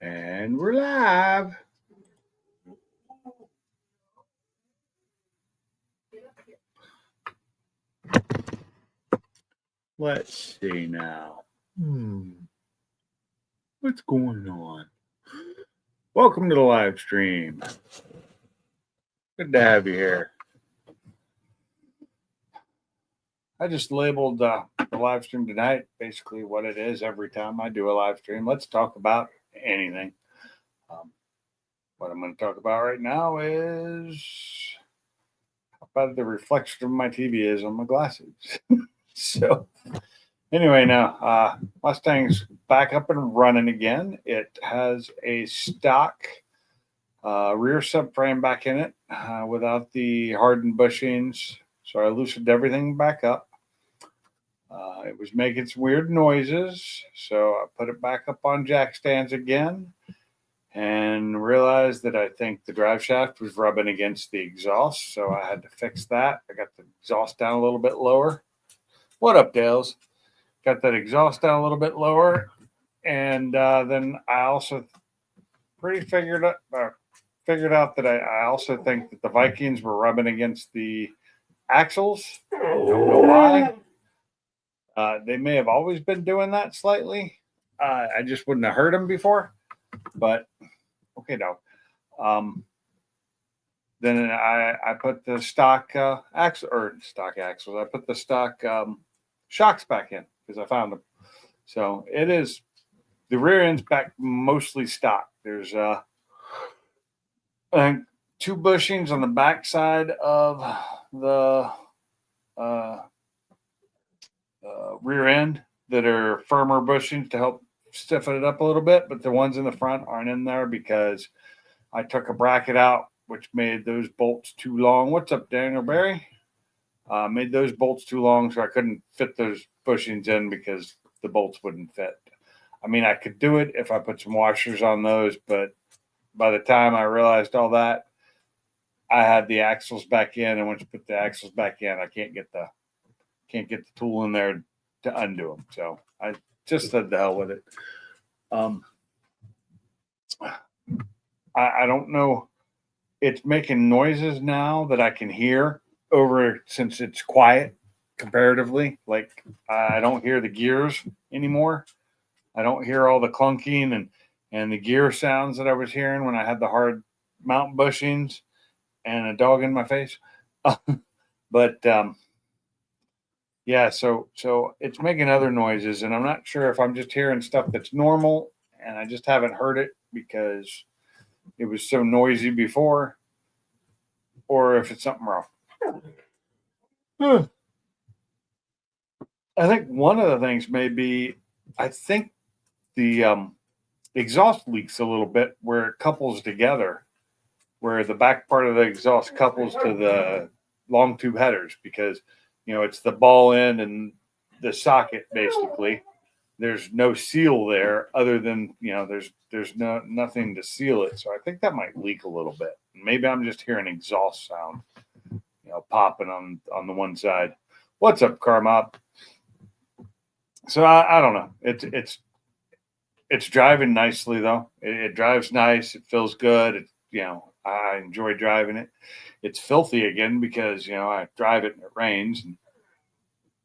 And we're live. Let's see now. What's going on? Welcome to the live stream. Good to have you here. I just labeled the live stream tonight basically what it is every time I do a live stream. Let's talk about anything. What I'm going to talk about right now is how bad the reflection of my TV is on my glasses. So, anyway, now Mustang's back up and running again. It has a stock rear subframe back in it without the hardened bushings. So I loosened everything back up. It was making some weird noises, so I put it back up on jack stands again and realized that I think the drive shaft was rubbing against the exhaust, so I had to fix that. I got the exhaust down a little bit lower. What up, Dales? Got that exhaust down a little bit lower, and then I also figured out that I also think that the Vikings were rubbing against the axles. I don't know why. They may have always been doing that slightly. I just wouldn't have heard them before, but okay, no. Then I put the stock axles. I put the stock shocks back in because I found them. So it is the rear end's back mostly stock. There's I think 2 bushings on the back side of the rear end that are firmer bushings to help stiffen it up a little bit, but the ones in the front aren't in there because I took a bracket out, which made those bolts too long. What's up, Daniel Barry? Made those bolts too long, so I couldn't fit those bushings in because the bolts wouldn't fit. I mean, I could do it if I put some washers on those, but by the time I realized all that, I had the axles back in, and once you put the axles back in, I can't get the tool in there to undo them. So I just said the hell with it. I don't know. It's making noises now that I can hear over since it's quiet comparatively. Like I don't hear the gears anymore. I don't hear all the clunking and the gear sounds that I was hearing when I had the hard mount bushings and a dog in my face. But yeah, so it's making other noises, and I'm not sure if I'm just hearing stuff that's normal and I just haven't heard it because it was so noisy before, or if it's something wrong. I think one of the things may be, I think the exhaust leaks a little bit where it couples together, where the back part of the exhaust couples to the long tube headers because, it's the ball end and the socket basically. There's no seal there other than, there's nothing to seal it. So I think that might leak a little bit. Maybe I'm just hearing exhaust sound, popping on the one side. What's up, Carmop? So I don't know. It's driving nicely though. It drives nice. It feels good. I enjoy driving it. It's filthy again because, I drive it and it rains. And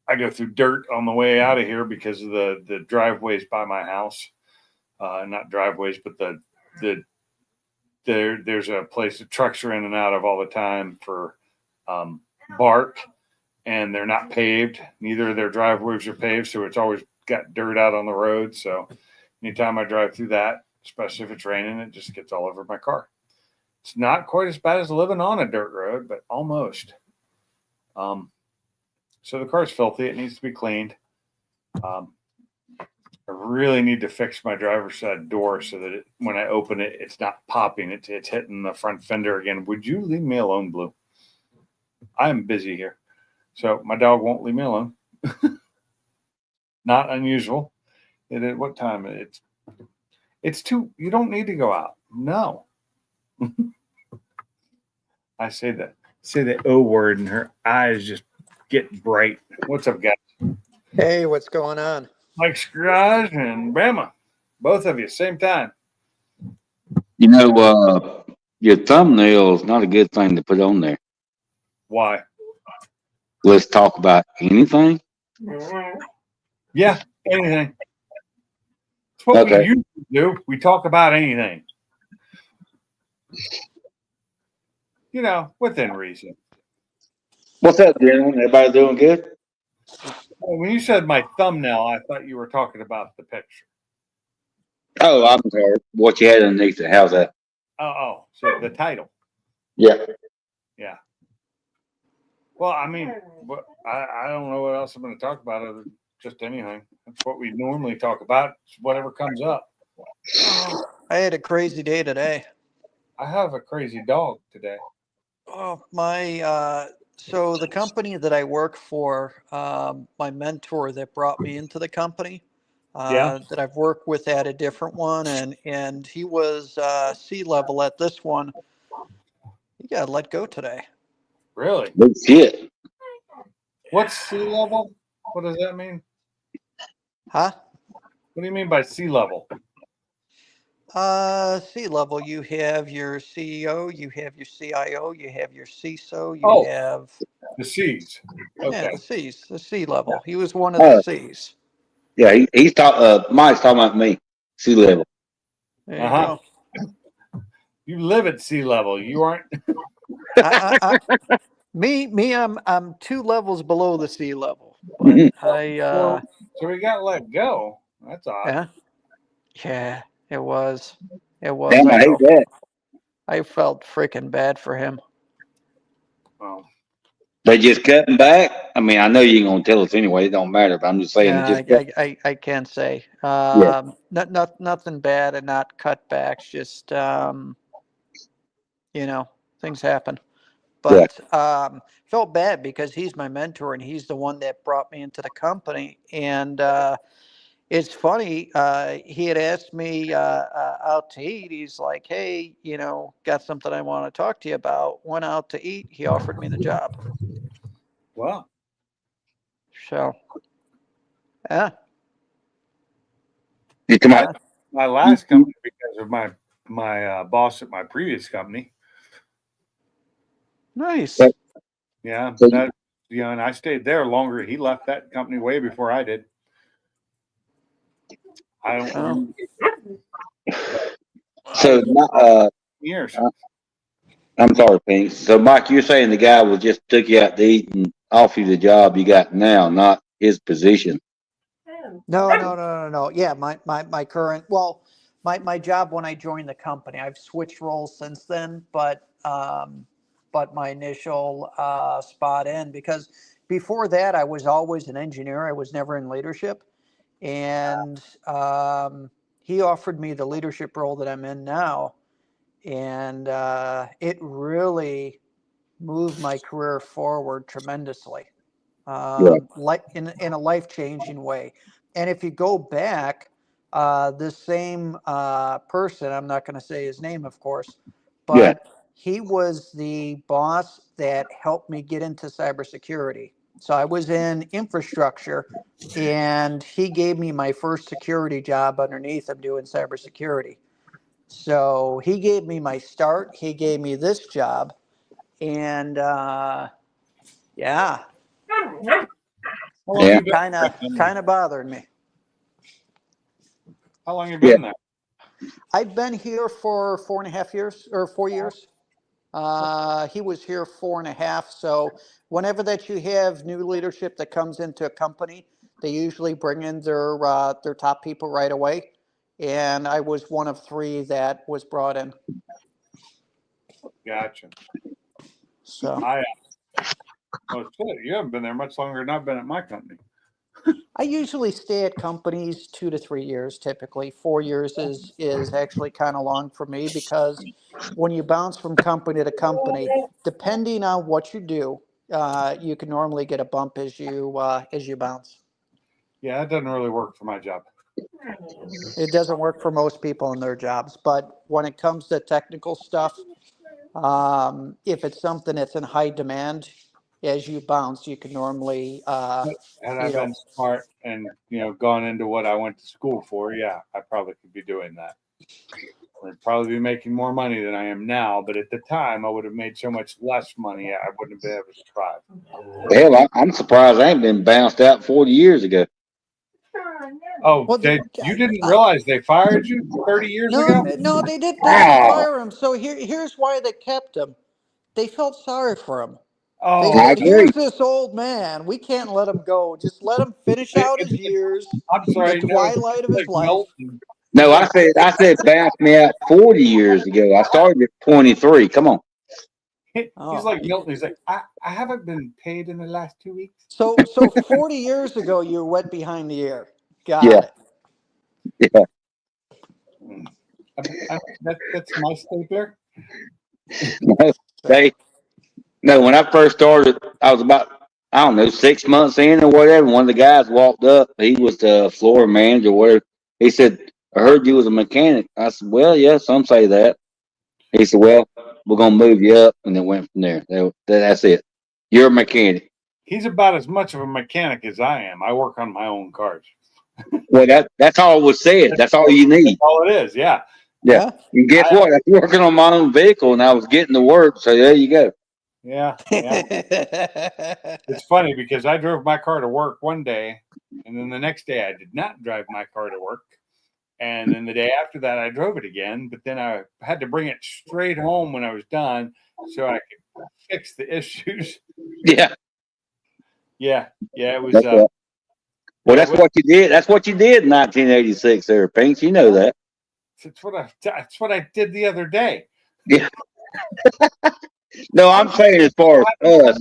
I go through dirt on the way out of here because of the driveways by my house. Not driveways, but there's a place that trucks are in and out of all the time for bark, and they're not paved. Neither of their driveways are paved, so it's always got dirt out on the road. So anytime I drive through that, especially if it's raining, it just gets all over my car. It's not quite as bad as living on a dirt road, but almost. So the car's filthy. It needs to be cleaned. I really need to fix my driver's side door so that when I open it, it's not popping. It's hitting the front fender again. Would you leave me alone, Blue? I'm busy here. So my dog won't leave me alone. Not unusual. What time? It's too. You don't need to go out. No. I say the O word, and her eyes just get bright. What's up, guys? Hey, what's going on? Mike Scrooge and Bama, both of you, same time. You know, your thumbnail is not a good thing to put on there. Why? Let's talk about anything. Yeah, anything. It's what we Okay. usually do. We talk about anything. Within reason. What's up, gentlemen? Everybody doing good? When you said my thumbnail, I thought you were talking about the picture. Oh, I'm sorry. What you had underneath it? How's that? Oh, so the title. Yeah. Yeah. Well, I mean, I don't know what else I'm going to talk about other than just anything. That's what we normally talk about. It's whatever comes up. Oh, I had a crazy day today. I have a crazy dog today. Oh, so the company that I work for, my mentor that brought me into the company, Yeah. that I've worked with at a different one, and he was C-level at this one. He got let go today. Really? Big shit. What's sea level? What does that mean? Huh? What do you mean by sea level? C-level, you have your CEO, you have your CIO, you have your CISO, you have the C's. Okay. the C's, the C-level. He was one of the C's. Yeah, he's talking. Mike's talking about me. Sea level. There you go. You live at sea level. You aren't. I'm 2 levels below the sea level. Mhm. But So we got let go. That's odd. yeah, it was. Damn, I hate that. I felt freaking bad for him. Well, They just cutting back. I mean, I know you ain't gonna tell us anyway. It don't matter. But I'm just saying. I can't say. Yeah. Nothing bad and not cutbacks. Just things happen. But felt bad because he's my mentor and he's the one that brought me into the company. And it's funny. He had asked me out to eat. He's like, "Hey, got something I want to talk to you about." Went out to eat. He offered me the job. wow. So, yeah. You come on. My last company, because of my boss at my previous company. Nice. Yeah. And I stayed there longer. He left that company way before I did. I don't. So, years. I'm sorry, Pink. So, Mike, you're saying the guy was just took you out to eat and offer you the job you got now, not his position. No. Yeah, my current, my job when I joined the company, I've switched roles since then, but my initial spot in, because before that I was always an engineer. I was never in leadership, and he offered me the leadership role that I'm in now, and it really moved my career forward tremendously, like in a life-changing way. And if you go back, this same person, I'm not going to say his name, of course, but he was the boss that helped me get into cybersecurity. So I was in infrastructure, and he gave me my first security job underneath him doing cybersecurity. So he gave me my start. He gave me this job, and yeah, kind of bothered me. How long you been there? I've been here for 4.5 years or 4 years. He was here 4.5. So whenever that you have new leadership that comes into a company, they usually bring in their top people right away. And I was one of 3 that was brought in. Gotcha. So you haven't been there much longer than I've been at my company. I usually stay at companies 2 to 3 years. Typically, 4 years is actually kind of long for me, because when you bounce from company to company, depending on what you do, you can normally get a bump as you bounce. Yeah, that doesn't really work for my job. It doesn't work for most people in their jobs, but when it comes to technical stuff, if it's something that's in high demand, as you bounce, you can normally, Had I you know, been smart and, gone into what I went to school for, yeah, I probably could be doing that. I'd probably be making more money than I am now, but at the time I would have made so much less money, I wouldn't have been able to thrive. Hell, I'm surprised I ain't been bounced out 40 years ago. Oh, well, you didn't realize they fired you 30 years no, ago? no, they didn't Oh, fire him. So here's why they kept him. They felt sorry for him. They Oh, I said, agree. "Here's this old man. We can't let him go. Just let him finish out his years, I'm the sorry. No, twilight of he's his like life." Milton. He's No, like, I said bounced me out 40 years ago. I started at 23. Come on. he's Oh, like Milton. He's like, I haven't been paid in the last 2 weeks. so 40 years ago, you were wet behind the ear. Yeah, Got it. yeah. Mm. That's my stapler. No, they, no, when I first started, I was about, I don't know, 6 months in or whatever. One of the guys walked up. He was the floor manager or whatever. He said, I heard you was a mechanic. I said, well, yeah, some say that. He said, well, we're going to move you up. And then went from there. That's it. You're a mechanic. He's about as much of a mechanic as I am. I work on my own cars. Well, that's all was said. That's all you need. That's all it is. Yeah. Yeah. Yeah. And guess I, what? I was working on my own vehicle and I was getting to work. So there you go. yeah. Yeah. It's funny because I drove my car to work one day, and then the next day I did not drive my car to work. And then the day after that, I drove it again, but then I had to bring it straight home when I was done so I could fix the issues. Yeah. Yeah. Yeah. It was, That's right. Well, yeah, that's what you did. That's what you did in 1986 there, Pinks. You know that. that's what I did the other day. Yeah. No, I'm saying as far as us,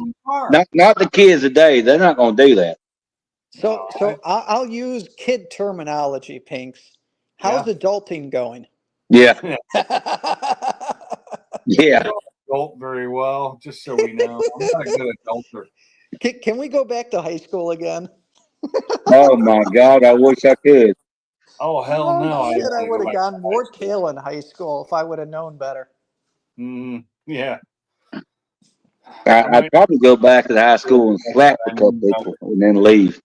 not the kids today. They're not going to do that. So I'll use kid terminology, Pinks. How's Yeah. adulting going? Yeah. I Yeah. don't adult very well, just so we know. I'm not a good adulter. Can we go back to high school again? Oh my God, I wish I could. Oh, hell no. Oh, I shit, don't I want to would go have back to gone more high school. tail in high school if I would have known better. Yeah. I'd probably go back to the high school and slap a couple people and then leave.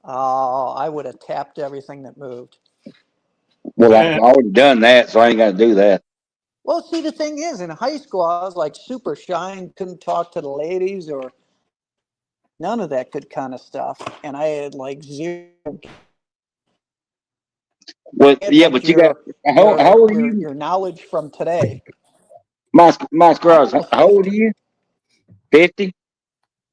Oh, I would have tapped everything that moved. Well, I've already done that, so I ain't got to do that. Well, see, the thing is, in high school, I was like super shy and couldn't talk to the ladies or none of that good kind of stuff. And I had like zero. Well, Had yeah, like but you got how old are you? your knowledge from today. My scrubs, how old are you? 50?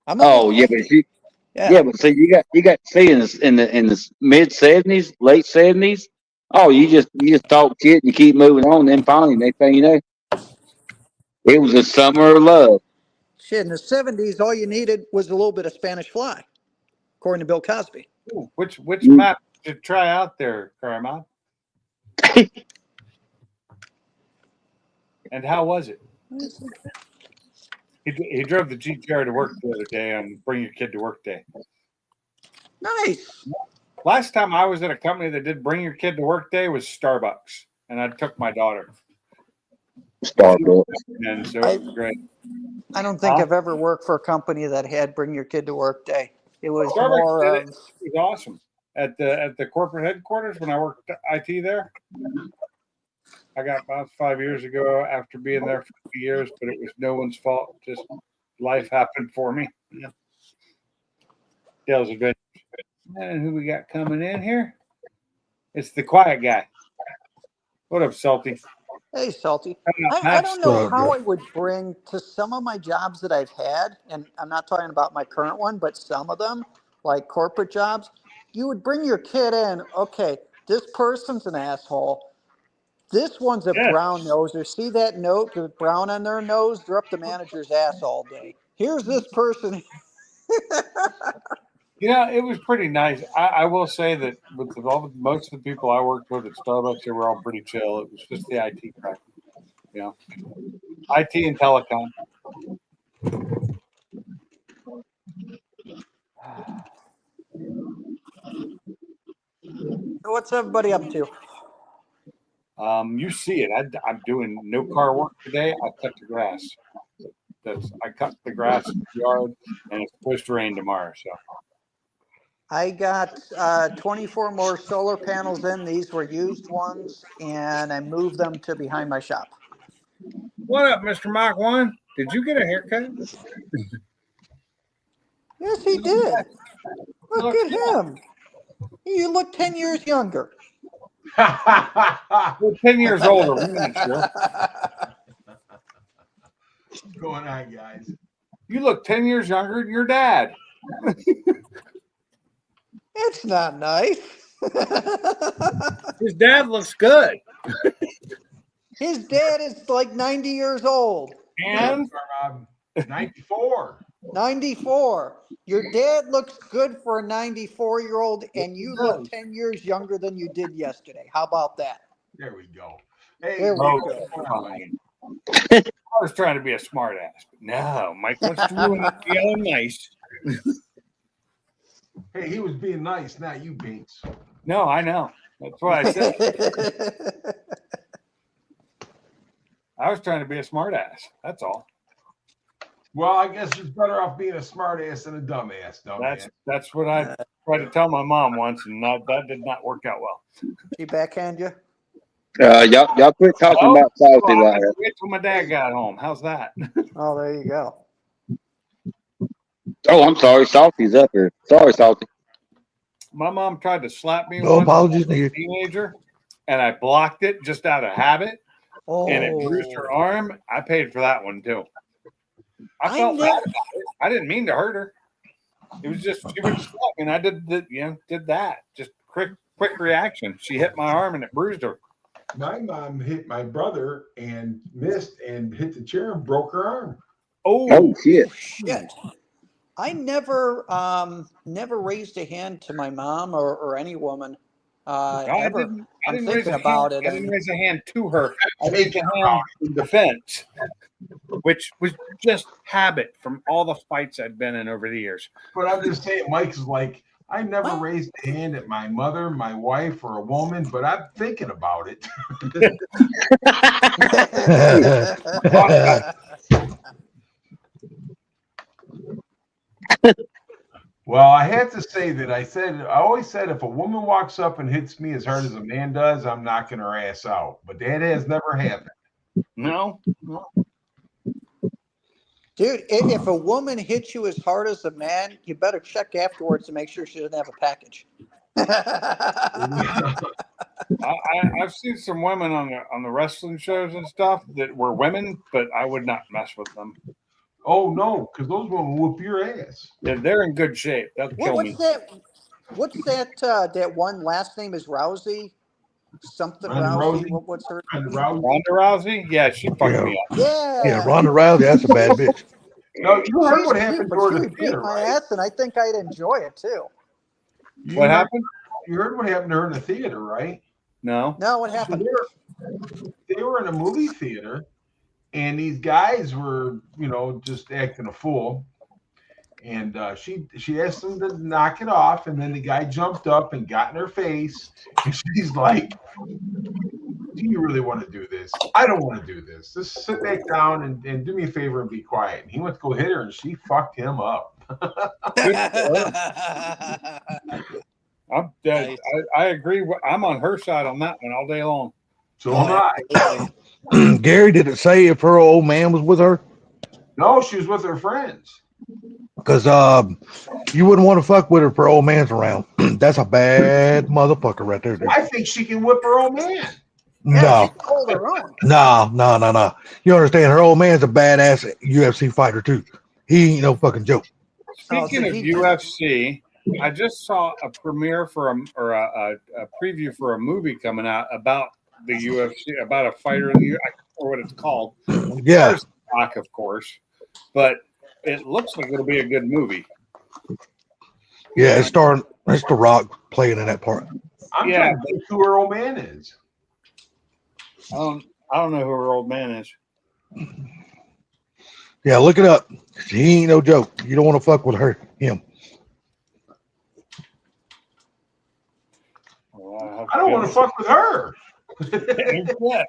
I'm Oh, almost yeah, 50. but yeah, but see, you got see in the mid 70s, late 70s. Oh, you just talk shit and you keep moving on. Then finally, next thing you know, it was a summer of love. Shit, in the 70s, all you needed was a little bit of Spanish fly, according to Bill Cosby. Ooh, which Mm. map did you try out there, Carmine? And how was it? He drove the GTR to work the other day on Bring Your Kid to Work Day. Nice. Last time I was at a company that did Bring Your Kid to Work Day was Starbucks, and I took my daughter. Starbucks. And so it was great. I don't think I've ever worked for a company that had Bring Your Kid to Work Day. It was Starbucks more did of. it. It was awesome at the corporate headquarters when I worked IT there. I got about 5 years ago after being there for 2 years, but it was no one's fault. Just life happened for me. Yeah. Dale's adventure. And who we got coming in here? It's the quiet guy. What up, Salty? Hey, Salty. I Matt don't know how Stroger. I would bring to some of my jobs that I've had, and I'm not talking about my current one, but some of them, like corporate jobs, you would bring your kid in. Okay, this person's an asshole. This one's a Yeah. brown noser. See that note, the brown on their nose? They're up the manager's ass all day. Here's this person. It was pretty nice. I will say that with most of the people I worked with at Starbucks, they were all pretty chill. It was just the IT crowd, IT and telecom. What's everybody up to? You see it. I'm doing no car work today. I cut the grass. I cut the grass in the yard, and it's supposed to rain tomorrow. So I got 24 more solar panels in. These were used ones, and I moved them to behind my shop. what up, Mr. Mach 1? Did you get a haircut? Yes, he did. Look at him. You look 10 years younger. We're 10 years older. We're not sure. What's going on, guys? You look 10 years younger than your dad. It's not nice. His dad looks good. His dad is like 90 years old. And 94. 94. Your dad looks good for a 94-year-old, and you look 10 years younger than you did yesterday. How about that? There we go. Hey, There we oh, go. fine. I was trying to be a smart ass, but no, Mike wants to ruin it, yelling nice. hey, he was being nice, not you, Binks. No, I know. That's what I said. I was trying to be a smart ass. That's all. Well, I guess it's better off being a smart ass than a dumb ass, though. That's what I tried to tell my mom once, and that did not work out well. She backhand you? Y'all quit talking about Salty like that. Wait till my dad got home. How's that? Oh, there you go. Oh, I'm sorry. Salty's up here. Sorry, Salty. My mom tried to slap me No once apologies when I was a needed. teenager, and I blocked it just out of habit, Oh, and it bruised her arm. I paid for that one too. I I felt never- bad about it. I didn't mean to hurt her. It was just she was stuck, and I did that. Just quick reaction. She hit my arm and it bruised her. My mom hit my brother and missed and hit the chair and broke her arm. Oh, shit. shit. I never raised a hand to my mom or any woman. I Ever. didn't I'm raise thinking a about hand. it. I didn't raise a hand to her. I raised a hand in defense, which was just habit from all the fights I'd been in over the years. But I'm just saying, Mike's like, I never raised a hand at my mother, my wife, or a woman, but I'm thinking about it. Well, I have to say that I always said if a woman walks up and hits me as hard as a man does, I'm knocking her ass out. But that has never happened. No, Dude, if a woman hits you as hard as a man, you better check afterwards to make sure she doesn't have a package. I've seen some women on the wrestling shows and stuff that were women, but I would not mess with them. Oh no, because those women whoop your ass. They're in good shape. They'll kill me. What's that? That one last name is Rousey. Something Ronda Rousey. Rousey? What's her? And Rousey. Ronda Rousey? Yeah, she fucked Yeah. me up. Yeah. Yeah, Ronda Rousey, that's a bad bitch. No, you heard what She's happened cute, to her but in she the would beat theater, my right? ass, and I think I'd enjoy it too. What happened? You heard what happened to her in the theater, right? No. No, what So happened? they were in a movie theater, and these guys were, just acting a fool. And she asked them to knock it off, and then the guy jumped up and got in her face, and she's like, "Do you really want to do this? I don't want to do this. Just sit back down and do me a favor and be quiet." And he went to go hit her, and she fucked him up. I'm dead. I agree. I'm on her side on that one all day long. So am I. Gary, did it say if her old man was with her? No, she was with her friends. Because you wouldn't want to fuck with her if her old man's around. That's a bad motherfucker right there, dude. I think she can whip her old man. Yeah, No, she hold her own. no. You understand? Her old man's a badass UFC fighter too. He ain't no fucking joke. Speaking so of he- UFC, I just saw a premiere for a preview for a movie coming out about the UFC, about a fighter in the I can't remember what it's called. Yeah, There's Rock, of course, but it looks like it'll be a good movie. yeah. It's The Rock playing in that part. I'm Yeah. trying to think who her old man is. I don't know who her old man is. Yeah, look it up. He ain't no joke. You don't want to fuck with him. Well, I don't want to fuck with her. Yeah.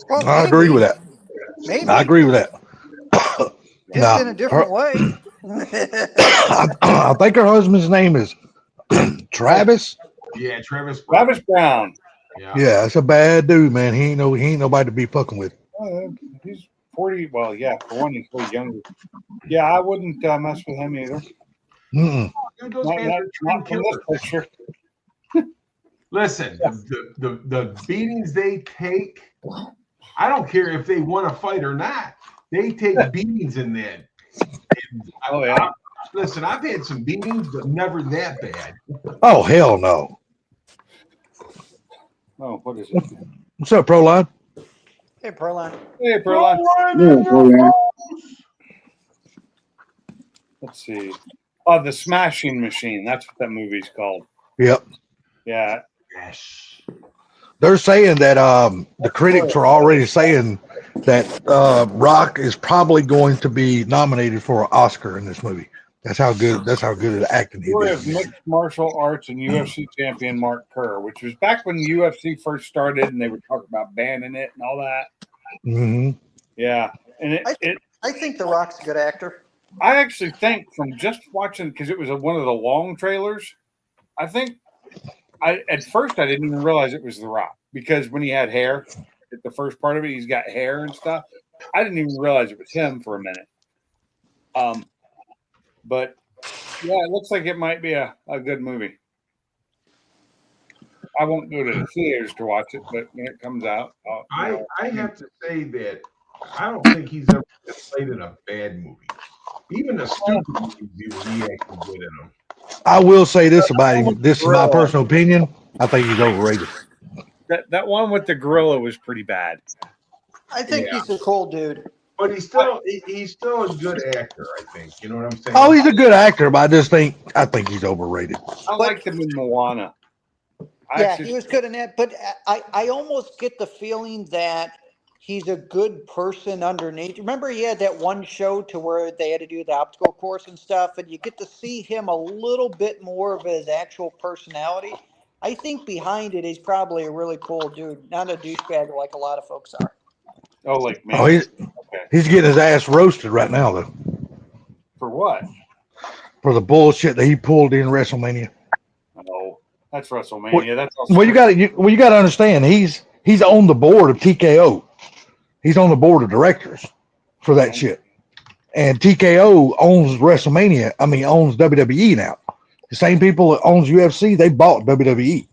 Well, I agree with that. Maybe. I agree with that. Just Nah, in a different way. I think her husband's name is Travis. Yeah, Travis Brown. Travis Brown. Yeah. Yeah, that's a bad dude, man. He ain't nobody to be fucking with. He's 40. Well, yeah, for one, he's way younger. Yeah, I wouldn't mess with him either. Mm-mm. Dude, those Not, guys not, are trained not from this killers. picture. Listen, the beatings they take, I don't care if they want to fight or not. They take beatings in that. Oh, yeah. Listen, I've had some beatings, but never that bad. Oh hell no! Oh, what is it? What's up, Proline? Hey, Perline. Hey, Perlon. Yeah, Let's see. The Smashing Machine. That's what that movie's called. Yep. Yeah. Yes. They're saying that the critics are already saying that Rock is probably going to be nominated for an Oscar in this movie. That's how good at acting he Story of is. mixed martial arts and UFC champion Mark Kerr, which was back when UFC first started and they were talking about banning it and all that. Hmm. Yeah. And I think The Rock's a good actor. I actually think from just watching, because it was one of the long trailers, I think at first I didn't even realize it was The Rock, because when he had hair at the first part of it, he's got hair and stuff. I didn't even realize it was him for a minute. But yeah, it looks like it might be a good movie. I won't go to the theaters to watch it, but when it comes out, I have to say that I don't think he's ever played in a bad movie. Even the stupid movies, he acted good in them. I will say this about him. This is my personal opinion. I think he's overrated. that one with the gorilla was pretty bad. I think Yeah. he's a cool dude. But he's still a good actor, I think. You know what I'm saying? Oh, he's a good actor, but I think he's overrated. I liked him in Moana. He was good in that. But I almost get the feeling that he's a good person underneath. Remember, he had that one show to where they had to do the obstacle course and stuff, and you get to see him a little bit more of his actual personality. I think behind it, he's probably a really cool dude, not a douchebag like a lot of folks are. Oh, like me. Oh, he's getting his ass roasted right now, though, For what? for the bullshit that he pulled in WrestleMania. Oh, that's WrestleMania. That's all Well, you got to understand. He's on the board of TKO. He's on the board of directors for that shit. And TKO owns WrestleMania. I mean, owns WWE now. The same people that owns UFC, they bought WWE.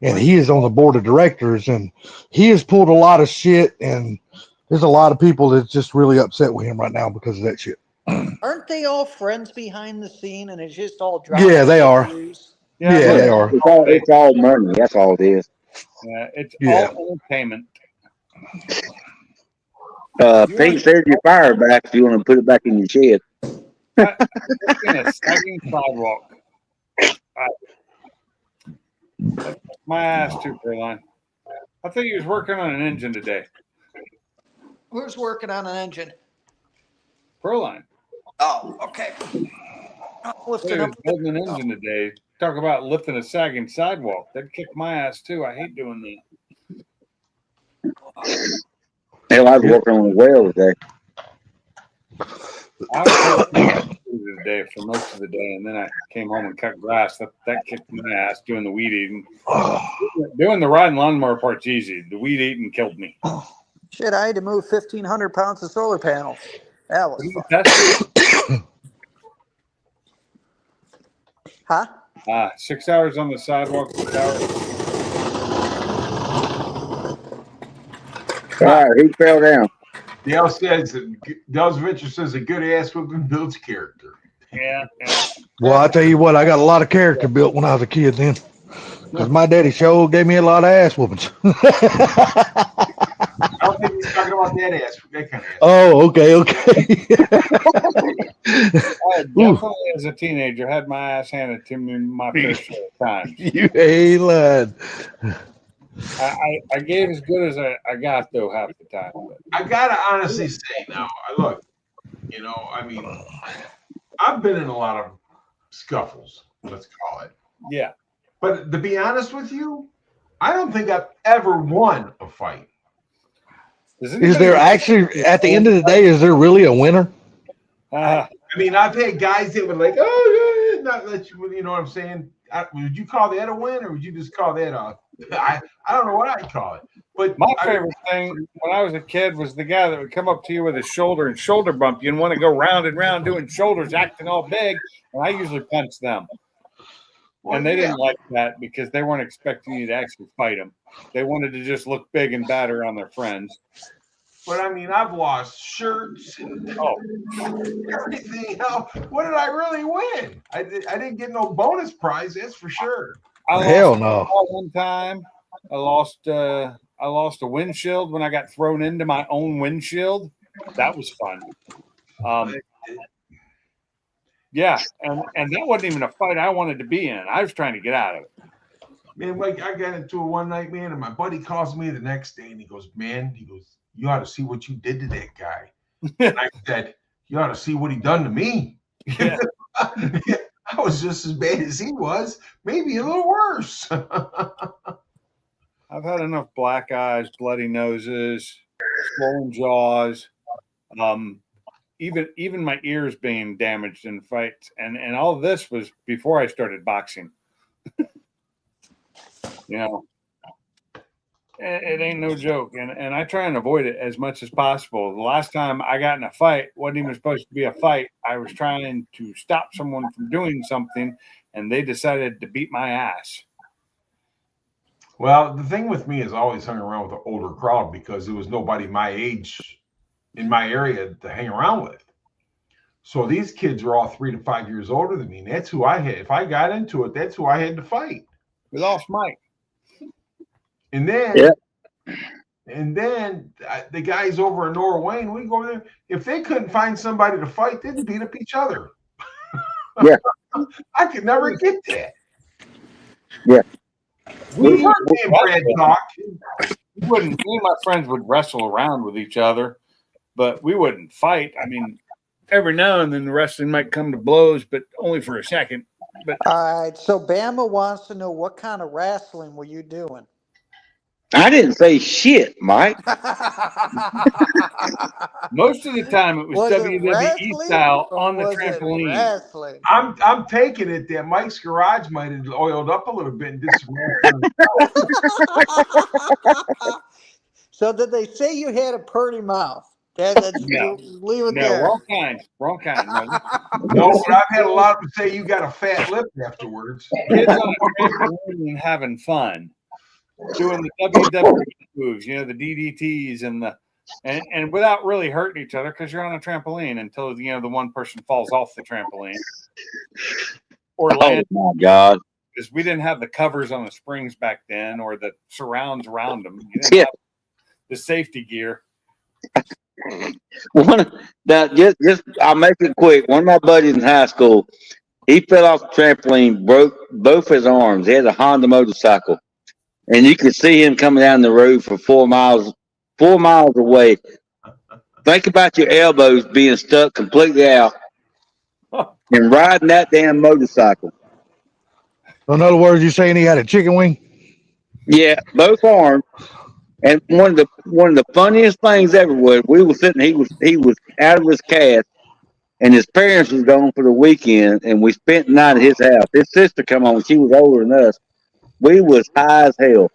And he is on the board of directors, and he has pulled a lot of shit, and there's a lot of people that's just really upset with him right now because of that shit. Aren't they all friends behind the scene, and it's just all drama? Yeah, they are. Yeah, Yeah, they are. It's all money. That's all it is. Yeah, it's Yeah. all entertainment. Pete says your fire back if you want to put it back in your shed. It's in a sagging sidewalk. My ass too, Caroline. I think he was working on an engine today. Who's working on an engine? Caroline. Oh, okay. He Lifting was up. building an engine today. Talk about lifting a sagging sidewalk. That kicked my ass too. I hate doing that. Hell, I was working on a well today. I was working today for most of the day, and then I came home and cut grass. That kicked my ass doing the weed eating. Doing the riding lawnmower part's easy. The weed eating killed me. Shit, I had to move 1,500 pounds of solar panels. That was fun. That's Huh? 6 hours on the sidewalk. 6 hours. All right, he fell down. Dale Venture says a good ass whooping builds character. Yeah. Well, I tell you what, I got a lot of character built when I was a kid then. Because my daddy sure gave me a lot of ass whoopings. I don't think he's talking about that kind of ass. Oh, okay. I definitely, as a teenager, had my ass handed to me my fair share of times. You ain't lying. I gave as good as I got, though, half the time. But I gotta honestly say now, look, I mean, I've been in a lot of scuffles, let's call it. yeah. But to be honest with you, I don't think I've ever won a fight. Is there actually, at the end of the day, is there really a winner? Ah, I mean, I've had guys that were like, "Oh, yeah, not let you." You know what I'm saying? Would you call that a win, or would you just call that a? I don't know what I'd call it. But my favorite thing when I was a kid was the guy that would come up to you with his shoulder and shoulder bump you and want to go round and round doing shoulders, acting all big. And I usually punch them. well, And they yeah. didn't like that because they weren't expecting you to actually fight them. They wanted to just look big and badder on their friends. But I mean, I've lost shirts and Oh, everything else. What did I really win? I didn't get no bonus prize. That's for sure. I Hell lost no. one time. I lost a windshield when I got thrown into my own windshield. That was fun. Yeah, and that wasn't even a fight I wanted to be in. I was trying to get out of it. Man, like I got into it one night, man, and my buddy calls me the next day and he goes, "Man, you ought to see what you did to that guy." And I said, "You ought to see what he done to me." Yeah. I was just as bad as he was, maybe a little worse. I've had enough black eyes, bloody noses, swollen jaws, even my ears being damaged in fights, and all this was before I started boxing. You know, it ain't no joke, and I try and avoid it as much as possible. The last time I got in a fight wasn't even supposed to be a fight. I was trying to stop someone from doing something, and they decided to beat my ass. Well, the thing with me is I always hung around with an older crowd because there was nobody my age in my area to hang around with. So these kids were all 3 to 5 years older than me. And that's who I had. If I got into it, that's who I had to fight. We lost Mike. And then, Yep. The guys over in Norway, and we go there. If they couldn't find somebody to fight, they'd beat up each other. Yeah. I could never get that. Yeah. We heard me and Brad talk. We wouldn't. Me and my friends would wrestle around with each other, but we wouldn't fight. I mean, every now and then the wrestling might come to blows, but only for a second. But All right. So Bama wants to know what kind of wrestling were you doing? I didn't say shit, Mike. most of the time it was, Was it WWE wrestling style or on the was it trampoline. wrestling? I'm taking it that Mike's garage might have oiled up a little bit and did some So did they say you had a pretty mouth? That's No. leave it No, there. wrong kind. Wrong kind. No. No, but I've had a lot of them say you got a fat lip afterwards. Kids on a trampoline and having fun, doing the WWE moves, the DDTs and without really hurting each other because you're on a trampoline until the one person falls off the trampoline or Oh lands, my God. because we didn't have the covers on the springs back then or the surrounds around them. You didn't Yeah. have the safety gear. Just I'll make it quick. One of my buddies in high school, he fell off the trampoline, broke both his arms. He had a Honda motorcycle, and you could see him coming down the road for 4 miles away. Think about your elbows being stuck completely out and riding that damn motorcycle. So in other words, you're saying he had a chicken wing? Yeah, both arms. And one of the funniest things ever was we were sitting. He was out of his cast, and his parents was gone for the weekend, and we spent the night at his house. His sister come home. She was older than us. We was high as hell,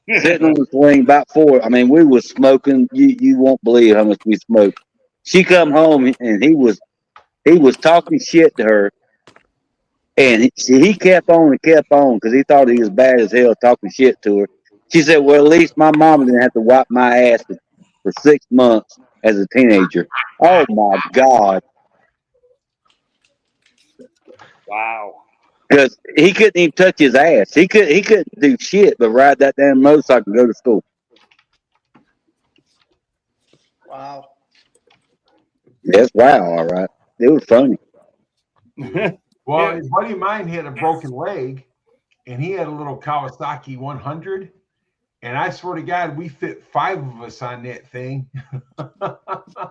sitting on the swing about 4. I mean, we was smoking. You won't believe how much we smoked. She come home, and he was talking shit to her, and he kept on and kept on because he thought he was bad as hell talking shit to her. She said, "Well, at least my mama didn't have to wipe my ass for 6 months as a teenager." Oh my God! Wow. Because he couldn't even touch his ass. He couldn't do shit but ride that damn motorcycle and go to school. Wow. That's wow, all right. It was funny. Well, a buddy of mine had a broken leg, and he had a little Kawasaki 100. And I swear to God, we fit 5 of us on that thing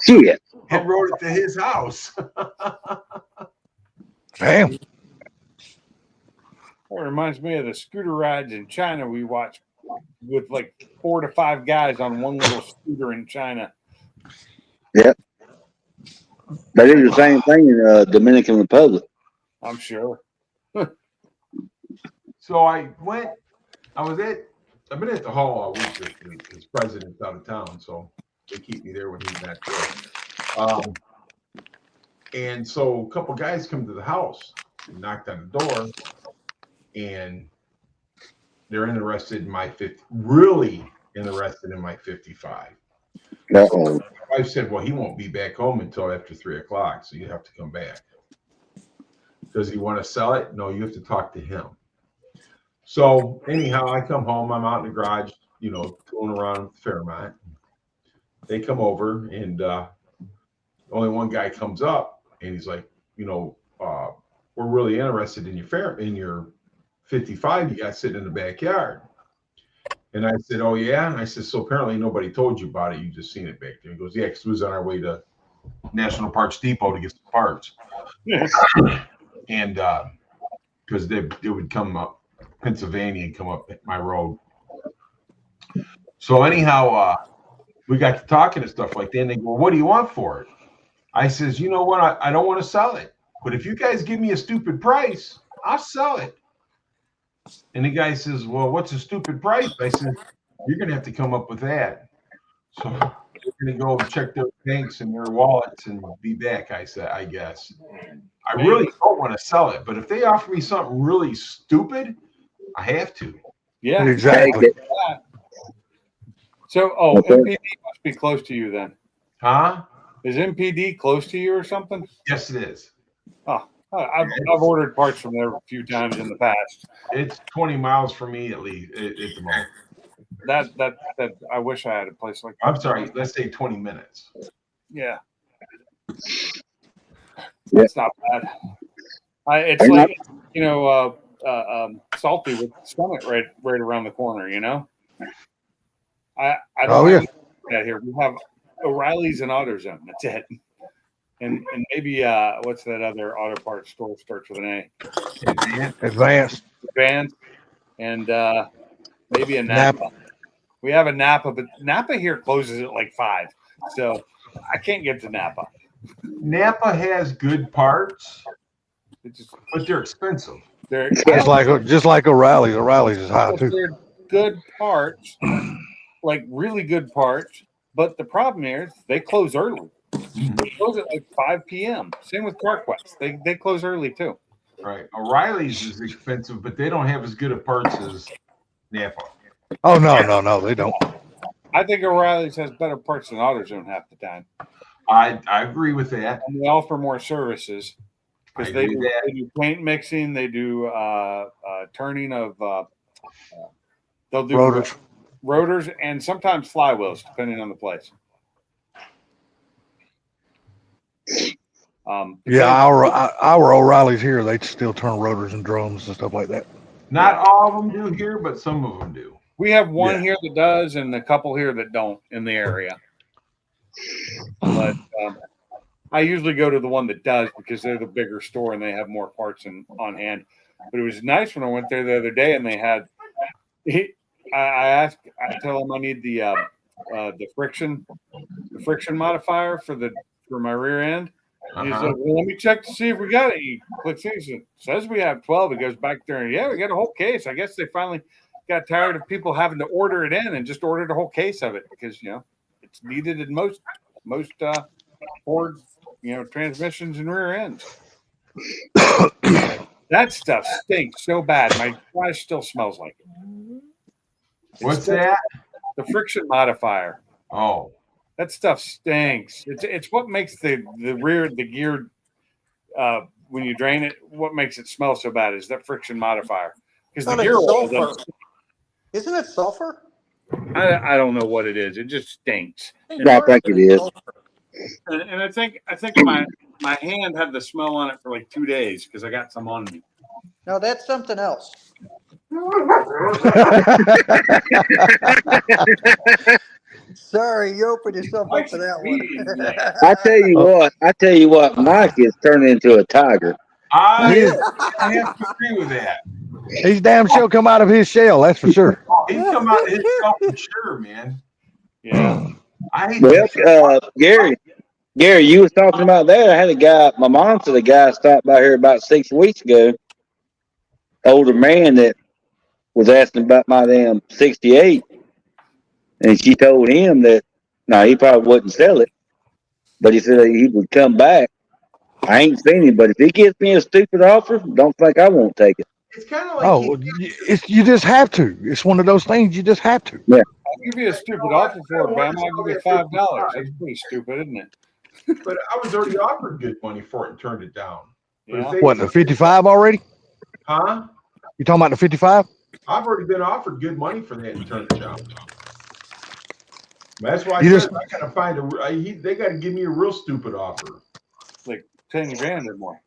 Shit. and rode it to his house. Damn. That reminds me of the scooter rides in China we watched with like 4 to 5 guys on one little scooter in China. Yep. They do the same thing in Dominican Republic. I'm sure. So I've been at the hall all week this week because president's out of town, so they keep me there when he's not there. And so a couple guys come to the house and knocked on the door, and they're interested in my 50, really interested in my 55. Uh-oh. My wife said, well, he won't be back home until after 3 o'clock, so you have to come back. Does he want to sell it? No, you have to talk to him. So anyhow, I come home, I'm out in the garage, tooling around with Fairmont. They come over, and only one guy comes up, and he's like, we're really interested in your 55 you got sitting in the backyard. And I said, oh yeah? And I said, so apparently nobody told you about it, you just seen it back there. He goes, yeah, because we was on our way to National Parts Depot to get some parts. And because they would come up Pennsylvania and come up my road. So anyhow, we got to talking and stuff like that. And they go, well, what do you want for it? I says, you know what? I don't want to sell it. But if you guys give me a stupid price, I'll sell it. And the guy says, well, what's a stupid price? I said, you're going to have to come up with that. So we're going to go check their banks and their wallets and be back, I said, I guess. I really don't want to sell it. But if they offer me something really stupid, I have to. Yeah. Exactly. So, MPD must be close to you then. Huh? Is MPD close to you or something? Yes, it is. Oh, I've ordered parts from there a few times in the past. It's 20 miles from me at least at the moment. That I wish I had a place like that. I'm sorry, let's say 20 minutes. Yeah. That's not bad. It's Hey, like, Salty with Summit right around the corner, I don't have that here. We have O'Reilly's and AutoZone. That's it. And maybe what's that other auto parts store starts with an A? Advanced. And maybe a Napa. We have a Napa, but Napa here closes at like 5, so I can't get to Napa. Napa has good parts, but they're expensive. They're Just like O'Reilly's. O'Reilly's is high too. They're good parts, like really good parts. But the problem is they close early. They close at like 5 p.m. Same with CarQuest. They close early too. Right. O'Reilly's is expensive, but they don't have as good of parts as Napa. Oh no, they don't. I think O'Reilly's has better parts than AutoZone half the time. I agree with that. And they offer more services because they do paint mixing. They do turning of. They'll do rotors and sometimes flywheels, depending on the place. Our O'Reilly's here, they still turn rotors and drums and stuff like that. Not all of them do here, but some of them do. We have one here that does, and a couple here that don't in the area. But I usually go to the one that does because they're the bigger store and they have more parts on hand. But it was nice when I went there the other day and they had. I tell them I need the friction modifier for my rear end. And he's like, well, let me check to see if we got it. He clicks in, he says we have 12. He goes back there and we got a whole case. I guess they finally got tired of people having to order it in and just ordered a whole case of it because it's needed in most Ford transmissions and rear ends. That stuff stinks so bad. My garage still smells like it. What's that? The friction modifier. Oh, that stuff stinks. It's what makes the gear when you drain it. What makes it smell so bad is that friction modifier because the gear oil isn't it sulfur? I don't know what it is. It just stinks. I think it is. And I think my hand had the smell on it for like 2 days because I got some on me. No, that's something else. Sorry, you opened yourself up to that one. I tell you what, Mike is turning into a tiger. I have to agree with that. He's damn sure come out of his shell, that's for sure. He's come out of his shell for sure, man. Yeah. Gary, Gary, you was talking about that. I had a guy, my mom said a guy stopped by here about 6 weeks ago, older man that was asking about my damn 68. And she told him that, no, he probably wouldn't sell it, but he said he would come back. I ain't seen him, but if he gives me a stupid offer, don't think I won't take it. It's kind of like Oh, it's you just have to. It's one of those things you just have to. I'll give you a stupid offer for it, Bam. I'll give you $5. That's pretty stupid, isn't it? but I was already offered good money for it and turned it down. But Yeah. if they- What, the 55 already? Huh? You talking about the 55? I've already been offered good money for that and turned it down. That's why I You said just- I gotta find they gotta give me a real stupid offer, 10 grand or more.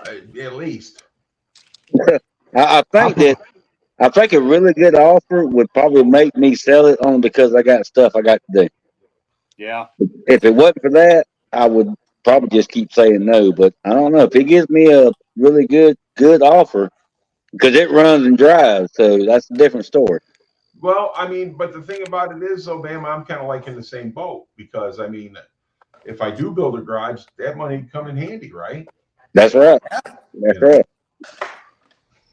at least. I think a really good offer would probably make me sell it only because I got stuff I got to do. Yeah. If it wasn't for that, I would probably just keep saying no. But I don't know if he gives me a really good offer because it runs and drives, so that's a different story. Well, I mean, but the thing about it is, though, Bam, I'm kind of like in the same boat because I mean, if I do build a garage, that money would come in handy, right? That's right. That's right.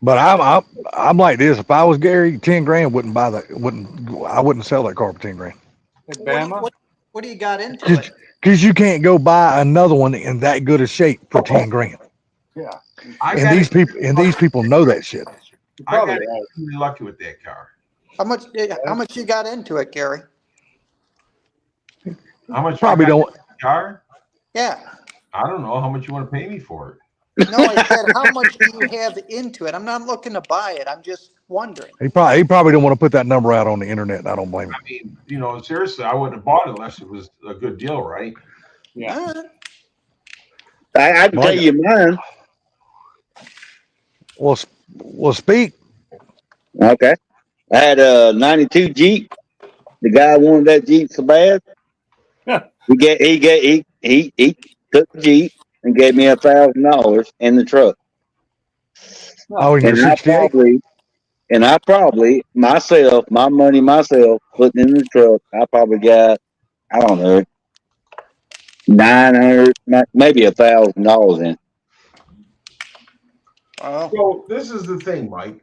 But I'm like this. If I was Gary, 10 grand wouldn't buy that. I wouldn't sell that car for 10 grand. Hey, Bama. What do you got into Just it? because you can't go buy another one in that good a shape for 10 grand. Yeah. I And got these people know that shit. You're I probably got right. really lucky with that car. How much you got into it, Gary? How much? Probably I got don't. for the car? Yeah. I don't know how much you want to pay me for it. No, I said, how much do you have into it? I'm not looking to buy it. I'm just wondering. He probably don't want to put that number out on the internet. I don't blame him. I mean, seriously, I wouldn't have bought it unless it was a good deal, right? Yeah. All right. I can tell you mine. Well, speak. Okay. I had a 92 Jeep. The guy wanted that Jeep so bad. He took the Jeep and gave me $1,000 in the truck. Oh, in your And 68. I probably myself, my money myself, putting in the truck, I probably got, I don't know, 900, maybe $1,000 in. Oh, So this is the thing, Mike.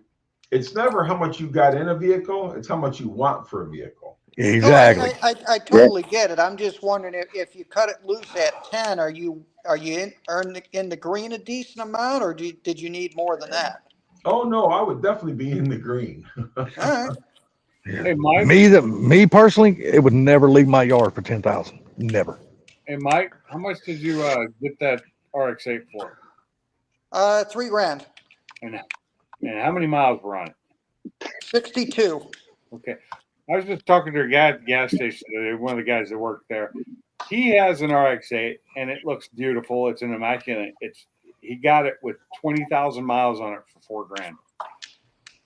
It's never how much you got in a vehicle; it's how much you want for a vehicle. Exactly. No, I totally get it. I'm just wondering if you cut it loose at 10, are you in the green a decent amount, or did you need more than that? Oh no, I would definitely be in the green. All right. Hey, Mike. Me personally, it would never leave my yard for 10,000. Never. Hey, Mike. How much did you get that RX-8 for? $3 grand. And how many miles were on it? 62. Okay. I was just talking to a guy at the gas station today, one of the guys that worked there. He has an RX-8 and it looks beautiful. It's an immaculate. He got it with 20,000 miles on it for $4 grand.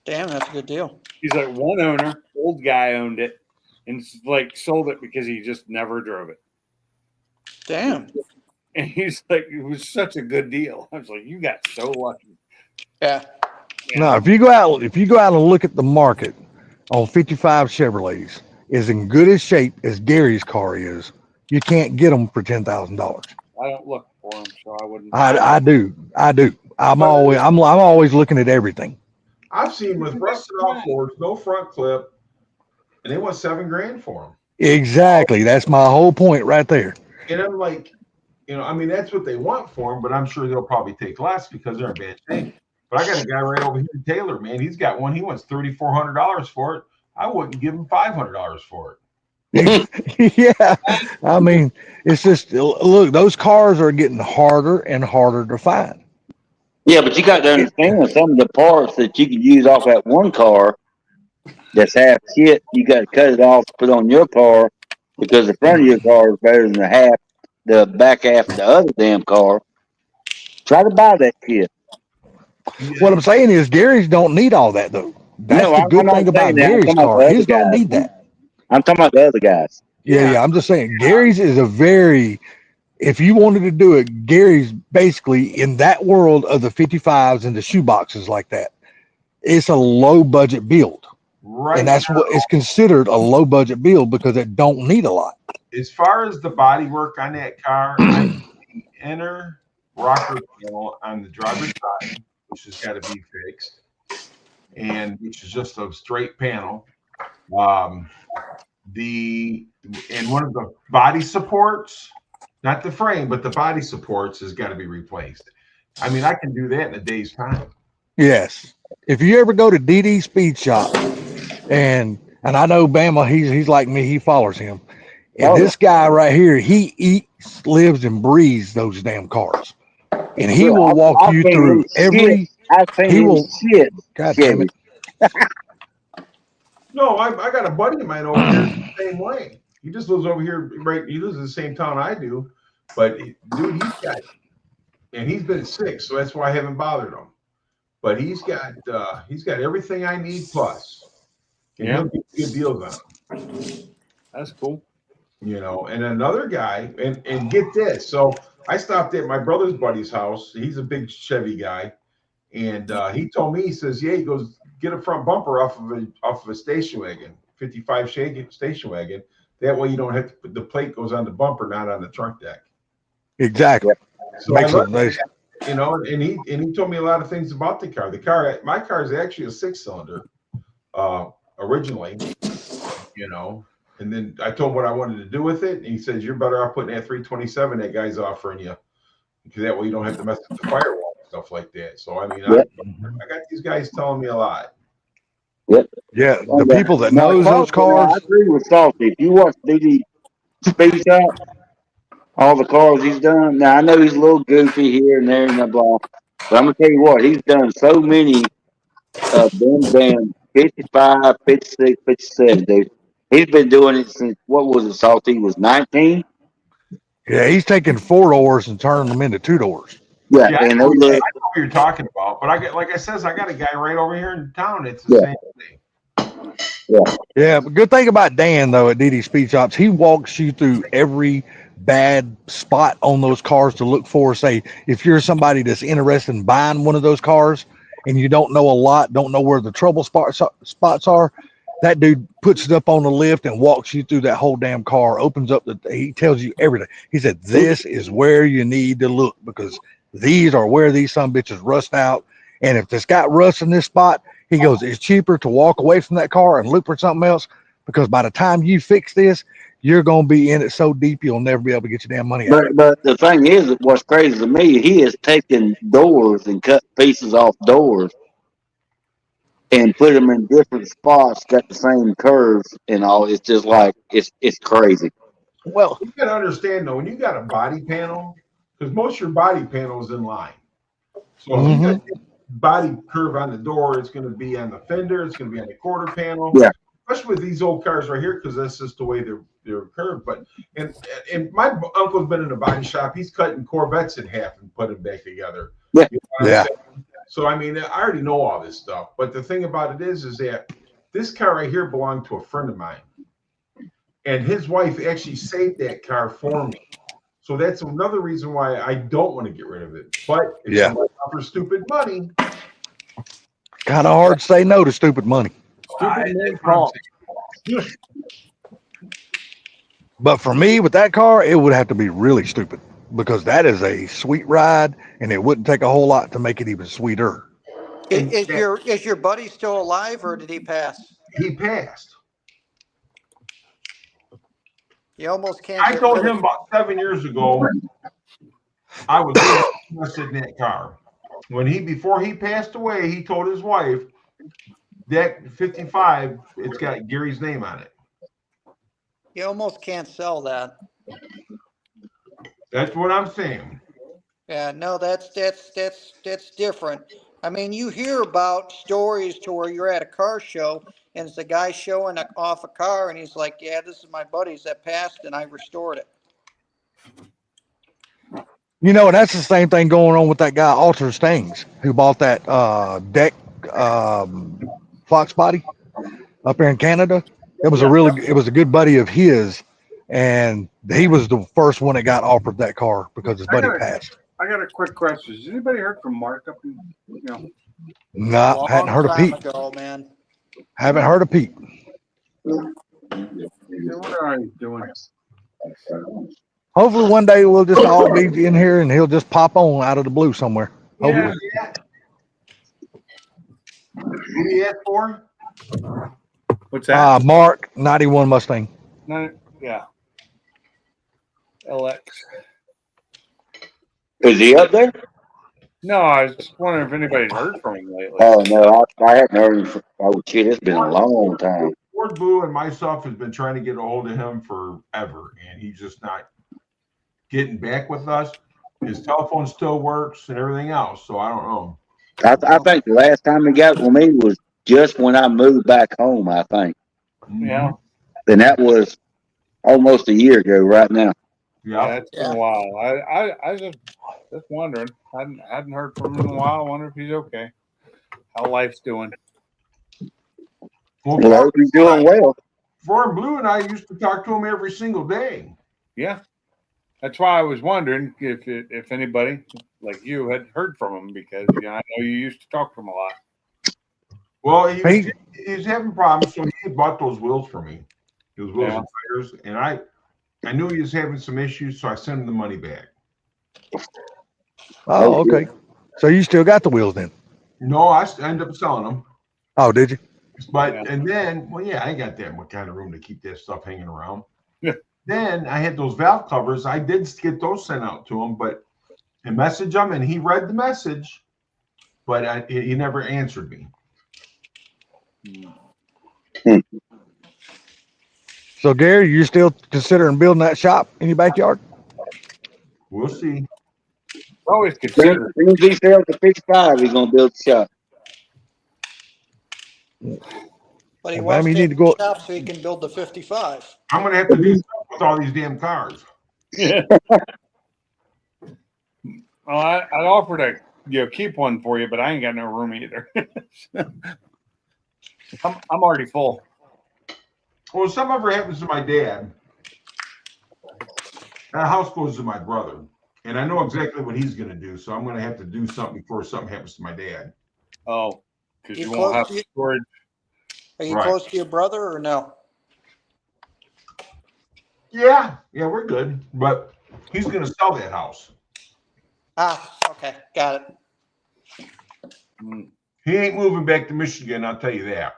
Damn, that's a good deal. He's like one owner, old guy owned it, and like sold it because he just never drove it. Damn. And he's like, it was such a good deal. I was like, you got so lucky. Yeah. No, if you go out and look at the market on 55 Chevrolets, is in good as shape as Gary's car is, you can't get them for $10,000. I don't look for them, so I wouldn't. I do. I'm always looking at everything. I've seen with rusted off Fords, no front clip, and they want $7 grand for them. Exactly. That's my whole point right there. And I'm like, I mean, that's what they want for them, but I'm sure they'll probably take less because they're in bad shape. But I got a guy right over here in Taylor, man. He's got one. He wants $3,400 for it. I wouldn't give him $500 for it. Yeah. I mean, it's just, look, those cars are getting harder and harder to find. Yeah, but you got to understand some of the parts that you can use off that one car that's half shit, you got to cut it off, put on your car because the front of your car is better than the back half of the other damn car. Try to buy that shit. What I'm saying is Gary's don't need all that though. That's No, the I'm good not thing about saying that. I'm Gary's talking about car. the other His don't guys. need that. I'm talking about the other guys. Yeah. I'm just saying Gary's is a very, if you wanted to do it, Gary's basically in that world of the 55s and the shoe boxes like that. It's a low budget build. Right. And that's what is considered a low budget build because it don't need a lot. As far as the body work on that car, I need the inner rocker panel on the driver's side, which has got to be fixed, and which is just a straight panel. And one of the body supports, not the frame, but the body supports has got to be replaced. I mean, I can do that in a day's time. Yes. If you ever go to DD Speed Shop, and I know Bama, he's like me, he follows him. And Oh, this guy right here, he eats, lives, and breathes those damn cars. And he Well, will walk I've you seen through him every. I've seen He him will. shit. God damn it! No, I got a buddy of mine over here the same way. He just lives over here, right? He lives in the same town I do, but dude, he's been sick, so that's why I haven't bothered him. But he's got everything I need plus. And he'll get good deals on them. That's cool. You know, and another guy, and get this. So I stopped at my brother's buddy's house. He's a big Chevy guy, and he told me, he says, yeah, he goes, get a front bumper off of a station wagon, 55 station wagon. That way you don't have to, the plate goes on the bumper, not on the trunk deck. Exactly. So Makes I it looked nice. at that, you know, and he told me a lot of things about the car. My car is actually a 6-cylinder originally, you know. And then I told him what I wanted to do with it, and he says, you're better off putting that 327 that guy's offering you, because that way you don't have to mess with the firewall and stuff like that. So I mean, Yep. I got these guys telling me a lot. Yeah, the people that knows those cars. I agree with Salty. If you watch DD Speed Shop, all the cars he's done. Now I know he's a little goofy here and there and blah, but I'm gonna tell you what, he's done so many of them damn 55, 56, 57, dude. He's been doing it since, what was it, Salty? He was 19. Yeah, he's taking 4-doors and turning them into 2-doors. Yeah, Yeah, I and know they what look. you're talking about, but I got a guy right over here in town. It's the same thing. Yeah, but good thing about Dan though at DD Speed Shops, he walks you through every bad spot on those cars to look for. Say, if you're somebody that's interested in buying one of those cars and you don't know a lot, don't know where the trouble spots are, that dude puts it up on the lift and walks you through that whole damn car, opens up he tells you everything. He said, this is where you need to look because these are where these some bitches rust out. And if it's got rust in this spot, he goes, it's cheaper to walk away from that car and look for something else because by the time you fix this, you're going to be in it so deep you'll never be able to get your damn money out. But the thing is, what's crazy to me, he has taken doors and cut pieces off doors and put them in different spots, got the same curves and all. It's just like it's crazy. Well, You got to understand though, when you got a body panel, because most of your body panel is in line. So if you got body curve on the door, it's going to be on the fender, it's going to be on the quarter panel. Yeah. Especially with these old cars right here, because that's just the way they're curved. But and my uncle's been in a body shop. He's cutting Corvettes in half and putting them back together. Yeah. You know what I'm Yeah. saying? So I mean, I already know all this stuff. But the thing about it is that this car right here belonged to a friend of mine, and his wife actually saved that car for me. So that's another reason why I don't want to get rid of it. But if somebody offers stupid money, kind of hard to say no to stupid money. But for me, with that car, it would have to be really stupid because that is a sweet ride, and it wouldn't take a whole lot to make it even sweeter. Is your buddy still alive or did he pass? He passed. You almost can't. I get told rid of- him about 7 years ago I was really interested in that car. Before he passed away, he told his wife that 55, it's got Gary's name on it. You almost can't sell that. That's what I'm saying. Yeah, no, that's different. I mean, you hear about stories to where you're at a car show and it's a guy showing off a car and he's like, yeah, this is my buddy's that passed and I restored it. You know, and that's the same thing going on with that guy, Alter Stings, who bought that deck Fox body up there in Canada. It was a good buddy of his, and he was the first one that got offered that car because his buddy passed. I got a quick question. Has anybody heard from Mark up in, No, hadn't heard of Long Pete. time ago, man. Haven't heard a peep. What are you doing? Hopefully one day we'll just all be in here and he'll just pop on out of the blue somewhere. Yeah. Hopefully. Who do you ask for? What's that? Mark 91 Mustang. No, yeah. LX. Is he up there? No, I was just wondering if anybody's heard from him lately. Oh no, I haven't heard him. Oh shit, it's been a long time. Ford Blue and myself has been trying to get a hold of him forever, and he's just not getting back with us. His telephone still works and everything else, so I don't know. I think the last time he got with me was just when I moved back home, I think. Yeah. And that was almost a year ago right now. Yeah, Yeah. it's been a while. I just wondering. Hadn't heard from him in a while. I wonder if he's okay. How life's doing. Well, Well, I hope he's doing well. Ford Blue and I used to talk to him every single day. Yeah. That's why I was wondering if anybody like you had heard from him, because I know you used to talk to him a lot. Well, Hey. he's having problems, so he bought those wheels for me. Those wheels Yeah. and tires, and I knew he was having some issues, so I sent him the money back. Oh, okay. So you still got the wheels then? No, I ended up selling them. Oh, did you? But Yeah. and then, well, yeah, I ain't got that much kind of room to keep that stuff hanging around. Yeah. Then I had those valve covers. I did get those sent out to him, but I messaged him, and he read the message, but he never answered me. So Gary, you still considering building that shop in your backyard? We'll see. Always As soon consider. as he sells the 55, he's gonna build the shop. But he Well, wants maybe to you need to go- shop so he can build the 55. I'm gonna have to do something with all these damn cars. Yeah. Well, I'd offer to keep one for you, but I ain't got no room either. I'm already full. Well, if something ever happens to my dad, that house goes to my brother, and I know exactly what he's gonna do. So I'm gonna have to do something before something happens to my dad. Oh, because You you won't have close to- storage. Are you Right. close to your brother or no? Yeah, we're good, but he's gonna sell that house. Ah, okay, got it. Mm. He ain't moving back to Michigan. I'll tell you that.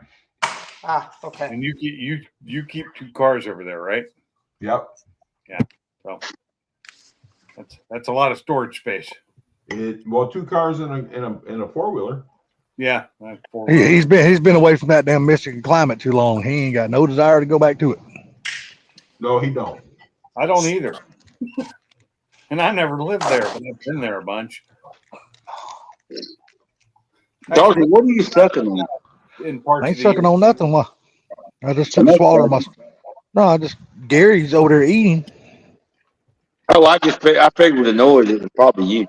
Ah, okay. And you keep 2 cars over there, right? Yep. So that's a lot of storage space. Well, 2 cars and a 4-wheeler. Yeah. That's 4 He's been away from that damn Michigan climate too long. He ain't got no desire to go back to it. No, he don't. I don't either. And I never lived there, but I've been there a bunch. Doggy, what are you sucking on? In parts I ain't of the sucking year. on nothing. I just took Enough, swallowed my. doggy. No, Gary's over there eating. Oh, I figured with the noise it was probably you.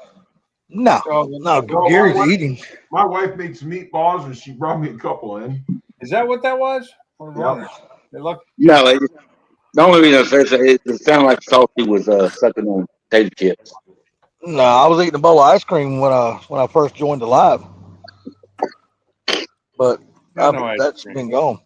No, Oh, Gary's eating. My wife makes meatballs, and she brought me a couple in. Is that what that was? I was Yep. wondering. They look. No, the only reason I said it sounded like Salty was sucking on potato chips. No, I was eating a bowl of ice cream when I first joined the live, but Got no ice that's cream. been gone.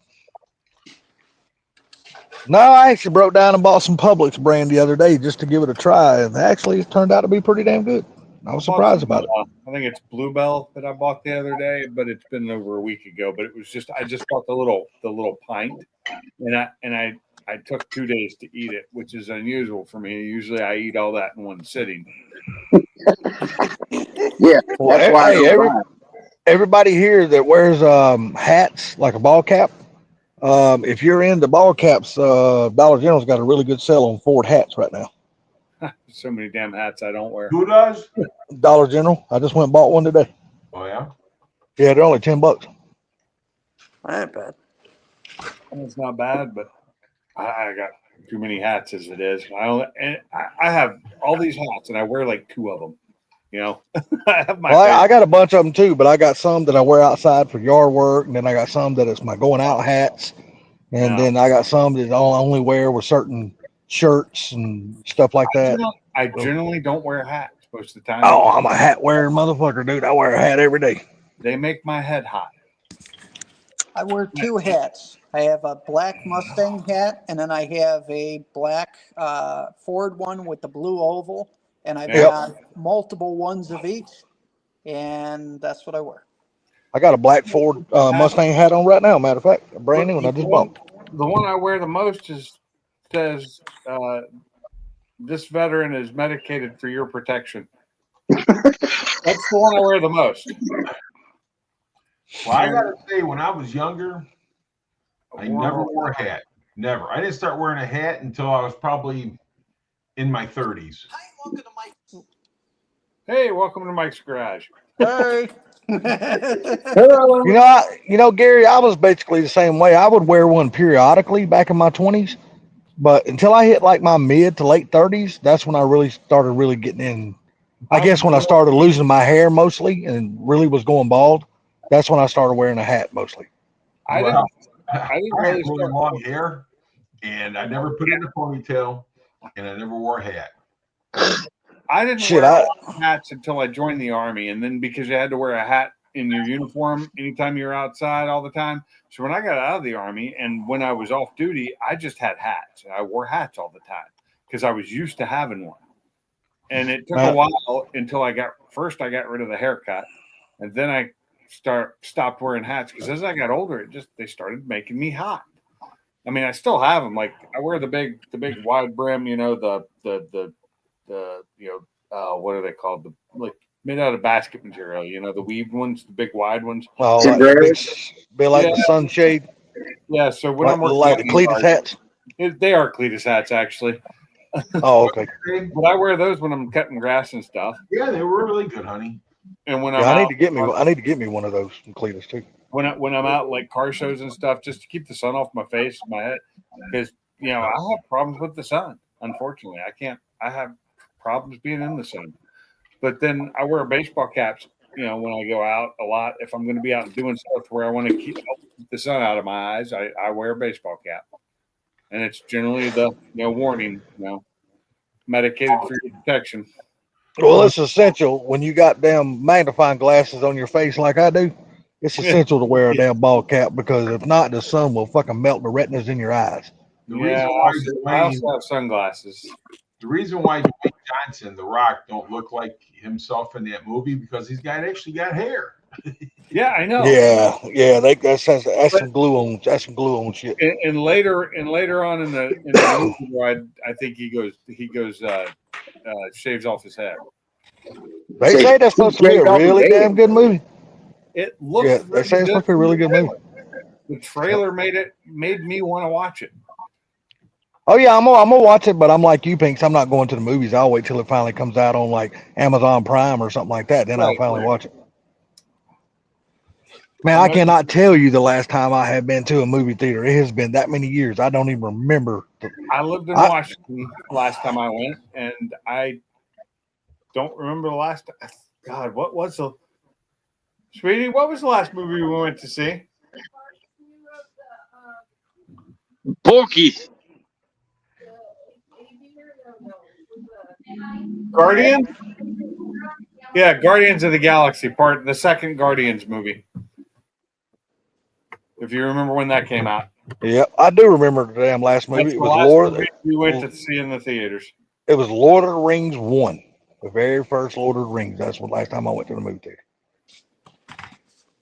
No, I actually broke down and bought some Publix brand the other day just to give it a try, and actually it turned out to be pretty damn good. I was surprised about it. I think it's Bluebell that I bought the other day, but it's been over a week ago. But it was I just bought the little pint, and I took 2 days to eat it, which is unusual for me. Usually I eat all that in one sitting. Yeah, Well, that's why I hey, don't buy it. everybody here that wears hats like a ball cap, if you're into ball caps, Dollar General's got a really good sale on Ford hats right now. So many damn hats I don't wear. Who does? Dollar General. I just went and bought one today. Oh yeah. Yeah, they're only $10. That ain't bad. It's not bad, but I got too many hats as it is. I have all these hats, and I wear like 2 of them. I have my. Well, I got a bunch of them too, but I got some that I wear outside for yard work, and then I got some that it's my going out hats, and Yeah. then I got some that I only wear with certain shirts and stuff like that. I generally don't wear hats most of the time. Oh, I'm a hat wearing motherfucker, dude. I wear a hat every day. They make my head hot. I wear two hats. I have a black Mustang hat, and then I have a black Ford one with the blue oval, and I've Yep. got multiple ones of each, and that's what I wear. I got a black Ford Mustang hat on right now. Matter of fact, a brand new one I just bought. The one I wear the most says this veteran is medicated for your protection. That's the one I wear the most. Well, I gotta say, when I was younger, I never wore a hat. Never. I didn't start wearing a hat until I was probably in my 30s. Hey, welcome to Mike's Garage. Hey. Gary, I was basically the same way. I would wear one periodically back in my 20s, but until I hit like my mid to late 30s, that's when I really started getting in. I guess when I started losing my hair mostly and really was going bald, that's when I started wearing a hat mostly. I Well, didn't I really had really start. long hair, and I never put it in a ponytail, and I never wore a hat. I didn't Shit, wear hats until I joined the Army, and then because you had to wear a hat in your uniform anytime you're outside all the time. So when I got out of the Army and when I was off duty, I just had hats. I wore hats all the time because I was used to having one. And it took a while until I got rid of the haircut, and then I stopped wearing hats because as I got older, they started making me hot. I mean, I still have them. Like I wear the big wide brim, the what are they called? The like made out of basket material, the weaved ones, the big wide ones. Oh, like the sunshade. Yeah. So when I'm working like the Cletus hats. They are Cletus hats actually. Oh, okay. But I wear those when I'm cutting grass and stuff. Yeah, they were really good, honey. And when I need to get me one of those from Cletus too. When I'm out like car shows and stuff, just to keep the sun off my face, my head, because I have problems with the sun. Unfortunately, I have problems being in the sun. But then I wear baseball caps, when I go out a lot. If I'm going to be out doing stuff where I want to keep the sun out of my eyes, I wear a baseball cap, and it's generally the warning, medicated for your protection. Well, it's essential when you got damn magnifying glasses on your face like I do. It's essential to wear a damn ball cap because if not, the sun will fucking melt the retinas in your eyes. I also have sunglasses. The reason why Dwayne Johnson, The Rock, don't look like himself in that movie because he's actually got hair. Yeah, I know. Yeah, that's some glue on. That's some glue on shit. And later on in the movie, where I think he goes shaves off his head. They say that's supposed to be a really damn good movie. It looks. Yeah, they say it's supposed to be a really good movie. The trailer made me want to watch it. Oh yeah, I'm gonna watch it, but I'm like you, Pinks. I'm not going to the movies. I'll wait till it finally comes out on like Amazon Prime or something like that. Then I'll finally watch it. Man, I cannot tell you the last time I have been to a movie theater. It has been that many years. I don't even remember. I lived in Washington last time I went, and I don't remember the last. God, what was the sweetie? What was the last movie we went to see? Porky. Guardians? Yeah, Guardians of the Galaxy, the second Guardians movie. If you remember when that came out. Yep, I do remember the damn last movie. That's It was we went to see in the theaters. It was Lord of the Rings 1. The very first Lord of the Rings. That's the last time I went to the movie theater.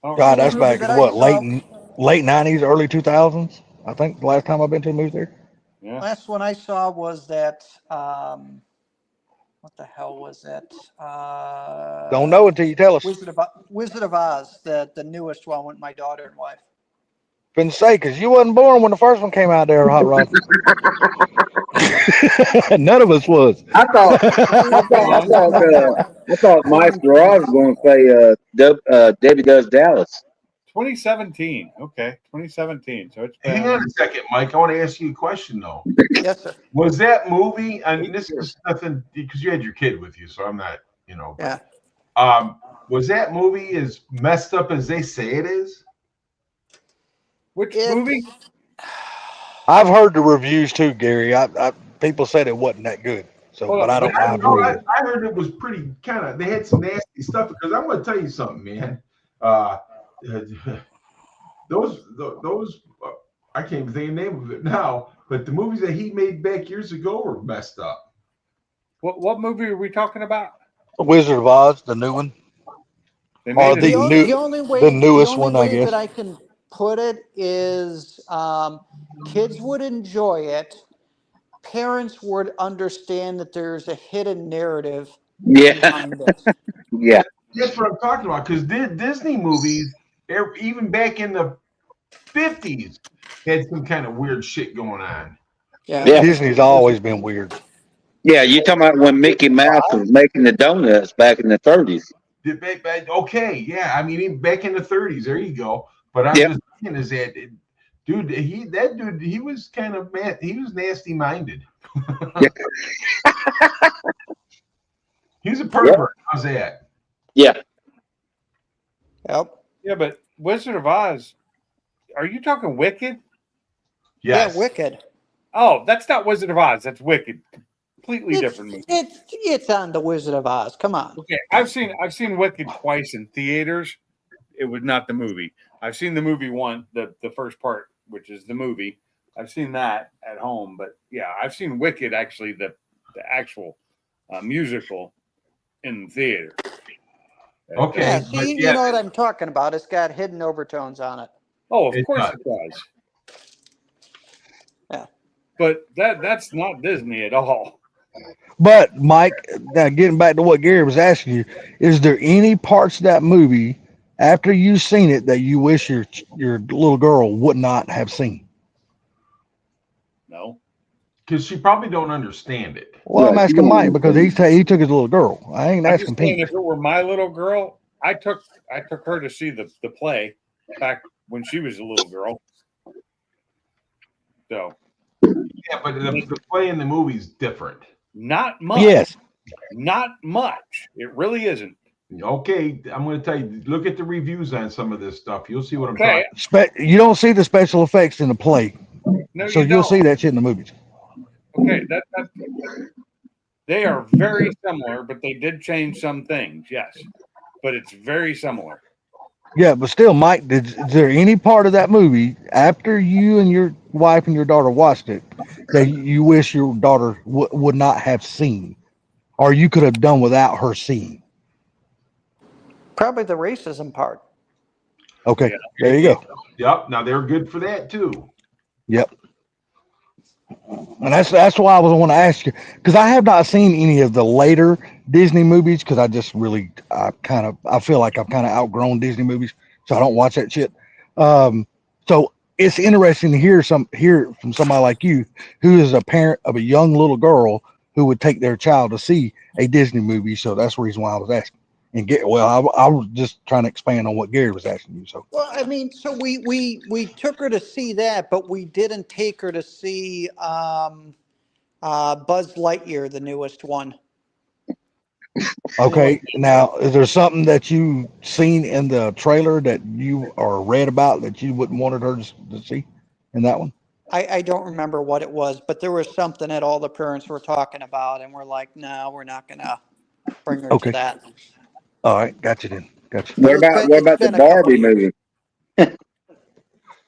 God, that's back in what, late 90s, early 2000s? I think the last time I've been to a movie theater. Yeah. Last one I saw was that, what the hell was that? Don't know until you tell us. Wizard of Oz, the newest one with my daughter and wife. Couldn't say, because you wasn't born when the first one came out there, Hot Rod. None of us was. I thought Mike's Garage was going to say Debbie Does Dallas. 2017. Okay, 2017. So it's hang on a second, Mike. I want to ask you a question though. Yes, sir. Was that movie? And this is nothing because you had your kid with you, so I'm not, Yeah. Was that movie as messed up as they say it is? Which movie? I've heard the reviews too, Gary. People said it wasn't that good. So, but I don't know. I heard it was pretty kind of. They had some nasty stuff because I'm going to tell you something, man. those I can't even think of the name of it now, but the movies that he made back years ago were messed up. What movie are we talking about? Wizard of Oz, the new one. They Or made the a new- the only way, the newest only one, I way guess. that I can put it is kids would enjoy it. Parents would understand that there's a hidden narrative Yeah, behind it. yeah. That's what I'm talking about. Because Disney movies, even back in the 50s, had some kind of weird shit going on. Yeah. Yeah. Disney's always been weird. Yeah, you talking about when Mickey Mouse was making the donuts back in the 30s. Okay, yeah. I mean, even back in the 30s, there you go. But I'm Yep. just saying is that, dude, he was kind of mad. He was nasty minded. He was a pervert. How's that? Yeah. Yep. Yeah, but Wizard of Oz. Are you talking Wicked? Yes. Yeah, Wicked. Oh, that's not Wizard of Oz. That's Wicked. Completely different movie. It's on the Wizard of Oz. Come on. Okay, I've seen Wicked twice in theaters. It was not the movie. I've seen the movie one, the first part, which is the movie. I've seen that at home, but yeah, I've seen Wicked actually, the actual musical in the theater. Okay. Yeah, but see, you know what I'm talking about. It's got hidden overtones on it. Oh, of It course does. it does. Yeah. But that's not Disney at all. But Mike, now getting back to what Gary was asking you, is there any parts of that movie after you've seen it that you wish your little girl would not have seen? No. because she probably don't understand it. Well, I'm Right. asking Mike because he took his little girl. I ain't I'm asking just saying, Pete. if it were my little girl, I took her to see the play back when she was a little girl. So Yeah, but the play in the movie is different. not much. Yes. Not much. It really isn't. Okay, I'm going to tell you. Look at the reviews on some of this stuff. You'll see what I'm Okay. talking. You don't see the special effects in the play, No, so you you'll don't. see that shit in the movies. Okay, they are very similar, but they did change some things, yes. But it's very similar. Yeah, but still, Mike, is there any part of that movie after you and your wife and your daughter watched it that you wish your daughter would not have seen, or you could have done without her seeing? Probably the racism part. Okay, Yeah. there you go. Yep. Now they're good for that too. Yep. And that's why I was want to ask you, because I have not seen any of the later Disney movies, because I just really I feel like I've kind of outgrown Disney movies, so I don't watch that shit. So it's interesting to hear from somebody like you, who is a parent of a young little girl who would take their child to see a Disney movie. So that's the reason why I was asking. And I was just trying to expand on what Gary was asking you. So Well, I mean, so we took her to see that, but we didn't take her to see Buzz Lightyear, the newest one. okay, now is there something that you seen in the trailer that you or read about that you wouldn't wanted her to see in that one? I don't remember what it was, but there was something that all the parents were talking about, and we're like, no, we're not gonna bring her Okay. to that. All right, gotcha then. Gotcha. But What it's about the been a couple Barbie years. movie?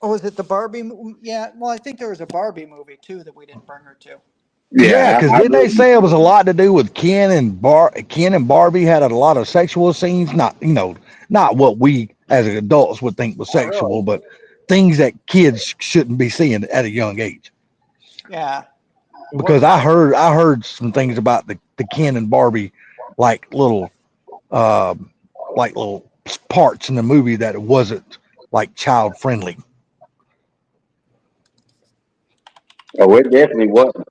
Oh, was it the Barbie? Yeah, well, I think there was a Barbie movie too that we didn't bring her to. Yeah, because I didn't they wouldn't- say it was a lot to do with Ken and Barbie had a lot of sexual scenes? Not not what we as adults would think was sexual, but things that kids shouldn't be seeing at a young age. Yeah. Because I heard some things about the Ken and Barbie, like little parts in the movie that it wasn't like child friendly. Oh, it definitely wasn't.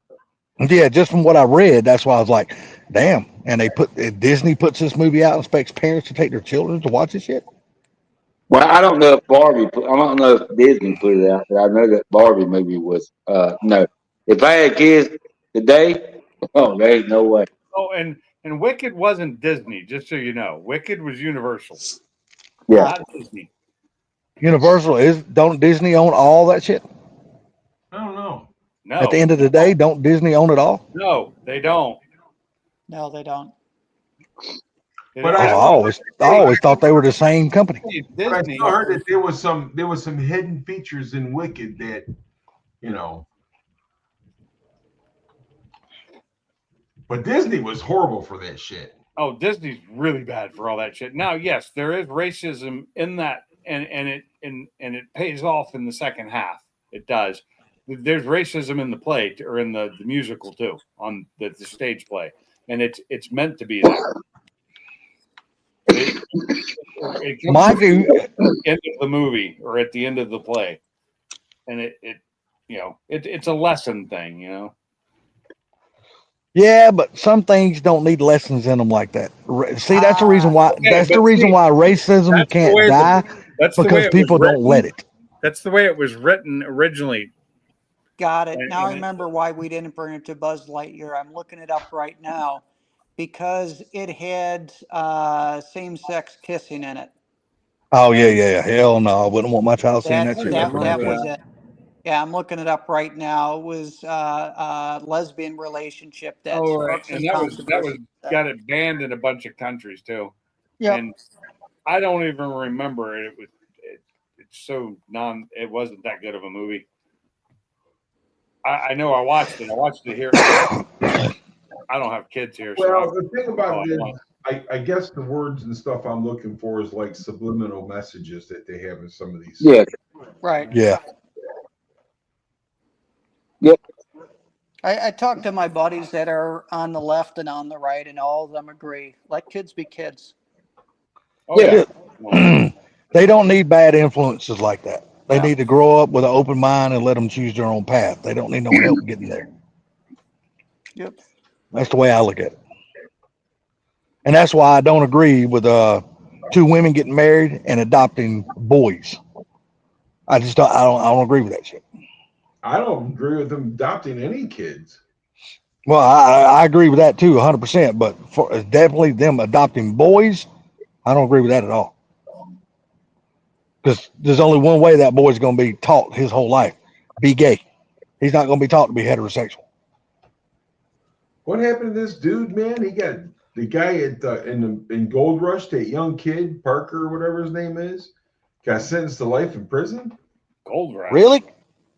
Yeah, just from what I read, that's why I was like, damn. And Disney puts this movie out and expects parents to take their children to watch this shit. Well, I don't know if I don't know if Disney put it out, but I know that Barbie movie was. No, if I had kids today, oh, there ain't no way. Oh, and Wicked wasn't Disney, just so you know. Wicked was Universal, Yeah. not Disney. Universal don't Disney own all that shit? I don't know. No, At the end of the day, don't Disney own it all? no, they don't. No, they don't. But I I- always thought they were the same company. But I Disney. still heard that there was some hidden features in Wicked that, you know. But Disney was horrible for that shit. Oh, Disney's really bad for all that shit. Now, yes, there is racism in that, and it pays off in the second half. It does. There's racism in the play or in the musical too, on the stage play, and it's meant to be there. It comes Mike, at the end of the movie or at the end of the play, and it's a lesson thing. yeah, but some things don't need lessons in them like that. See, that's the reason why. Okay, That's the but reason see, why racism that's the can't way die That's the way because it was people don't written. let it. That's the way it was written originally. Got it. And- Now I and it- remember why we didn't bring it to Buzz Lightyear. I'm looking it up right now because it had same-sex kissing in it. Oh yeah. Hell no, I wouldn't want my child seeing that That shit. that, remember that that. was it. Yeah, I'm looking it up right now. It was lesbian relationship that Oh, right. sparked some And that was controversy. got it banned in a bunch of countries too. Yep. And I don't even remember it. It's so it wasn't that good of a movie. I know I watched it. I watched it here. I don't have kids here, so Well, the thing about Oh, it I is, I guess the words and stuff I'm looking for is like subliminal messages that they have in some of these. Yeah. Right. Yeah. I talked to my buddies that are on the left and on the right, and all of them agree. Let kids be kids. oh yeah. They don't need bad influences like that. They Yeah. need to grow up with an open mind and let them choose their own path. They don't need no help getting there. Yep. That's the way I look at it. And that's why I don't agree with two women getting married and adopting boys. I don't agree with that shit. I don't agree with them adopting any kids. Well, I agree with that too, 100%. But for definitely them adopting boys, I don't agree with that at all. Because there's only one way that boy's going to be taught his whole life: be gay. He's not going to be taught to be heterosexual. What happened to this dude, man? He got the guy in Gold Rush, that young kid, Parker, whatever his name is, got sentenced to life in prison. Gold Rush. Really?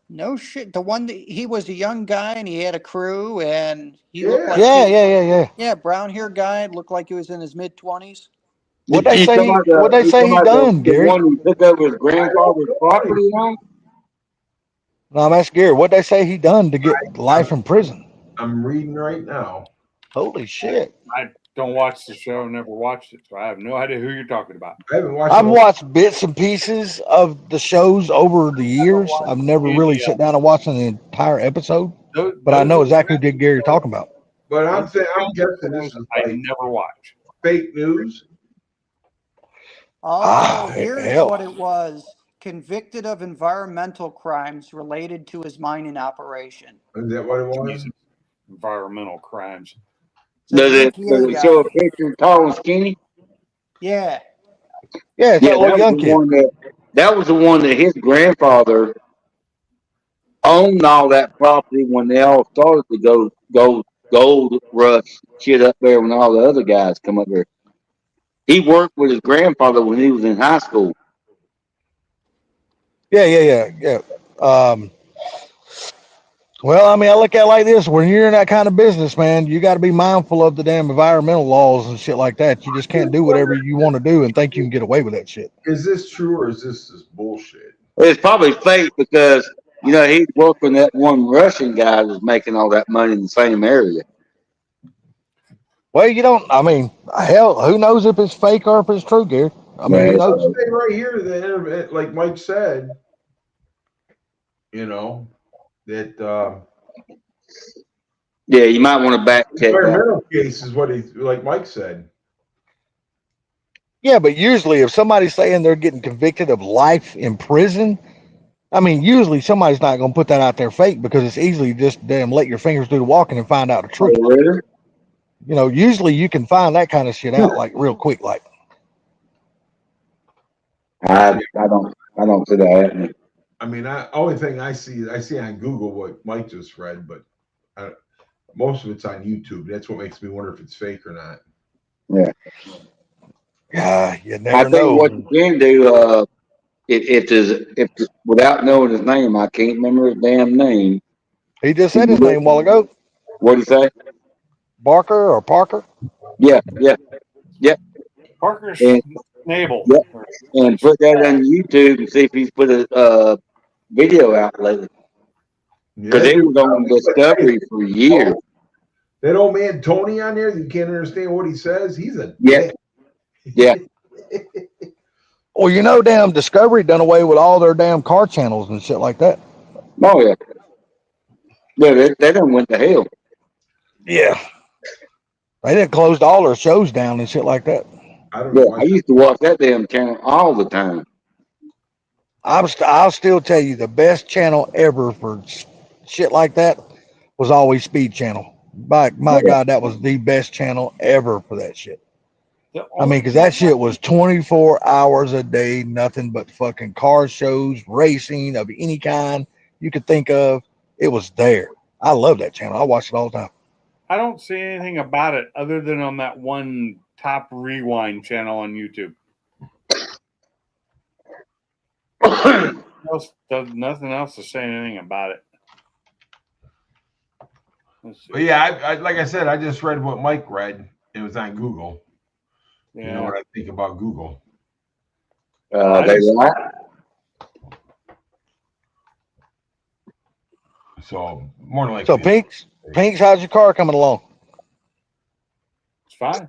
No shit. The one that he was a young guy and he had a crew and he Yeah. looked like Yeah. brown hair guy, looked like he was in his mid-20s. What they say? What they say he done, Gary? The one who took over his grandfather's property on? No, I'm asking Gary. What they say he done to get life in prison? I'm reading right now. Holy shit! I don't watch the show. Never watched it, so I have no idea who you're talking about. I haven't watched. I've watched bits and pieces of the shows over the years. I've never really sat down and watched an entire episode, but I know exactly what Gary talking about. But I'm guessing this is I like never watch. fake news. Oh, here's hell. what it was. Convicted of environmental crimes related to his mining operation. Is that what it was? Jesus. Environmental crimes. It's a Does it DPA guy. show a picture of tall and skinny? Yeah. Yeah, it's Yeah, that little young kid. that was the one that his grandfather owned all that property when they all started to go gold rush shit up there when all the other guys come up there. He worked with his grandfather when he was in high school. Yeah. Well, I mean, I look at it like this: when you're in that kind of business, man, you got to be mindful of the damn environmental laws and shit like that. You just can't do whatever you want to do and think you can get away with that shit. Is this true or is this just bullshit? It's probably fake because he's working that one Russian guy that's making all that money in the same area. Well, you don't. I mean, hell, who knows if it's fake or if it's true, Gary? I mean, who Right. knows? Say right here, the internet, like Mike said, that Yeah, you might want to back check that. environmental case is what he, like Mike said. Yeah, but usually if somebody's saying they're getting convicted of life in prison, I mean, usually somebody's not going to put that out there fake because it's easily just damn let your fingers do the walking and find out the truth. Oh, really? Usually you can find that kind of shit out like real quick. Like, I don't see that happening. I mean, only thing I see on Google what Mike just read, but most of it's on YouTube. That's what makes me wonder if it's fake or not. Yeah. Yeah, you I never think know. what you can do, if without knowing his name, I can't remember his damn name. He just said his name a while ago. What do you say? Barker or Parker. Yeah, yeah, yeah, Parker and Snable. yeah, and put that on YouTube and see if he's put a video out lately. Because Yeah, he was on Discovery for years. that old man Tony on there, you can't understand what he says. He's a Yeah, yeah. Well, you know, damn Discovery done away with all their damn car channels and shit like that. Oh yeah. Yeah, they done went to hell. Yeah. They done closed all their shows down and shit like that. I don't Yeah, know. I used to watch that damn channel all the time. I'll still tell you the best channel ever for shit like that was always Speed Channel. My God, that was the best channel ever for that shit. I mean, because that shit was 24 hours a day, nothing but fucking car shows, racing of any kind you could think of. It was there. I love that channel. I watch it all the time. I don't see anything about it other than on that one Top Rewind channel on YouTube. Nothing else to say anything about it. But yeah, I like I said, I just read what Mike read. It was on Google. Yeah. You know what I think about Google. They lie. So more than likely. So Pinks, how's your car coming along? It's fine.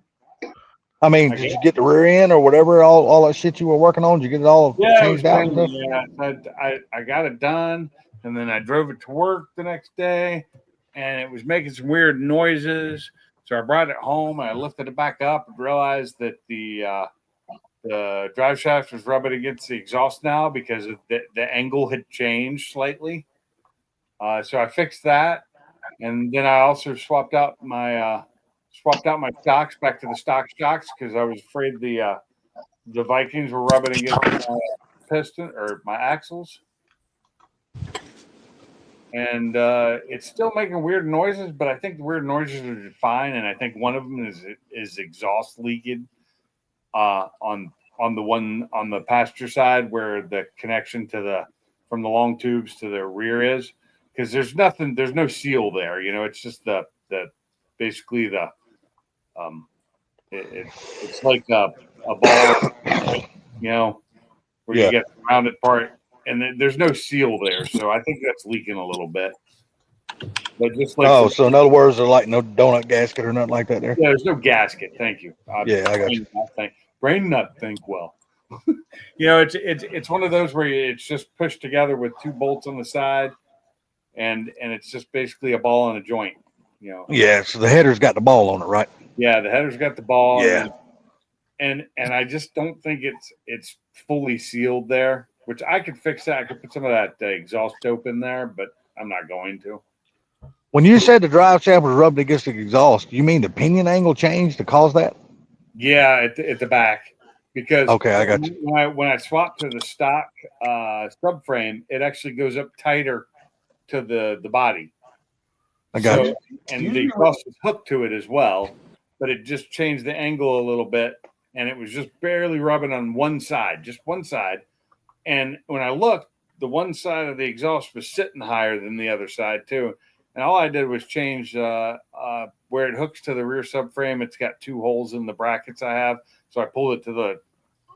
I mean, did you get the rear end or whatever, all that shit you were working on? Did you get it all Yeah, it was changed out? And pending, stuff? yeah. I got it done, and then I drove it to work the next day, and it was making some weird noises. So I brought it home, and I lifted it back up and realized that the drive shaft was rubbing against the exhaust now because of the angle had changed slightly. So I fixed that, and then I also swapped out my shocks back to the stock shocks because I was afraid the Vikings were rubbing against my piston or my axles. And it's still making weird noises, but I think the weird noises are fine. And I think one of them is exhaust leaking on the passenger side where the connection to from the long tubes to the rear is, because there's no seal there. You know, it's just the basically the it's like a ball, you know, where you get the rounded part. And there's no seal there, so I think that's leaking a little bit. But just like so in other words, there's like no donut gasket or nothing like that there. yeah, there's no gasket. Thank you. Yeah, I got you. Brain nut think well. You know, it's one of those where it's just pushed together with two bolts on the side, and it's just basically a ball and a joint. You know. Yeah, so the header's got the ball on it, right? Yeah, the header's got the ball. Yeah. And I just don't think it's fully sealed there. Which I could fix that. I could put some of that exhaust dope in there, but I'm not going to. When you said the drive shaft was rubbed against the exhaust, you mean the pinion angle changed to cause that? Yeah, at the back. Because okay, I got you. When I swap to the stock subframe, it actually goes up tighter to the body. I got you. And the exhaust is hooked to it as well, but it just changed the angle a little bit, and it was just barely rubbing on one side, just one side. And when I looked, the one side of the exhaust was sitting higher than the other side too. And all I did was change where it hooks to the rear subframe. It's got two holes in the brackets I have. So I pulled it to the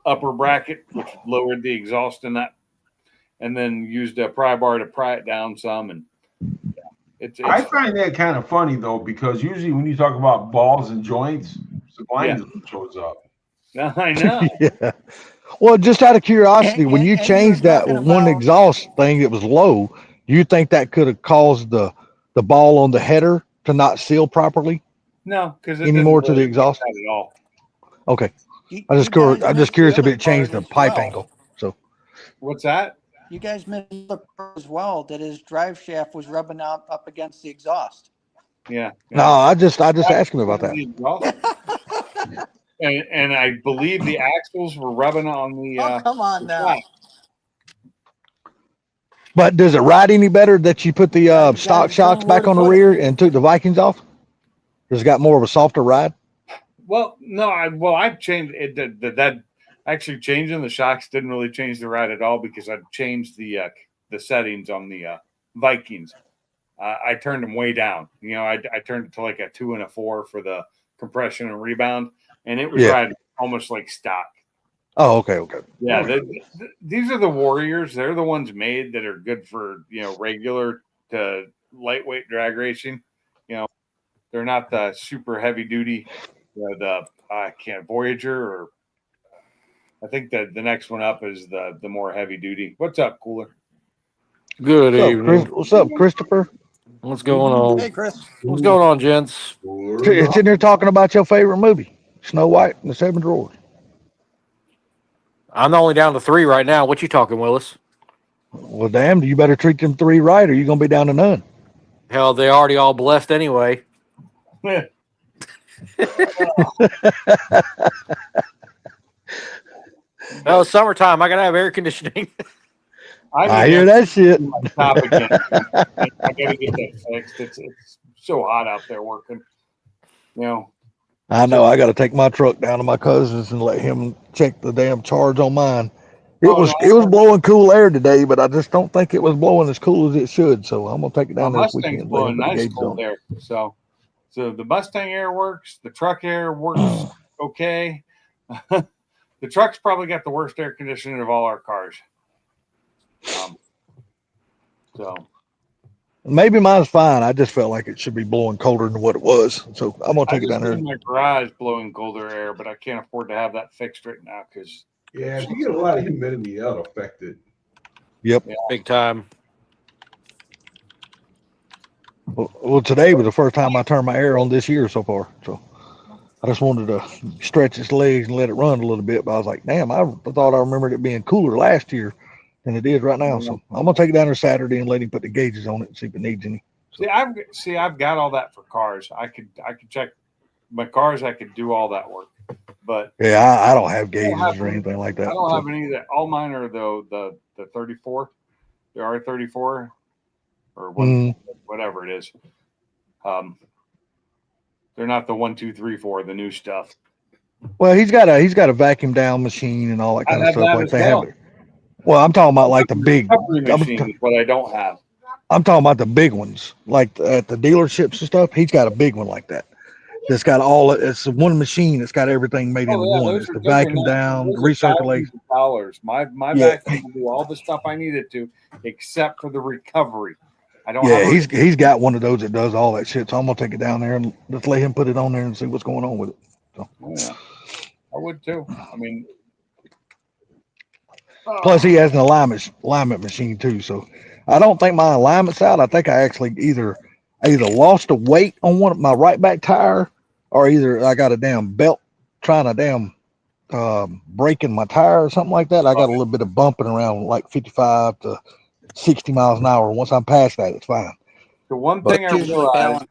upper bracket, which lowered the exhaust in that, and then used a pry bar to pry it down some. And yeah, it's I find that kind of funny though, because usually when you talk about balls and joints, Sublime shows up. I know. Yeah. Well, just out of curiosity, when you changed that one exhaust thing, it was low. Do you think that could have caused the ball on the header to not seal properly? No, because anymore to the exhaust at all. Okay, I'm just curious if it changed the pipe angle. So, what's that? You guys missed the part as well that his drive shaft was rubbing up against the exhaust. Yeah. No, I just asked him about that. And I believe the axles were rubbing on the. Oh, come on now. But does it ride any better that you put the stock shocks back on the rear and took the Vikings off? Does it got more of a softer ride? Well, no, I've changed it. That actually changing the shocks didn't really change the ride at all because I changed the settings on the Vikings. I turned them way down. I turned it to like a 2 and a 4 for the compression and rebound, and it was Yeah. riding almost like stock. Oh, okay, okay. Yeah, these are the Warriors. They're the ones made that are good for regular to lightweight drag racing. They're not the super heavy duty. I can't Voyager, or I think that the next one up is the more heavy duty. What's up, Cooler? Good What's up, evening. What's up, Christopher? What's going on? Hey, Chris. What's going on, gents? Sitting here talking about your favorite movie, Snow White and the Seven Dwarfs. I'm only down to 3 right now. What you talking, Willis? Well, damn, you better treat them 3 right, or you're gonna be down to none. Hell, they already all blessed anyway. Oh, summertime. I gotta have air conditioning. I hear that shit. Top again. I gotta get that fixed. It's so hot out there working. I know. I got to take my truck down to my cousin's and let him check the damn charge on mine. It was blowing cool air today, but I just don't think it was blowing as cool as it should. So I'm gonna take it down My there this Mustang's weekend. Let him blowing put the nice gauges cold on. air. So the Mustang air works. The truck air works okay. The truck's probably got the worst air conditioning of all our cars. So Maybe mine's fine. I just felt like it should be blowing colder than what it was. So I'm gonna take it down there. in my garage blowing colder air, but I can't afford to have that fixed right now because Yeah, if you get a lot of humidity, that'll affect it. Yep. Big time. Well, today was the first time I turned my air on this year so far. So I just wanted to stretch its legs and let it run a little bit. But I was like, damn, I thought I remembered it being cooler last year than it is right now. So I'm gonna take it down there Saturday and let him put the gauges on it and see if it needs any. I've got all that for cars. I could check my cars. I could do all that work, but Yeah, I don't have gauges or anything like that. I don't have any of that. All mine are the 34, the R34, or whatever it is. They're not the 1, 2, 3, 4, the new stuff. Well, he's got a vacuum down machine and all that kind of stuff like they have. Well, I'm talking about like the big machine is what I don't have. I'm talking about the big ones, like at the dealerships and stuff. He's got a big one like that. That's got it's one machine that's got everything made into one. It's the vacuum down, the recirculation. $1,000. My vacuum will do all the stuff I need it to, except for the recovery. I don't. Yeah, he's got one of those that does all that shit. So I'm gonna take it down there and let's let him put it on there and see what's going on with it. So. Yeah, I would too. I mean, plus he has an alignment machine too. So I don't think my alignment's out. I think I actually either lost a weight on one of my right back tire, or either I got a damn belt trying to damn breaking my tire or something like that. I got a little bit of bumping around like 55 to 60 miles an hour. Once I'm past that, it's fine. The one thing I realized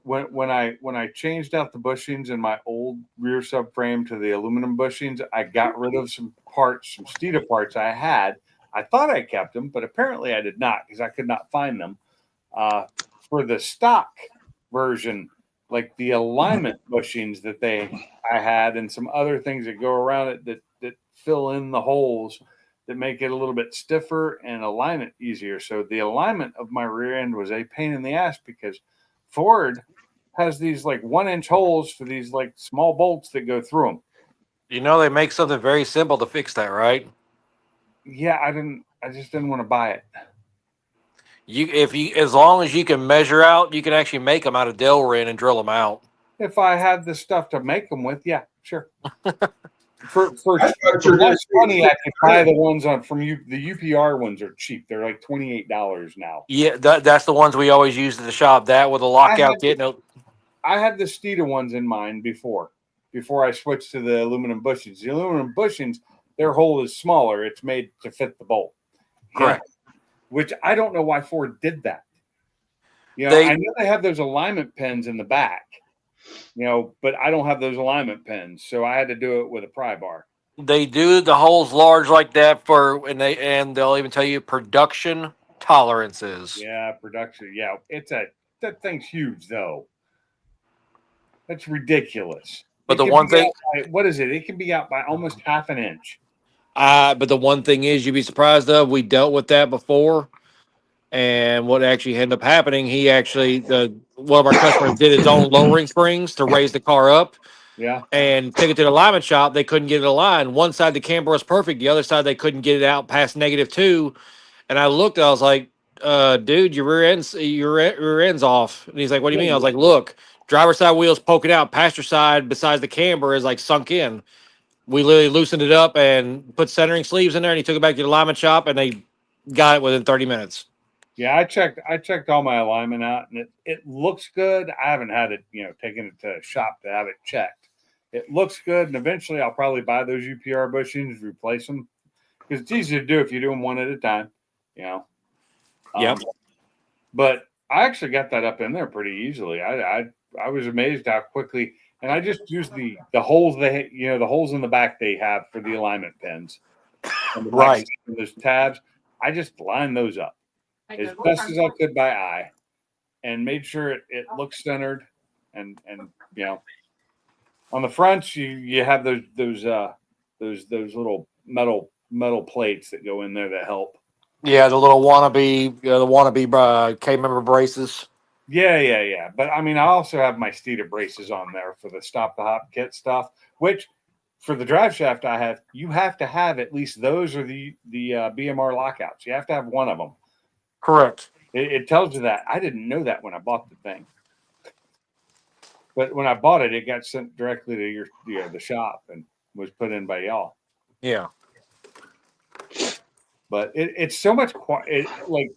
when I changed out the bushings in my old rear subframe to the aluminum bushings, I got rid of some parts, some Steeda parts I had. I thought I kept them, but apparently I did not because I could not find them. For the stock version, like the alignment bushings that I had, and some other things that go around it that fill in the holes that make it a little bit stiffer and align it easier. So the alignment of my rear end was a pain in the ass because Ford has these like 1-inch holes for these like small bolts that go through them. You know they make something very simple to fix that, right? Yeah, I just didn't want to buy it. As long as you can measure out, you can actually make them out of Delrin and drill them out. If I had the stuff to make them with, yeah, sure. For less money, I could buy the ones from you. The UPR ones are cheap. They're like $28 now. Yeah, that's the ones we always use at the shop. That with a lockout kit. I had the Steeda ones in mind before I switched to the aluminum bushings. The aluminum bushings, their hole is smaller. It's made to fit the bolt. Correct. Yeah. Which I don't know why Ford did that. I know they have those alignment pins in the back. But I don't have those alignment pins, so I had to do it with a pry bar. They do the holes large like that and they'll even tell you production tolerances. Yeah, production. Yeah, that thing's huge though. That's ridiculous. But It the can one be thing, out by- what is it? It can be out by almost half an inch. but the one thing is, you'd be surprised of. We dealt with that before, and what actually ended up happening, he actually, one of our customers did his own lowering springs to raise the car up, Yeah. and took it to the alignment shop. They couldn't get it aligned. One side the camber was perfect, the other side they couldn't get it out past -2. And I looked, I was like, dude, your rear end's off. And he's like, what do you mean? I was like, look, driver's side wheel's poking out, passenger side besides the camber is like sunk in. We literally loosened it up and put centering sleeves in there, and he took it back to the alignment shop, and they got it within 30 minutes. Yeah, I checked all my alignment out, and it looks good. I haven't had it, taken it to a shop to have it checked. It looks good, and eventually I'll probably buy those UPR bushings, replace them, because it's easy to do if you do them one at a time. Yep. But I actually got that up in there pretty easily. I was amazed how quickly, and I just used the holes the holes in the back they have for the alignment pins, and the Right. and those tabs. I just lined those up as best as I could by eye, and made sure it looks centered, and on the fronts you have those little metal plates that go in there that help. Yeah, the little wannabe K-member braces. Yeah. But I mean, I also have my Steeda braces on there for the stop the hop kit stuff, which for the drive shaft you have to have at least those or the BMR lockouts. You have to have one of them. Correct. It tells you that. I didn't know that when I bought the thing. But when I bought it, it got sent directly to the shop and was put in by y'all. Yeah. But it's so much like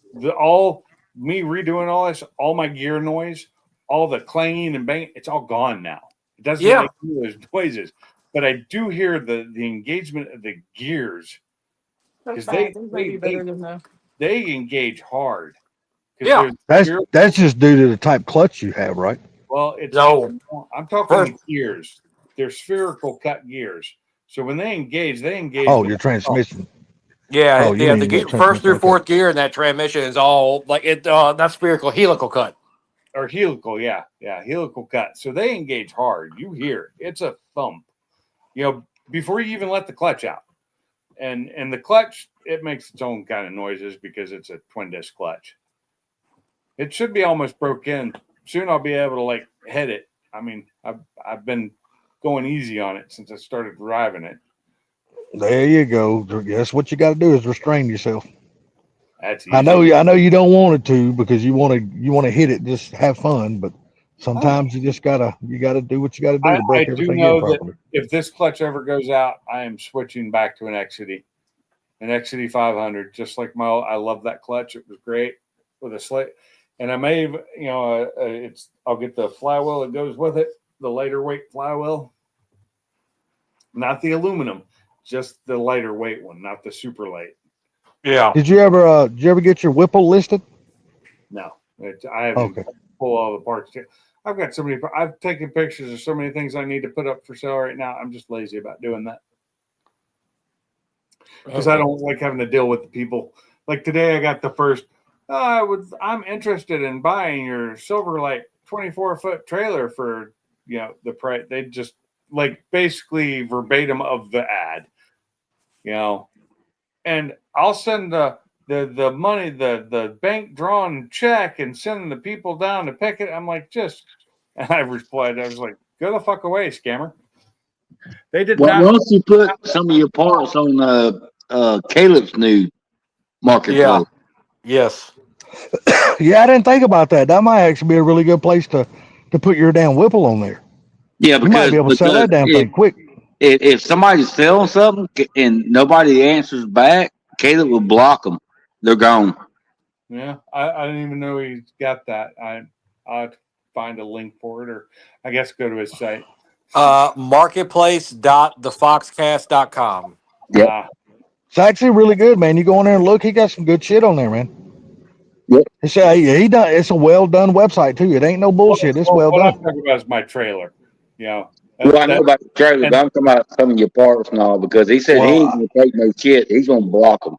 me redoing all this, all my gear noise, all the clanging and banging, it's all gone now. It doesn't make any of those noises. But I do hear the engagement of the gears, because they engage hard. Yeah. That's just due to the type clutch you have, right? Well, I'm talking gears. They're spherical cut gears. So when they engage. Oh, your transmission. Yeah, Oh, you yeah. mean The the first through transmission, fourth gear in that transmission is all like it. That's spherical helical cut. Or helical, yeah, helical cut. So they engage hard. You hear it's a thump. Before you even let the clutch out, and the clutch, it makes its own kind of noises because it's a twin disc clutch. It should be almost broke in. Soon I'll be able to head it. I mean, I've been going easy on it since I started driving it. There you go. That's what you got to do is restrain yourself. That's easy. I know you don't want it to, because you want to hit it, just have fun, but sometimes you gotta do what you got to do to break I do everything know in that properly. if this clutch ever goes out, I am switching back to an XCD 500. Just like I love that clutch. It was great with a slate, and I may, I'll get the flywheel that goes with it, the lighter weight flywheel, not the aluminum. Just the lighter weight one, not the super light. Yeah. Did you ever get your Whipple listed? No, I haven't pulled all the parts. I've got so many. I've taken pictures of so many things I need to put up for sale right now. I'm just lazy about doing that because I don't like having to deal with the people. Like today, I got the first. I'm interested in buying your Silverlight 24-foot trailer for the price. They just basically verbatim of the ad. And I'll send the money, the bank drawn check, and send the people down to pick it. I'm like, and I replied, I was like, go the fuck away, scammer. They did not. Why don't you put some of your parts on Caleb's new marketplace? Yeah. Yes. Yeah, I didn't think about that. That might actually be a really good place to put your damn Whipple on there. Yeah, You might be able to sell that damn thing quick. If somebody's selling something and nobody answers back, Caleb will block them. They're gone. Yeah, I didn't even know he's got that. I'll have to find a link for it, or I guess go to his site. Marketplace.thefoxcast.com. Yep. It's actually really good, man. You go in there and look. He got some good shit on there, man. Yep. It's a well done website too. It ain't no bullshit. It's well what done. I'm talking about is my trailer. Well, I know about the trailer, but I'm talking about some of your parts and all, because he said he ain't going to take no shit. He's going to block them.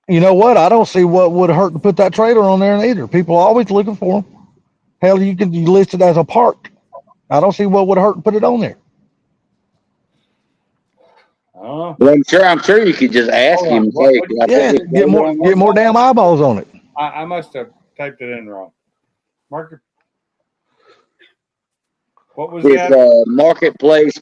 You know what? I don't see what would hurt to put that trailer on there either. People are always looking for them. Hell, you list it as a part. I don't see what would hurt to put it on there. I don't know. Well, I'm sure you could just ask Hold on. him. And What- say, what- "Can I put Yeah, this get logo more on get more damn eyeballs on it. I must have typed it in wrong. Market. What was It's that? marketplace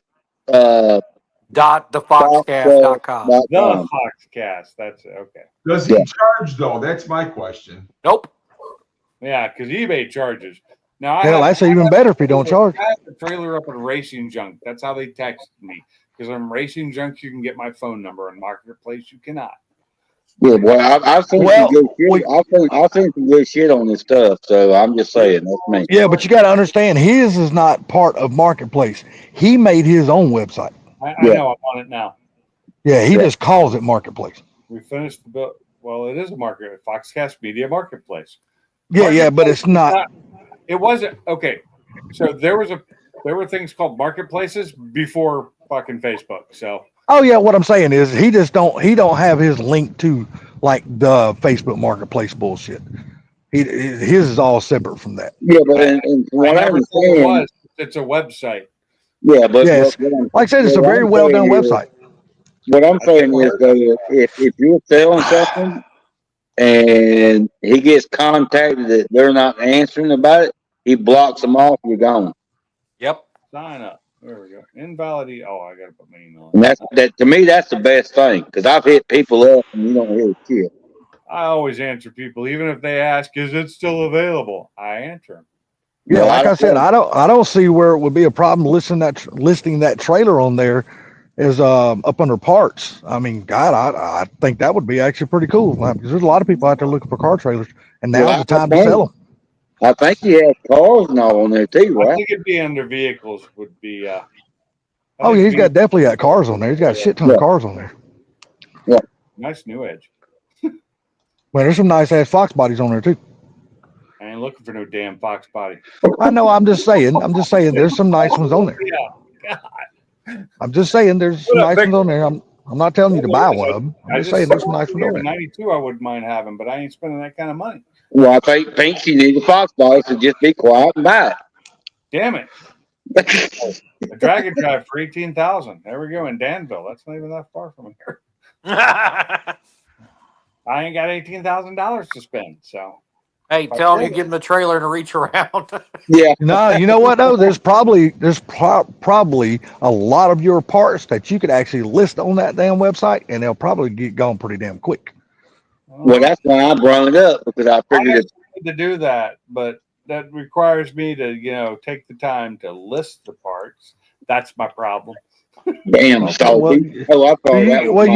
.thefoxcast.com. The .com. Foxcast. That's it. Okay. Does he charge though? That's my question. Nope. Yeah, because eBay charges. Now I Hell, have, that's even better if you don't charge. I have the trailer up at Racing Junk. That's how they texted me. Because on Racing Junk, you can get my phone number. On Marketplace, you cannot. Yeah, boy, I've seen Well, some good shit. I've seen some good shit on this stuff. So I'm just saying, that's me. Yeah, but you got to understand, his is not part of Marketplace. He made his own website. I Yeah. know I'm on it now. Yeah, he just calls it Marketplace. We finished the bill. Well, it is a market. Foxcast Media Marketplace. Yeah, but it's not. It wasn't okay. So there were things called marketplaces before fucking Facebook. So Oh yeah, what I'm saying is he don't have his link to like the Facebook Marketplace bullshit. His is all separate from that. Yeah, but in from what I never thought it understand, was. It's a website. yeah, but Yes. what I'm- Like I said, it's a what very I'm well done saying is- website. What I'm saying is, though, if you're selling something and he gets contacted that they're not answering about it, he blocks them off. You're gone, Yep. Sign up. There we go. Invalidity. Oh, I gotta put my email and in. that to me that's the best thing because I've hit people up and you don't hear shit. I always answer people, even if they ask, "Is it still available?" I answer them. Yeah, No, like I I said, don't- I don't see where it would be a problem listing that trailer on there as up under parts. I mean, God, I think that would be actually pretty cool because there's a lot of people out there looking for car trailers, and now's Well, the time to sell them. I think he has cars and all on there too, I right? think it'd be under vehicles would be. I Oh think yeah, he's got definitely got cars on there. He's got a shit ton Yeah. of cars on there. nice new edge. Well, there's some nice ass Fox bodies on there too. I ain't looking for no damn Fox body. I know. I'm just saying. There's some nice ones on there. Yeah. I'm just saying there's some nice ones on there. I'm not telling you to buy one of them. I'm just saying there's some nice ones on there. 92 I wouldn't mind having, but I ain't spending that kind of money. Well, I think Pinky needs a Fox body, so just be quiet and buy Damn it. it. A Dragon Drive for 18,000. There we go in Danville. That's not even that far from here. I ain't got $18,000 to spend. So Hey, tell him you give him the trailer to reach around. Yeah, No, you know what though? There's probably a lot of your parts that you could actually list on that damn website, and they'll probably get gone pretty damn quick. well, that's why I brought it up because I I figured it. need to do that, but that requires me to, take the time to list the parts. That's my problem. Damn, Okay, salty. I thought that was Well, mine.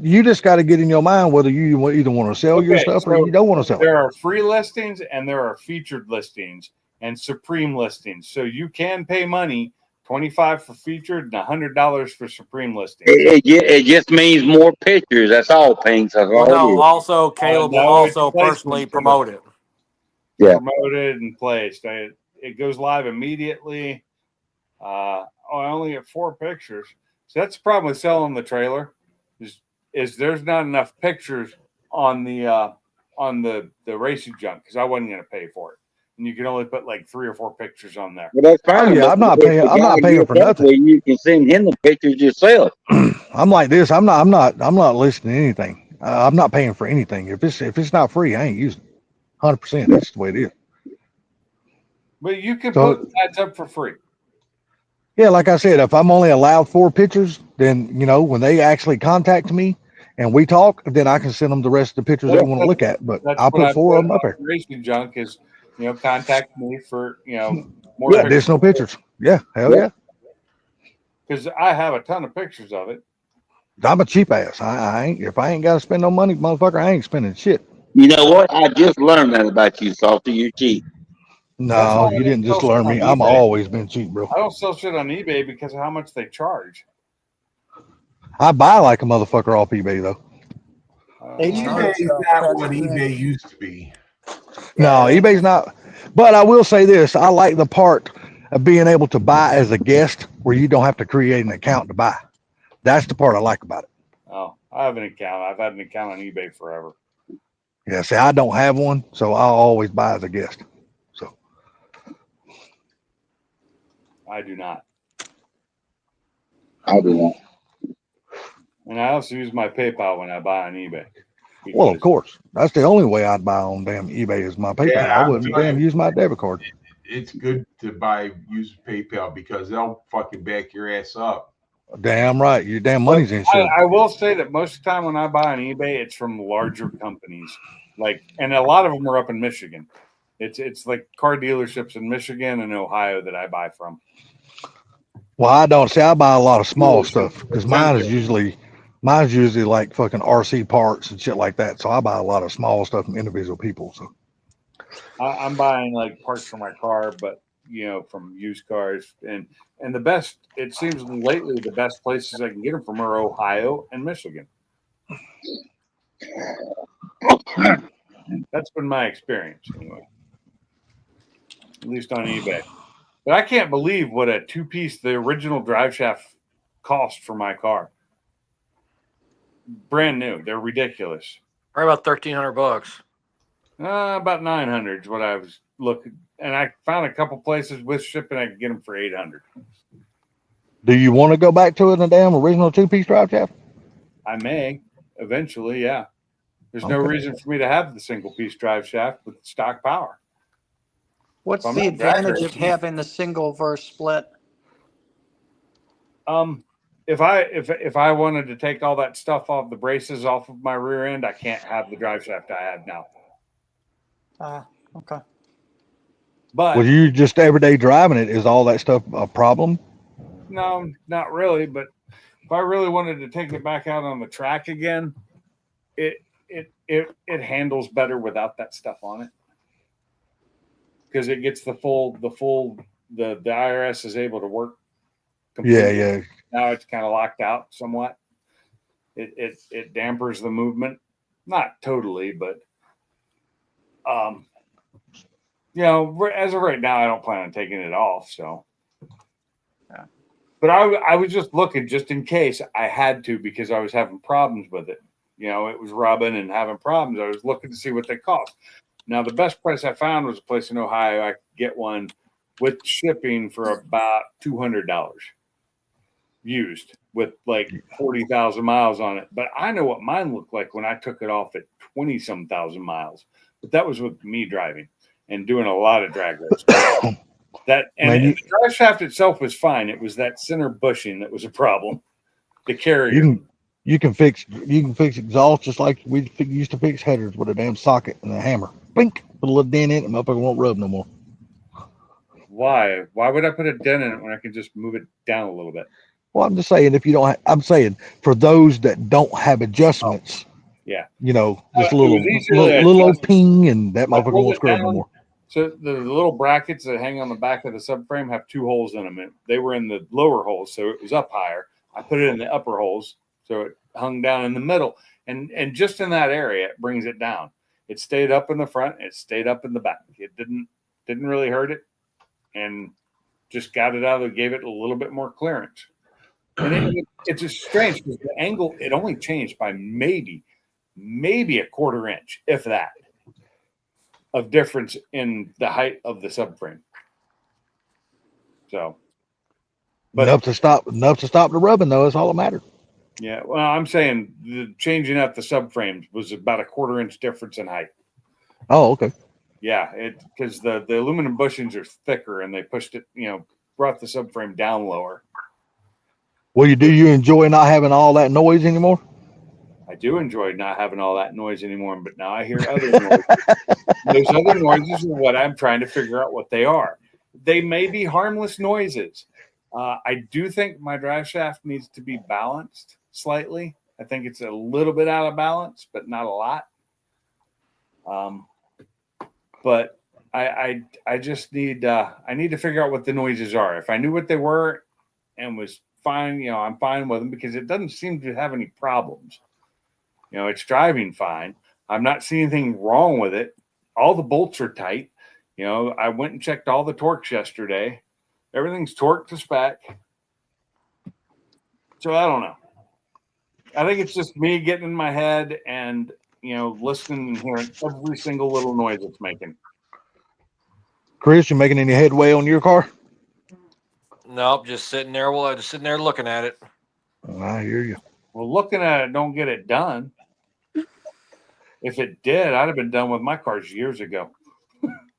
you just got to get in your mind whether you either want to sell your Okay, stuff or so you don't want to sell it. There are free listings and there are featured listings and supreme listings. So you can pay money, $25 for featured and $100 for supreme listings. It just means more pictures. That's all, Pinks. That's Well, all it no, is. also Caleb will no, it's also placement, personally too. promote it. Yeah. Promoted and placed. It goes live immediately. I only have 4 pictures. So that's the problem with selling the trailer is there's not enough pictures on the racing junk because I wasn't going to pay for it, and you can only put like 3 or 4 pictures on there. Well, that's fine. Oh, yeah, but I'm not if paying- the I'm not guy paying gets for that nothing. way, you can send him the pictures yourself. I'm like this. I'm not listing anything. I'm not paying for anything. If it's not free, I ain't using it. 100%. That's the way it is. But you can So- put ads up for free. Yeah, like I said, if I'm only allowed 4 pictures, then when they actually contact me and we talk, then I can send them the rest of the pictures they want to look at. But That's I'll what put I 4 of them on up there. Racing junk is contact me for more Yeah, Additional pictures. Yeah, hell yeah. because I have a ton of pictures of it. I'm a cheap ass. I ain't. If I ain't got to spend no money, motherfucker, I ain't spending shit. You know what? I just learned that about you, Salty. You cheat. No, That's why I you didn't don't just sell learn shit me. on I'm eBay. always been cheap, bro. I don't sell shit on eBay because of how much they charge. I buy like a motherfucker off eBay though. eBay is not what eBay used to be. No, eBay's not. But I will say this: I like the part of being able to buy as a guest, where you don't have to create an account to buy. That's the part I like about it. Oh, I have an account. I've had an account on eBay forever. Yeah, see, I don't have one, so I'll always buy as a guest. So I do not. I do not. And I also use my PayPal when I buy on eBay. Well, of because course, that's the only way I'd buy on damn eBay is my PayPal. Yeah, I I'm wouldn't telling damn you. use my debit card. It's good to use PayPal because they'll fucking back your ass up. Damn right, your damn But money's insured. I will say that most of the time when I buy on eBay, it's from larger companies. And a lot of them are up in Michigan. It's like car dealerships in Michigan and Ohio that I buy from. Well, I don't see. I buy a lot of small stuff because Essential. mine's usually like fucking RC parts and shit like that. So I buy a lot of small stuff from individual people. So I'm buying like parts for my car, but from used cars and the best. It seems lately the best places I can get them from are Ohio and Michigan. That's been my experience anyway, at least on eBay. But I can't believe what a two-piece, the original drive shaft cost for my car. Brand new. They're ridiculous. Probably about $1,300. About 900 is what I was looking. And I found a couple places with shipping I could get them for 800. do you want to go back to it in a damn original 2-piece drive shaft? I may eventually, yeah. There's no Okay. reason for me to have the single-piece drive shaft with stock power. What's I'm the not drag advantage of racing. having the single versus split? If I wanted to take all that stuff off the braces off of my rear end, I can't have the drive shaft I have now. Okay. But Was you just everyday driving it? Is all that stuff a problem? no, not really. But if I really wanted to take it back out on the track again, it handles better without that stuff on it because it gets the IRS is able to work. Completely. Yeah. Now it's kind of locked out somewhat. It dampers the movement, not totally, but as of right now, I don't plan on taking it off. So, Yeah. But I was just looking just in case I had to because I was having problems with it. It was rubbing and having problems. I was looking to see what they cost. Now, the best price I found was a place in Ohio. I could get one with shipping for about $200 used with like 40,000 miles on it. But I know what mine looked like when I took it off at 20-some thousand miles. But that was with me driving and doing a lot of drag racing. The drive shaft itself was fine. It was that center bushing that was a problem. The carrier. You can fix exhaust just like we used to fix headers with a damn socket and a hammer. Blink, put a little dent in it, and motherfucker won't rub no more. Why? Why would I put a dent in it when I can just move it down a little bit? Well, I'm just saying if you don't, I'm saying for those that don't have adjustments, yeah, just a it was little old ping, and that motherfucker won't scrub no down. more. So the little brackets that hang on the back of the subframe have 2 holes in them. They were in the lower holes, so it was up higher. I put it in the upper holes, so it hung down in the middle, and just in that area, it brings it down. It stayed up in the front. It stayed up in the back. It didn't really hurt it, and just got it out. Gave it a little bit more clearance. And it's just strange because the angle it only changed by maybe a quarter inch, if that, of difference in the height of the subframe. So, but enough to stop the rubbing though. Is all that matters. Yeah, well, I'm saying the changing out the subframes was about a quarter inch difference in height. Oh, okay. Yeah, because the aluminum bushings are thicker and they pushed it, brought the subframe down lower. Well, do you enjoy not having all that noise anymore? I do enjoy not having all that noise anymore, but now I hear other noises. Those other noises are what I'm trying to figure out what they are. They may be harmless noises. I do think my drive shaft needs to be balanced slightly. I think it's a little bit out of balance, but not a lot. But I just need I need to figure out what the noises are. If I knew what they were and was fine, I'm fine with them because it doesn't seem to have any problems. It's driving fine. I'm not seeing anything wrong with it. All the bolts are tight. I went and checked all the torques yesterday. Everything's torqued to spec. So I don't know. I think it's just me getting in my head and, listening and hearing every single little noise it's making. Chris, you making any headway on your car? Nope, just sitting there. Well, just sitting there looking at it. I hear you. Well, looking at it don't get it done. If it did, I'd have been done with my cars years ago.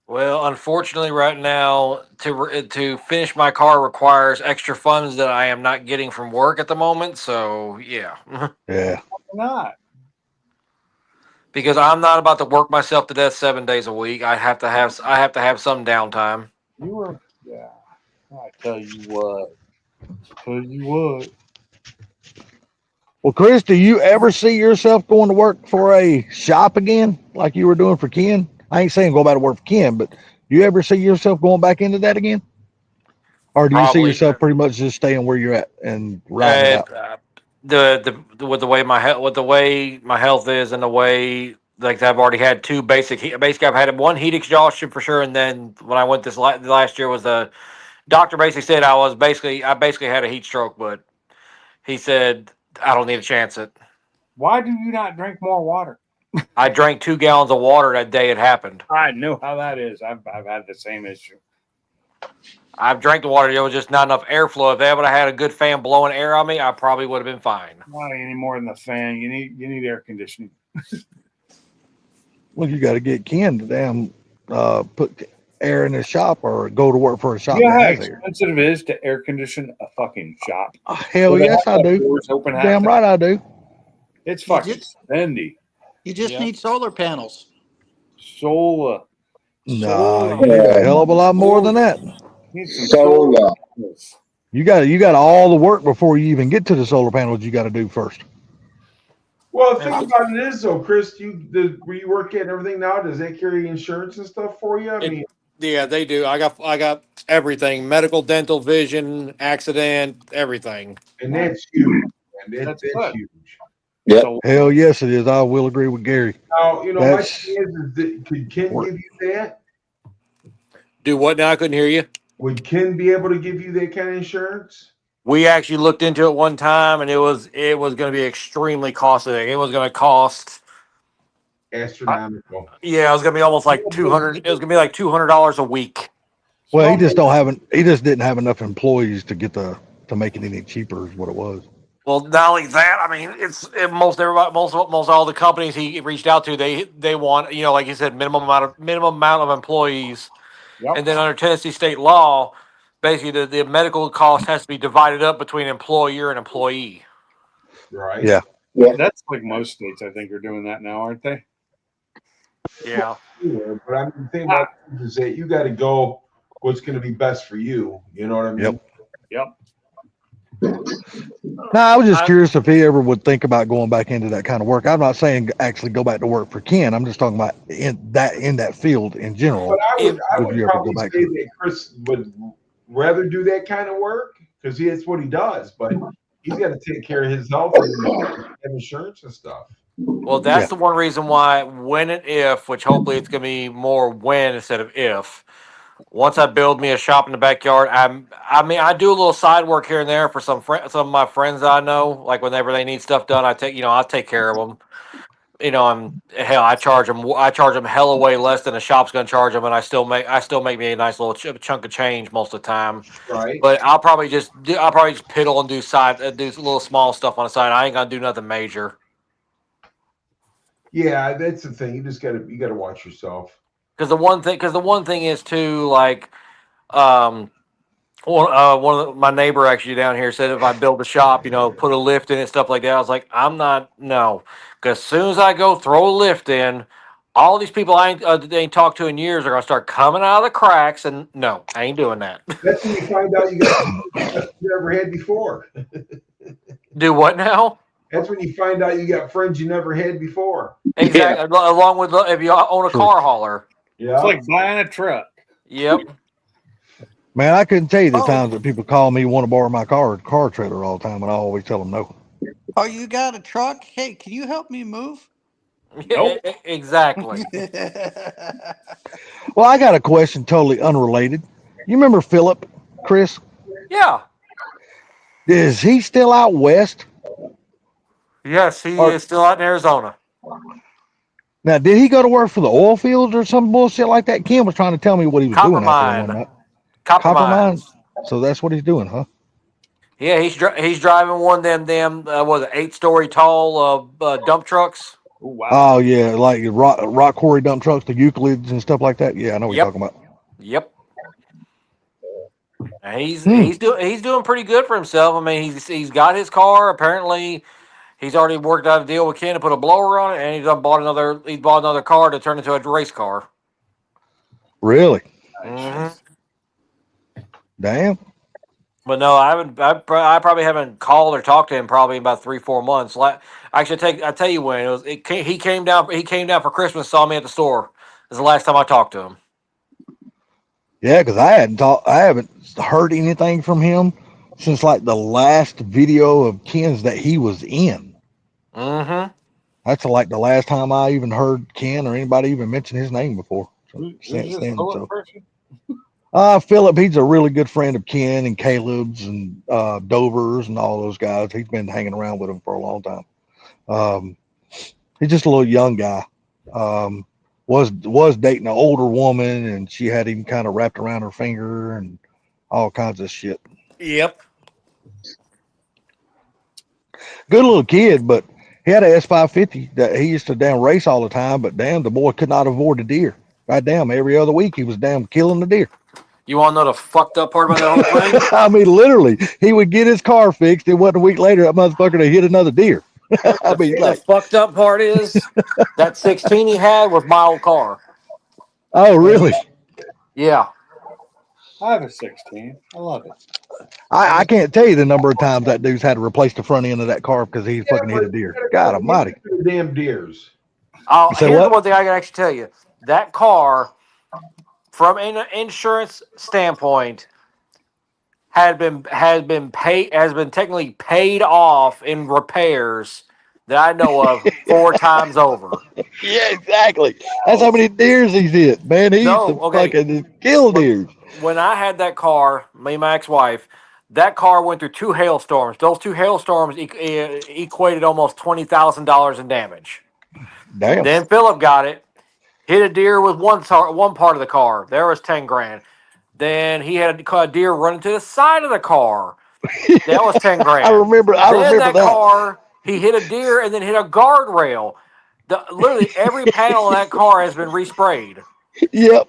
Well, unfortunately, right now to finish my car requires extra funds that I am not getting from work at the moment. So yeah, Yeah. Why not? because I'm not about to work myself to death 7 days a week. I have to have some downtime. You were, yeah. I tell you what. Tell you what. Well, Chris, do you ever see yourself going to work for a shop again, like you were doing for Ken? I ain't saying go back to work for Ken, but do you ever see yourself going back into that again? Or do you see Probably. yourself pretty much just staying where you're at and riding it out? With the way my health is and the way like I've already had two basically I've had one heat exhaustion for sure, and then when I went last year was the doctor basically said I basically had a heat stroke, but he said I don't need to chance it. Why do you not drink more water? I drank 2 gallons of water that day it happened. I know how that is. I've had the same issue. I've drank the water. There was just not enough airflow. If they would have had a good fan blowing air on me, I probably would have been fine. Not any more than the fan. You need air conditioning. Well, you got to get Ken to damn put air in his shop or go to work for a shop You know that how has air. expensive it is to air condition a fucking shop. Hell Where they yes, have I the do. doors open half Damn the- right I do. It's fucking spendy. You just Yeah. need solar panels. Solar. Nah, you need a hell of a lot more than that. Need some Solar. panels. You got all the work before you even get to the solar panels. You got to do first. Well, the thing about it is, though, Chris, where you work at and everything now, does that carry insurance and stuff for you? I mean, Yeah, they do. I got everything: medical, dental, vision, accident, everything. and that's huge. Man. That's That's good. huge. Yep. So, Hell yes, it is. I will agree with Gary. Now, my That's- thing is that could Ken Work. give you that? Do what now? I couldn't hear you. Would Ken be able to give you that kind of insurance? We actually looked into it one time, and it was going to be extremely costly. It was going to cost. Astronomical. Yeah, it was going to be almost like 200. It was going to be like $200 a week. Well, he just didn't have enough employees to get to make it any cheaper is what it was. Well, not only that, I mean, most all the companies he reached out to, they want, like you said, minimum amount of employees, Yep. and then under Tennessee state law, basically the medical cost has to be divided up between employer and employee. Right. Yeah. that's like most states, I think, are doing that now, aren't they? Yeah. Sure, but I mean, the thing about it is that you got to go what's going to be best for you. You know what I mean? Yep. Yep. No, I was just curious if he ever would think about going back into that kind of work. I'm not saying actually go back to work for Ken. I'm just talking about in that field in general. But I Would would you ever probably go back say to that Chris would rather do that kind of work because that's what he does. But he's got to take care of his health and have insurance and stuff. Well, that's the one reason why when and if, which hopefully it's going to be more when instead of if. Once I build me a shop in the backyard, I do a little side work here and there for some of my friends that I know. Like whenever they need stuff done, I take care of them. I charge them hella way less than a shop's going to charge them, and I still make me a nice little chunk of change most of the time. Right. But I'll probably just piddle and do little small stuff on the side. I ain't gonna do nothing major. Yeah, that's the thing. You got to watch yourself. Because the one thing is too, like, one of my neighbor actually down here said if I build a shop, put a lift in it, stuff like that. I was like, no, because as soon as I go throw a lift in, all these people I ain't talked to in years are gonna start coming out of the cracks, and no, I ain't doing that. That's when you find out you got you never had before. Do what now? That's when you find out you got friends you never had before. Exactly. Along with if you own a car hauler. Yeah. It's like buying a truck. Yep. Man, I couldn't tell you the Oh. times that people call me, want to borrow my car trailer all the time, and I always tell them no. Oh, you got a truck? Hey, can you help me move? Nope. Exactly. Well, I got a question totally unrelated. You remember Philip, Chris? Yeah. Is he still out west? Yes, he Or- is still out in Arizona. Now, did he go to work for the oil fields or some bullshit like that? Ken was trying to tell me what he was doing out there Coppermine. one night. Copper mines. So that's what he's doing, huh? Yeah, he's driving one of them was it 8-story tall dump trucks. Oh, wow. Oh yeah, like rock quarry dump trucks, the Euclids and stuff like that. Yeah, I know what Yep. you're talking about. Yep. And he's Hmm. he's doing pretty good for himself. I mean, he's got his car. Apparently, he's already worked out a deal with Ken to put a blower on it, and he bought another car to turn into a race car. Really? Mhm. Damn. But no, I haven't. I probably haven't called or talked to him probably in about 3-4 months. Actually, I tell you when it was. He came down. He came down for Christmas. Saw me at the store. This is the last time I talked to him. Yeah, because I haven't heard anything from him since like the last video of Ken's that he was in. Mm-hmm. That's like the last time I even heard Ken or anybody even mention his name before. So, Who's since this then, Philip so. person? Philip, he's a really good friend of Ken and Caleb's and Dover's and all those guys. He's been hanging around with them for a long time. He's just a little young guy. Was dating an older woman, and she had him kind of wrapped around her finger and all kinds of shit. Yep. Good little kid, but he had a S550 that he used to damn race all the time. But damn, the boy could not avoid the deer. God damn, every other week he was damn killing the deer. You want to know the fucked up part about that whole thing? I mean, literally, he would get his car fixed. It wasn't a week later, that motherfucker to hit another deer. I mean, The like, fucked up part is that 16 he had was my old car. oh, really? Yeah. I have a 16. I love it. I can't tell you the number of times that dude's had to replace the front end of that car because he fucking hit a deer. God almighty. The damn deers. Oh, Say here's what? one thing I can actually tell you. That car, from an insurance standpoint, has been technically paid off in repairs that I know of 4 times over. Yeah, exactly. That's how many deers he's hit, man. He No, used to okay. fucking kill deers. When I had that car, me and my ex-wife, that car went through 2 hailstorms. Those 2 hailstorms equated almost $20,000 in damage. Damn. Then Philip got it, hit a deer with one part of the car. There was 10 grand. Then he had a deer run into the side of the car. That was 10 grand. I remember Then that. car, he hit a deer and then hit a guardrail. Literally every panel of that car has been resprayed. Yep.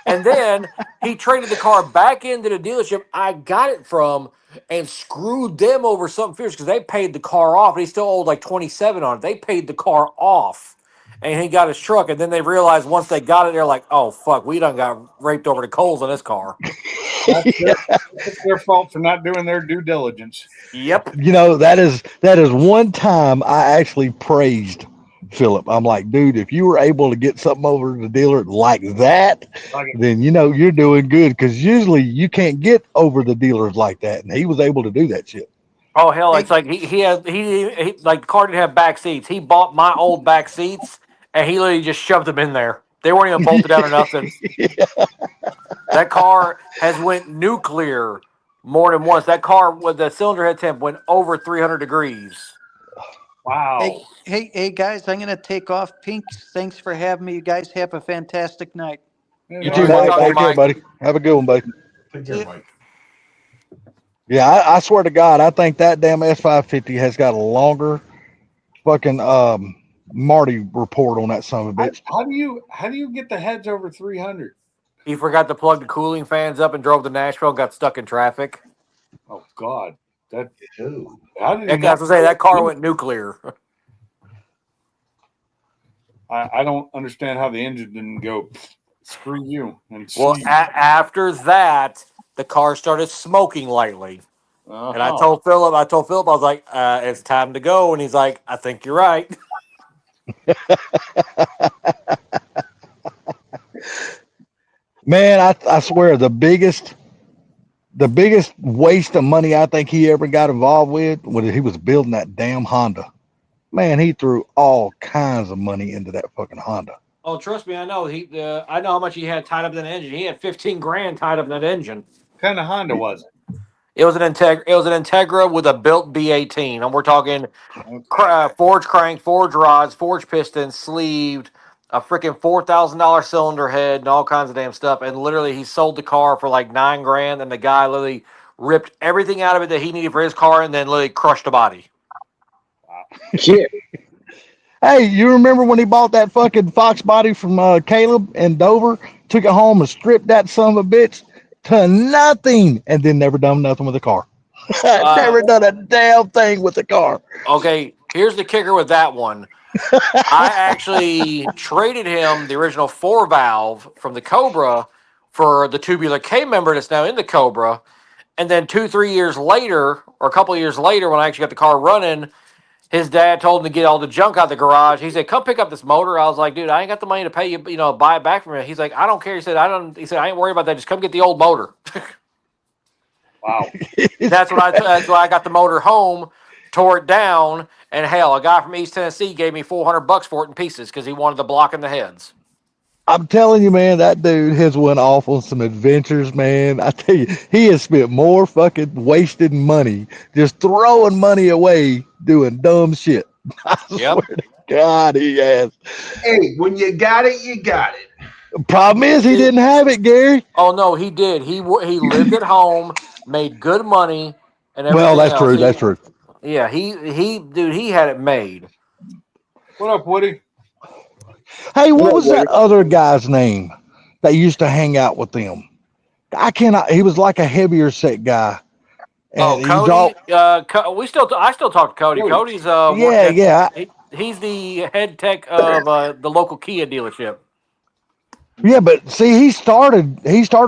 And then he traded the car back into the dealership I got it from and screwed them over something fierce because they paid the car off. And he still owed like 27 on it. They paid the car off. And he got his truck. And then they realized once they got it, they're like, oh, fuck, we done got raped over the coals on this car. It's their fault for not doing their due diligence. Yep. You know, that is one time I actually praised Philip. I'm like, dude, if you were able to get something over to the dealer like that, then you know you're doing good, because usually you can't get over the dealers like that, and he was able to do that shit. Oh hell! It's like he like the car didn't have back seats. He bought my old back seats and he literally just shoved them in there. They weren't even bolted down or nothing. Yeah. That car has went nuclear more than once. That car with the cylinder head temp went over 300 degrees. Wow. Hey, guys, I'm going to take off. Pinks, thanks for having me. You guys have a fantastic night. You too, Mike. Take care, buddy. Have a good one, buddy. Take care, Mike. Yeah, I swear to God, I think that damn S550 has got a longer fucking Marty report on that son of a bitch. How do you get the heads over 300? He forgot to plug the cooling fans up and drove to Nashville and got stuck in traffic. Oh God. How did he I got to say that car went nuclear. I don't understand how the engine didn't go. Screw you. And Well, after that, the car started smoking lightly. And I told Philip, I was like, it's time to go. And he's like, I think you're right. Man, I swear the biggest waste of money I think he ever got involved with when he was building that damn Honda. Man, he threw all kinds of money into that fucking Honda. Oh, trust me, I know. I know how much he had tied up in that engine. He had 15 grand tied up in that engine. What kind of Honda was it? It was an Integra with a built B18, and we're talking forged crank, forged rods, forged pistons, sleeved, a freaking $4,000 cylinder head and all kinds of damn stuff. And literally, he sold the car for like $9,000, and the guy literally ripped everything out of it that he needed for his car, and then literally crushed the body. Shit. Hey, you remember when he bought that fucking Fox body from Caleb in Dover? Took it home and stripped that son of a bitch to nothing, and then never done nothing with the car. Never done a damn thing with the car. Okay, here's the kicker with that one. I actually traded him the original 4-valve from the Cobra for the tubular K member that's now in the Cobra. And then 2-3 years later, or a couple of years later, when I actually got the car running, his dad told him to get all the junk out of the garage. He said, "Come pick up this motor." I was like, "Dude, I ain't got the money to pay you, buy it back from you." He's like, "I don't care." He said, He said, "I ain't worried about that. Just come get the old motor." Wow. That's why I got the motor home, tore it down, and hell, a guy from East Tennessee gave me $400 for it in pieces because he wanted the block in the heads. I'm telling you, man, that dude has went off on some adventures, man. I tell you, he has spent more fucking wasted money just throwing money away doing dumb shit. I Yep. swear to God, he has. Hey, when you got it, you got it. The problem is he didn't have it, Gary. Oh no, he did. He lived at home, made good money, and everything Well, that's else. true. That's true. Yeah, he had it made. What up, Woody? Hey, what was that other guy's name that used to hang out with them? I cannot. He was like a heavier set guy. Oh, And he Cody. dropped- I still talk to Cody. Cody. Cody's yeah. he's the head tech of the local Kia dealership. Yeah, but see, he started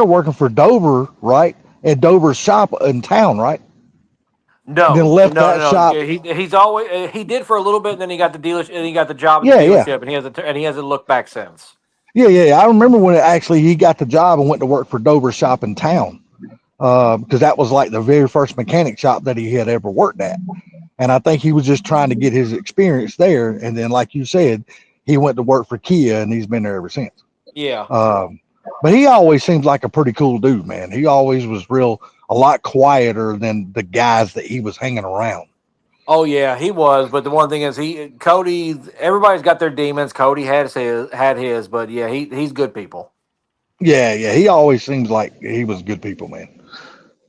working for Dover, right? At Dover's shop in town, right? No, Then left that no. shop. He's always he did for a little bit, and then he got the dealership, and he got the job at Yeah, the yeah. dealership, and he hasn't looked back since. Yeah. I remember when he got the job and went to work for Dover's shop in town, because that was like the very first mechanic shop that he had ever worked at. And I think he was just trying to get his experience there. And then, like you said, he went to work for Kia, and he's been there ever since. Yeah. But he always seems like a pretty cool dude, man. He always was a lot quieter than the guys that he was hanging around. Oh yeah, he was. But the one thing is, Cody. Everybody's got their demons. Cody had his, but yeah, he's good people. Yeah. He always seems like he was good people, man.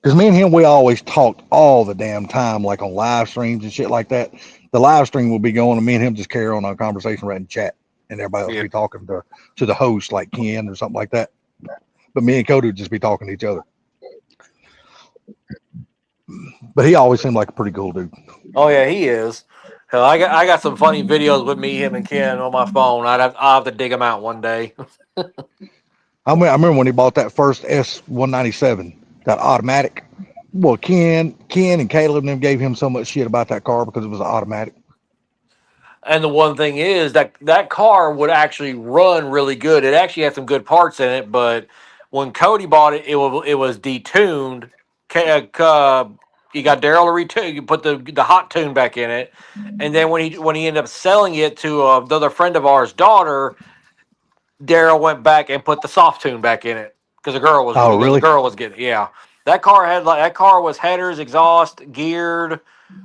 Because me and him, we always talked all the damn time, like on live streams and shit like that. The live stream will be going, and me and him just carry on our conversation right in chat, and everybody else Yeah. be talking to the host, like Ken or something like that. But me and Cody would just be talking to each other. But he always seemed like a pretty cool dude. Oh yeah, he is. Hell, I got some funny videos with me, him, and Ken on my phone. I'll have to dig them out one day. I remember when he bought that first S197, that automatic. Well, Ken and Caleb and them gave him so much shit about that car because it was an automatic. And the one thing is that car would actually run really good. It actually had some good parts in it, but when Cody bought it, it was detuned. You got Daryl to retune. You put the hot tune back in it, and then when he ended up selling it to another friend of ours' daughter, Daryl went back and put the soft tune back in it because the girl was really? the girl was getting that car was headers, exhaust, geared.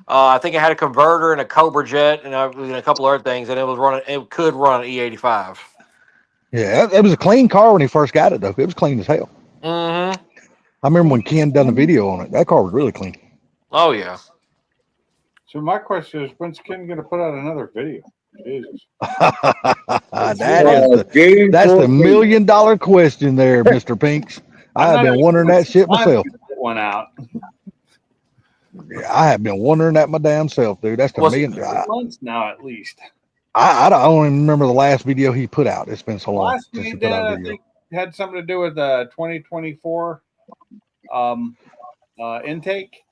I think it had a converter and a Cobra jet and a couple other things, and it could run an E85. Yeah, it was a clean car when he first got it, though. It was clean as hell. Mm-hmm. I remember when Ken done a video on it. That car was really clean. Oh yeah. So my question is, when's Ken going to put out another video? Jesus. That's the $1 million question there, Mr. Pinks. I have been wondering that shit myself. One out. Yeah, I have been wondering that my damn self, dude. That's the million. Months now, at least. I don't even remember the last video he put out. It's been so long Last since he he did, put out a I video. think, had something to do with the 2024 intake.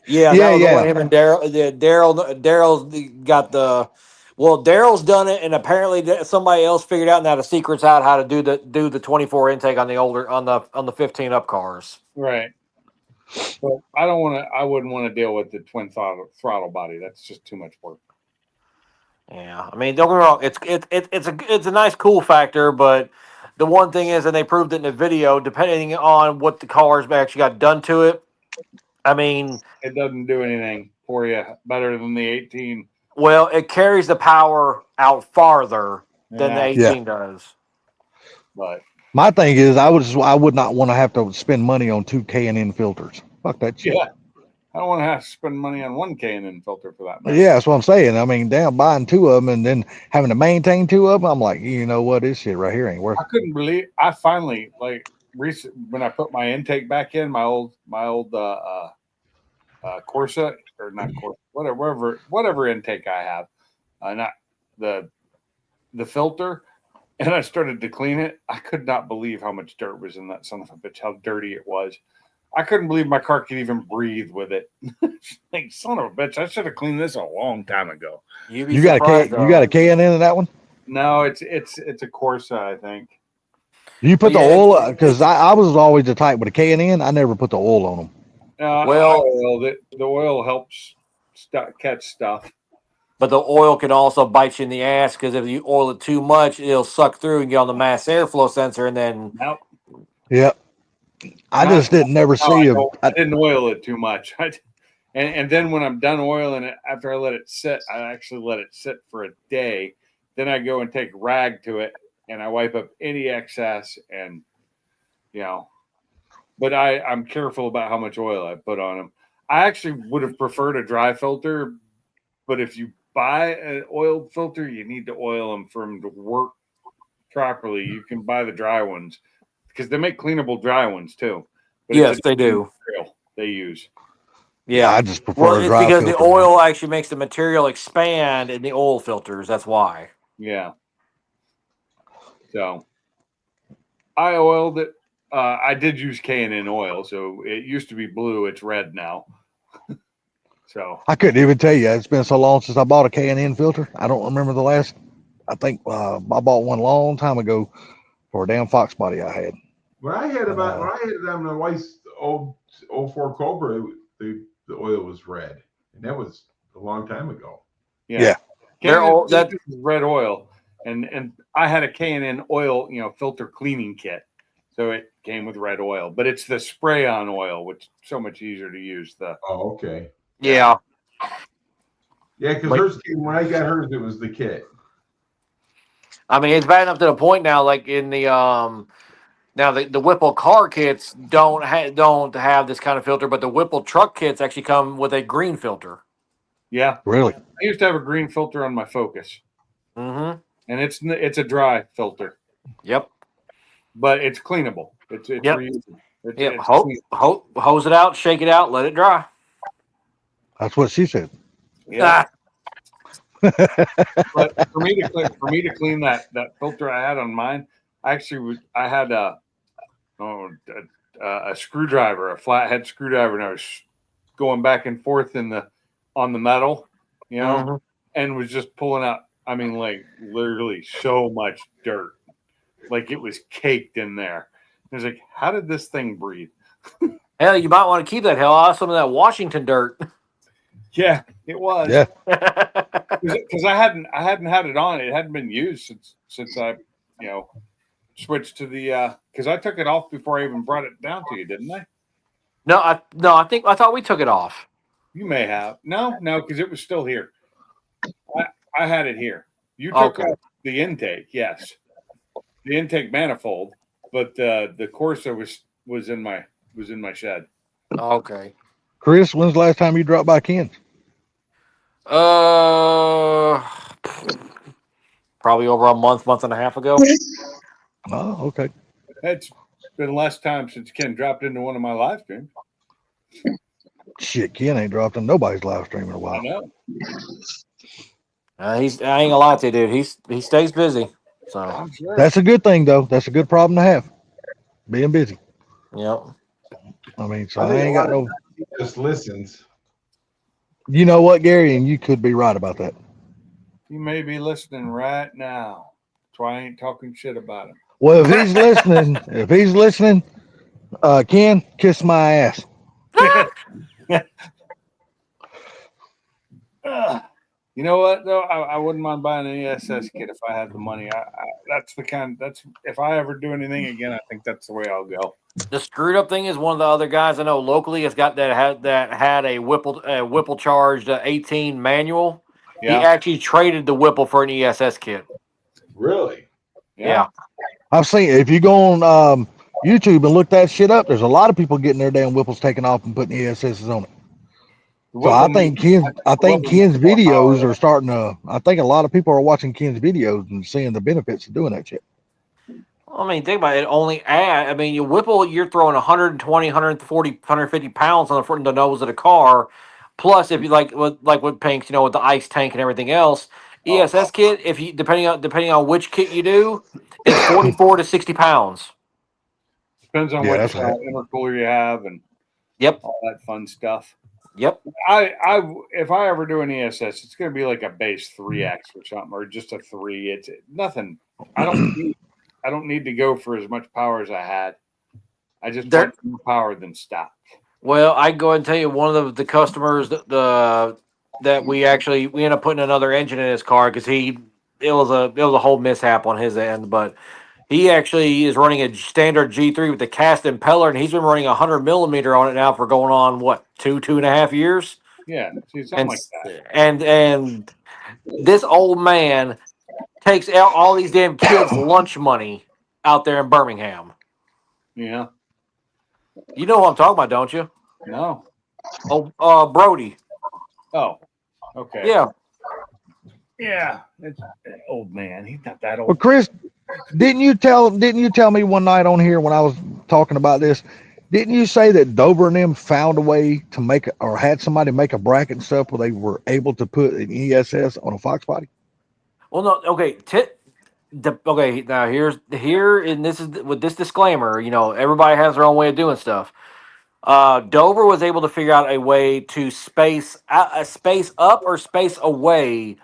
Yeah, Yeah, that was the yeah. one him and Daryl's got the. Well, Daryl's done it, and apparently somebody else figured out now the secret's out how to do the 24 intake on the older on the 15 up cars. Right. But I wouldn't want to deal with the twin throttle body. That's just too much work. Yeah, I mean, don't get me wrong. It's a nice cool factor, but the one thing is, and they proved it in the video, depending on what the cars actually got done to it. I mean, It doesn't do anything for you better than the 18. well, it carries the power out farther than the Yeah, 18 does. but My thing is, I would not want to have to spend money on 2 K&N filters. Fuck that shit. yeah, I don't want to have to spend money on one K&N filter for that matter. Yeah, that's what I'm saying. I mean, damn, buying 2 of them and then having to maintain 2 of them. I'm like, you know what? This shit right here ain't worth I couldn't believe I finally when I put my intake back in my old Corsa or not Corsa, whatever intake I have, not the filter, and I started to clean it. I could not believe how much dirt was in that son of a bitch, how dirty it was. I couldn't believe my car could even breathe with it. Like, son of a bitch, I should have cleaned this a long time ago. You'd be You got surprised, you got a K&N in that one? No, it's a Corsa, I think. You put Well, the yeah, oil, because I was always the type with a K&N. I never put the oil on them. Well- the oil helps catch stuff. but the oil can also bite you in the ass because if you oil it too much, it'll suck through and get on the mass airflow sensor, and then Nope. Yep. I just didn't never see I didn't oil it too much. And then when I'm done oiling it, after I let it sit, I actually let it sit for a day. Then I go and take a rag to it and I wipe up any excess and, but I'm careful about how much oil I put on them. I actually would have preferred a dry filter, but if you buy an oiled filter, you need to oil them for them to work properly. You can buy the dry ones because they make cleanable dry ones too. But yes, it's a they do. material they use. Yeah. I just prefer Well, a it's dry because filter. the oil actually makes the material expand in the oil filters. That's why. Yeah. So I oiled it. I did use K&N oil, so it used to be blue. It's red now. So I couldn't even tell you. It's been so long since I bought a K&N filter. I don't remember the last. I think I bought one a long time ago for a damn Fox body I had. When I had it on my wife's old 04 Cobra, the oil was red, and that was a long time ago. Yeah. They're all that. This is red oil, and I had a K&N oil, filter cleaning kit, so it came with red oil. But it's the spray-on oil, which is so much easier to use. Oh, okay. Yeah. Yeah, because hers came when I got hers, it was the kit. I mean, it's bad enough to the point now. Like in the now the Whipple car kits don't have this kind of filter, but the Whipple truck kits actually come with a green filter. Yeah, Really? I used to have a green filter on my Focus, Mm-hmm. and it's a dry filter, Yep. but it's cleanable. It's Yep. reusable. Yep. It's Hose it out, shake it out, let it dry. That's what she said. Yeah. Ah, But for me to clean that filter I had on mine, I had a screwdriver, a flathead screwdriver, and I was going back and forth on the metal, Mhm. and was just pulling out. I mean, like literally so much dirt, like it was caked in there. I was like, how did this thing breathe? Hell, you might want to keep that hell out of some of that Washington dirt. Yeah, it was. Yeah. Because I hadn't had it on. It hadn't been used since I, switched to the because I took it off before I even brought it down to you, didn't I? No, I thought we took it off. You may have. No, because it was still here. I had it here. You took Okay. off the intake, yes, the intake manifold, but the Corsa was in my shed. Okay. Chris, when's the last time you dropped by Ken's? Probably over a month and a half ago. Oh, okay. It's been less time since Ken dropped into one of my live streams. Shit, Ken ain't dropped in nobody's live stream in a I while. know. I ain't gonna lie to you, dude. He stays busy. So I'm sure. That's a good thing, though. That's a good problem to have. Being busy. yep. I mean, so I I think ain't a got lot no. He just listens. You know what, Gary? And you could be right about that. You may be listening right now. That's why I ain't talking shit about him. Well, if he's listening, Ken, kiss my ass. You know what though? I wouldn't mind buying an ESS kit if I had the money. That's if I ever do anything again, I think that's the way I'll go. The screwed up thing is one of the other guys I know locally has got that had a Whipple charged 18 manual. He Yeah, actually traded the Whipple for an ESS kit. Really? Yeah. I've seen if you go on YouTube and look that shit up, there's a lot of people getting their damn Whipples taken off and putting ESSs on it. So I think Ken's videos are starting to. I think a lot of people are watching Ken's videos and seeing the benefits of doing that shit. I mean, think about it. Only add. I mean, you Whipple, you're throwing 120, 140, 150 pounds on the front of the nose of the car. Plus, if you like with Pinks, you know, with the ice tank and everything else, ESS kit. If you depending on which kit you do, it's 44 to 60 pounds. Depends on Yeah, what that's right. intercooler you have and Yep. all that fun stuff. Yep. If I ever do an ESS, it's going to be like a base 3X or something, or just a 3. It's nothing. I don't need to go for as much power as I had. I just want more power than stock. Well, I can go ahead and tell you one of the customers that we ended up putting another engine in his car because it was a whole mishap on his end, but he actually is running a standard G3 with the cast impeller, and he's been running 100 millimeter on it now for going on what 2.5 years. Yeah, see, something like that. And this old man takes out all these damn kids' lunch money out there in Birmingham. Yeah. You know what I'm talking about, don't you? No. Oh, Brody. Oh, okay. Yeah. Yeah. It's an old man. He's not that old. Well, Chris, didn't you tell me one night on here when I was talking about this? Didn't you say that Dover and them found a way to make or had somebody make a bracket and stuff where they were able to put an ESS on a Fox body? Well, no. Okay. Okay. Now and this is with this disclaimer. You know, everybody has their own way of doing stuff. Dover was able to figure out a way to space up or space away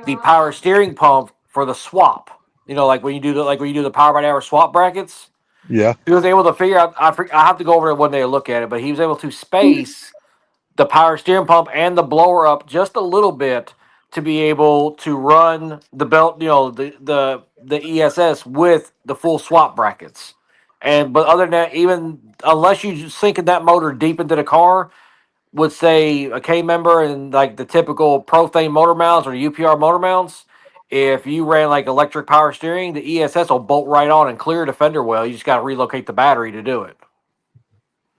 the power steering pump for the swap. You know, like when you do the power by the hour swap brackets. Yeah. He was able to figure out. I have to go over there one day and look at it, but he was able to space the power steering pump and the blower up just a little bit to be able to run the belt. You know, the ESS with the full swap brackets. But other than that, even unless you sinking that motor deep into the car, would say a K member and like the typical Profane motor mounts or UPR motor mounts, if you ran like electric power steering, the ESS will bolt right on and clear the fender well. You just got to relocate the battery to do it.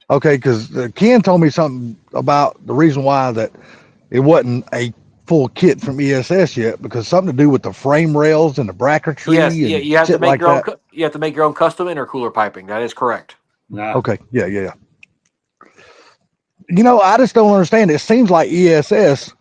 Okay, because Ken told me something about the reason why that it wasn't a full kit from ESS yet, because something to do with the frame rails and the bracketry. Yes, and you have to shit make like your own. that. You have to make your own custom intercooler piping. That is correct. Nah. Okay, yeah. You know, I just don't understand. It seems like ESS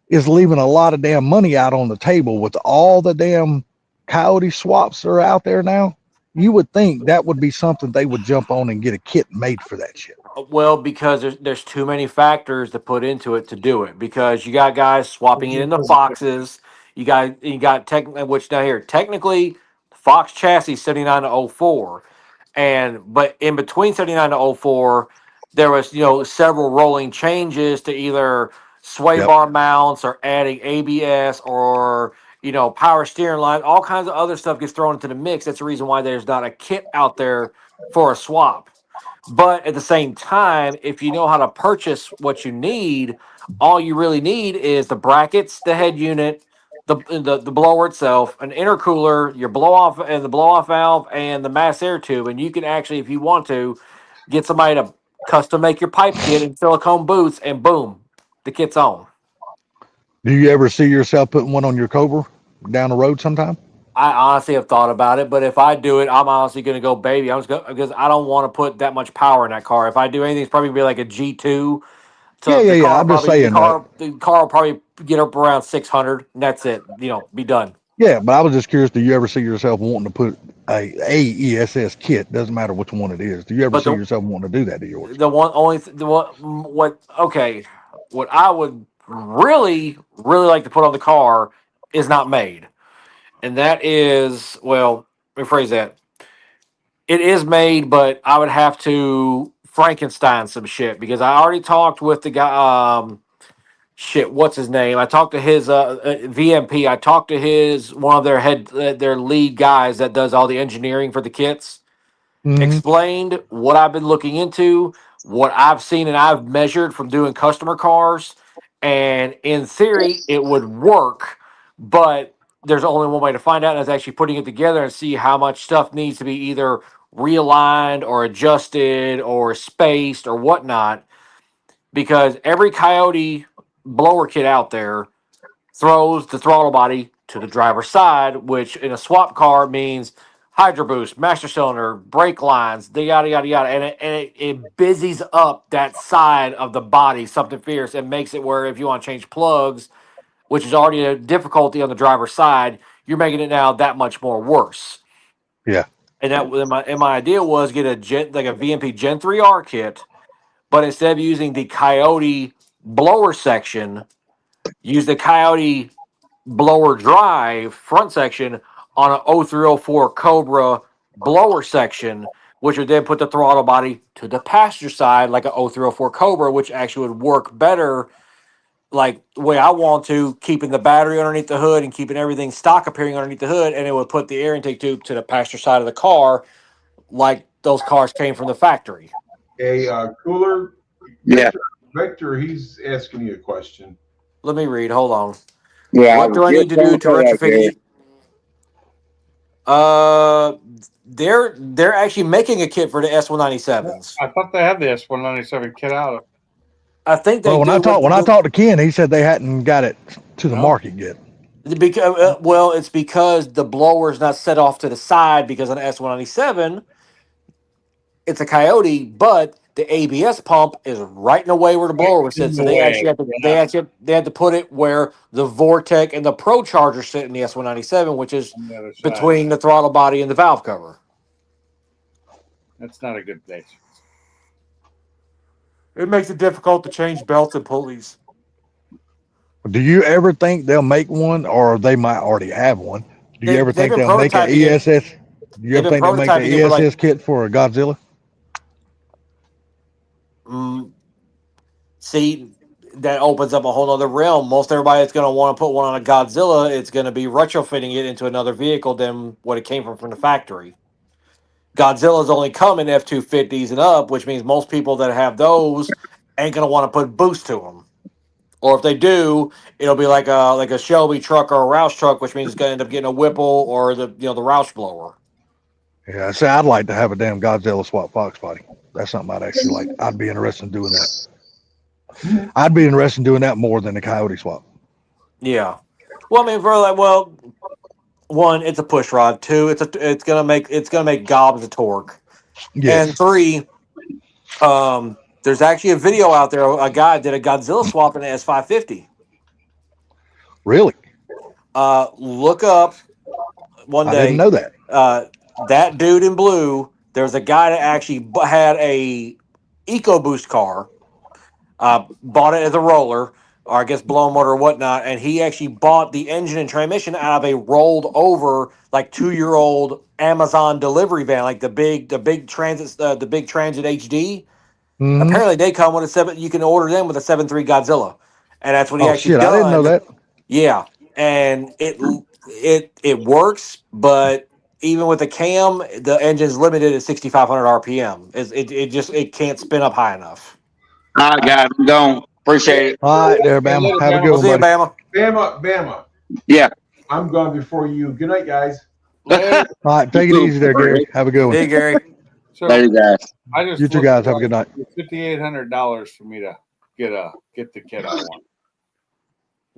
is leaving a lot of damn money out on the table with all the damn Coyote swaps that are out there now. You would think that would be something they would jump on and get a kit made for that shit. Well, because there's too many factors to put into it to do it. Because you got guys swapping it into Foxes. You got which now here technically Fox chassis 79 to 04, but in between 79 to 04, there was several rolling changes to either sway bar mounts or adding ABS or power steering line. All kinds of other stuff gets thrown into the mix. That's the reason why there's not a kit out there for a swap. But at the same time, if you know how to purchase what you need, all you really need is the brackets, the head unit, the blower itself, an intercooler, your blow off valve, and the mass air tube. And you can actually, if you want to, get somebody to custom make your pipe kit in silicone boots, and boom, the kit's on. Do you ever see yourself putting one on your Cobra down the road sometime? I honestly have thought about it, but if I do it, I'm honestly going to go baby. Because I don't want to put that much power in that car. If I do anything, it's probably going to be like a G2. Yeah. I'm just saying the car will probably get up around 600, and that's it. Be done. Yeah, but I was just curious. Do you ever see yourself wanting to put a ESS kit? Doesn't matter which one it is. Do you ever see yourself wanting to do that to yours? What I would really, really like to put on the car is not made. And that is, well, let me phrase that. It is made, but I would have to Frankenstein some shit because I already talked with the guy. What's his name? I talked to his VMP. I talked to one of their lead guys that does all the engineering for the kits. Mm-hmm. Explained what I've been looking into, what I've seen and I've measured from doing customer cars, and in theory, it would work, but there's only one way to find out, and that's actually putting it together and see how much stuff needs to be either realigned or adjusted or spaced or whatnot. Because every Coyote blower kit out there throws the throttle body to the driver's side, which in a swap car means hydro boost, master cylinder, brake lines, the yada yada yada, and it busies up that side of the body something fierce and makes it where if you want to change plugs, which is already a difficulty on the driver's side, you're making it now that much more worse. Yeah. And my idea was get a VMP Gen 3R kit, but instead of using the Coyote blower section, use the Coyote blower drive front section on an 0304 Cobra blower section, which would then put the throttle body to the passenger side like a 0304 Cobra, which actually would work better like the way I want to, keeping the battery underneath the hood and keeping everything stock appearing underneath the hood, and it would put the air intake tube to the passenger side of the car like those cars came from the factory. Hey, Cooler. Yeah. Victor, he's asking you a question. Let me read. Hold on. Yeah. What do I need to do to retrofit it? They're actually making a kit for the S197s. I thought they had the S197 kit out. I think they Well, when I do talked to Ken, he said they hadn't got it to the No. market yet. because well, it's because the blower is not set off to the side because on the S197 it's a Coyote, but the ABS pump is right in the way where the blower was sitting. So they actually have to they had to put it where the Vortec and the Pro Charger sit in the S197, which is On the other side. between the throttle body and the valve cover. That's not a good place. It makes it difficult to change belts and pulleys. Do you ever think they'll make one, or they might already have one? Do you They- ever they've think been they'll make an prototyping it. ESS? Do you They've ever been think they'll make prototyping an it for, like- ESS kit for a Godzilla? See, that opens up a whole other realm. Most everybody that's going to want to put one on a Godzilla, it's going to be retrofitting it into another vehicle than what it came from the factory. Godzilla's only come in F-250s and up, which means most people that have those ain't going to want to put boost to them. Or if they do, it'll be like a Shelby truck or a Roush truck, which means it's going to end up getting a Whipple or the Roush blower. Yeah, see, I'd like to have a damn Godzilla swap Fox body. That's something I'd actually like. I'd be interested in doing that. I'd be interested in doing that more than the Coyote swap. Yeah. Well, I mean, for like, well, one, it's a push rod. Two, it's gonna make gobs of torque. Yes. And three, there's actually a video out there. A guy did a Godzilla swap in an S550. Really? Look up one I day. didn't know that. That dude in blue. There's a guy that actually had a EcoBoost car. Bought it as a roller, or I guess blow motor or whatnot, and he actually bought the engine and transmission out of a rolled over like 2-year-old Amazon delivery van, like the big transit HD. Mhm. Apparently, they come with a 7. You can order them with a 7.3 Godzilla, and that's what he Oh actually shit! done. I didn't know that. Yeah, and it works, but even with the cam, the engine's limited at 6,500 RPM. It can't spin up high enough. All right, guys, I'm gone. Appreciate it. All right, there, Bama. Little Have a Bama. good We'll one, see you, buddy. Bama. Bama. Yeah. I'm gone before you. Good night, guys. Later. All right, take it easy there, Gary. Have a good one. Hey, Gary. So Later, guys. I just You two looked guys have a up good night. $5,800 for me to get the kit I want.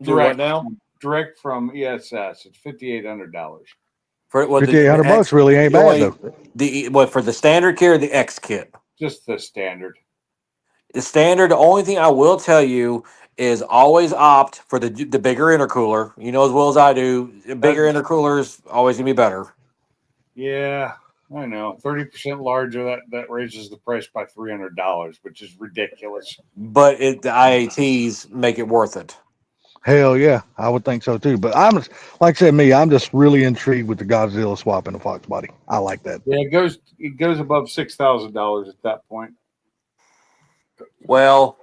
Do what now? Direct from ESS. It's $5,800. For what? $5,800 really ain't bad though. For the standard kit or the X kit? Just the standard. The standard. The only thing I will tell you is always opt for the bigger intercooler. You know as well as I do, bigger intercooler is always gonna be better. Yeah, I know. 30% larger. That raises the price by $300, which is ridiculous. But the IATs make it worth it. Hell yeah, I would think so too. But I'm like I said, I'm just really intrigued with the Godzilla swap and the Fox body. I like that. Yeah, it goes above $6,000 at that point. Well,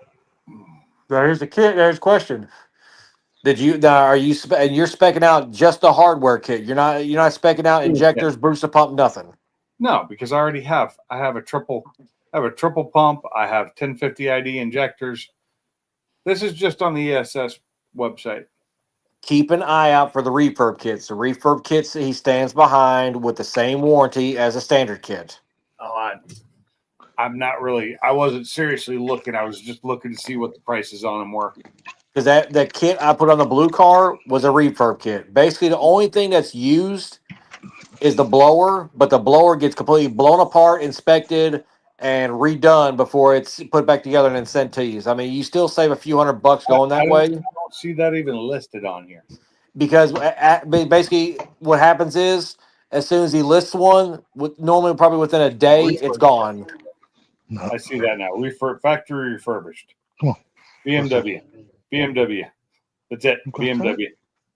here's the kit. There's a question. Did you now? Are you and you're specking out just the hardware kit? You're not specking out injectors, booster pump, nothing. No, because I have a triple pump. I have 1050 ID injectors. This is just on the ESS website. keep an eye out for the refurb kits. The refurb kits he stands behind with the same warranty as a standard kit. Oh, I'm not really. I wasn't seriously looking. I was just looking to see what the prices on them were. Because that kit I put on the blue car was a refurb kit. Basically, the only thing that's used is the blower, but the blower gets completely blown apart, inspected, and redone before it's put back together and then sent to you. So, I mean, you still save a few $100 going I that way. don't see that even listed on here. Because basically what happens is as soon as he lists one, normally probably within a day, it's gone. No. I see that now. Factory refurbished. Come on. BMW. That's it. Okay. BMW.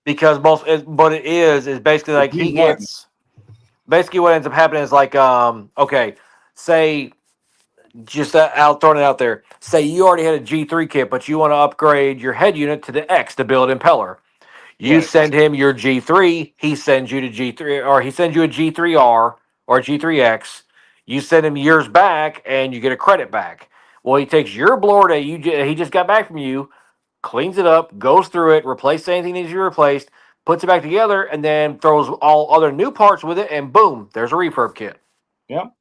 Because what it is basically like he gets basically what ends up happening is like okay, say just out throwing it out there. Say you already had a G3 kit, but you want to upgrade your head unit to the X to build impeller. You Right. send him your G3, he sends you to G3, or he sends you a G3R or a G3X. You send him yours back, and you get a credit back. Well, he takes your blower that he just got back from you, cleans it up, goes through it, replaces anything that needs to be replaced, puts it back together, and then throws all other new parts with it, and boom, there's a refurb kit. Yep.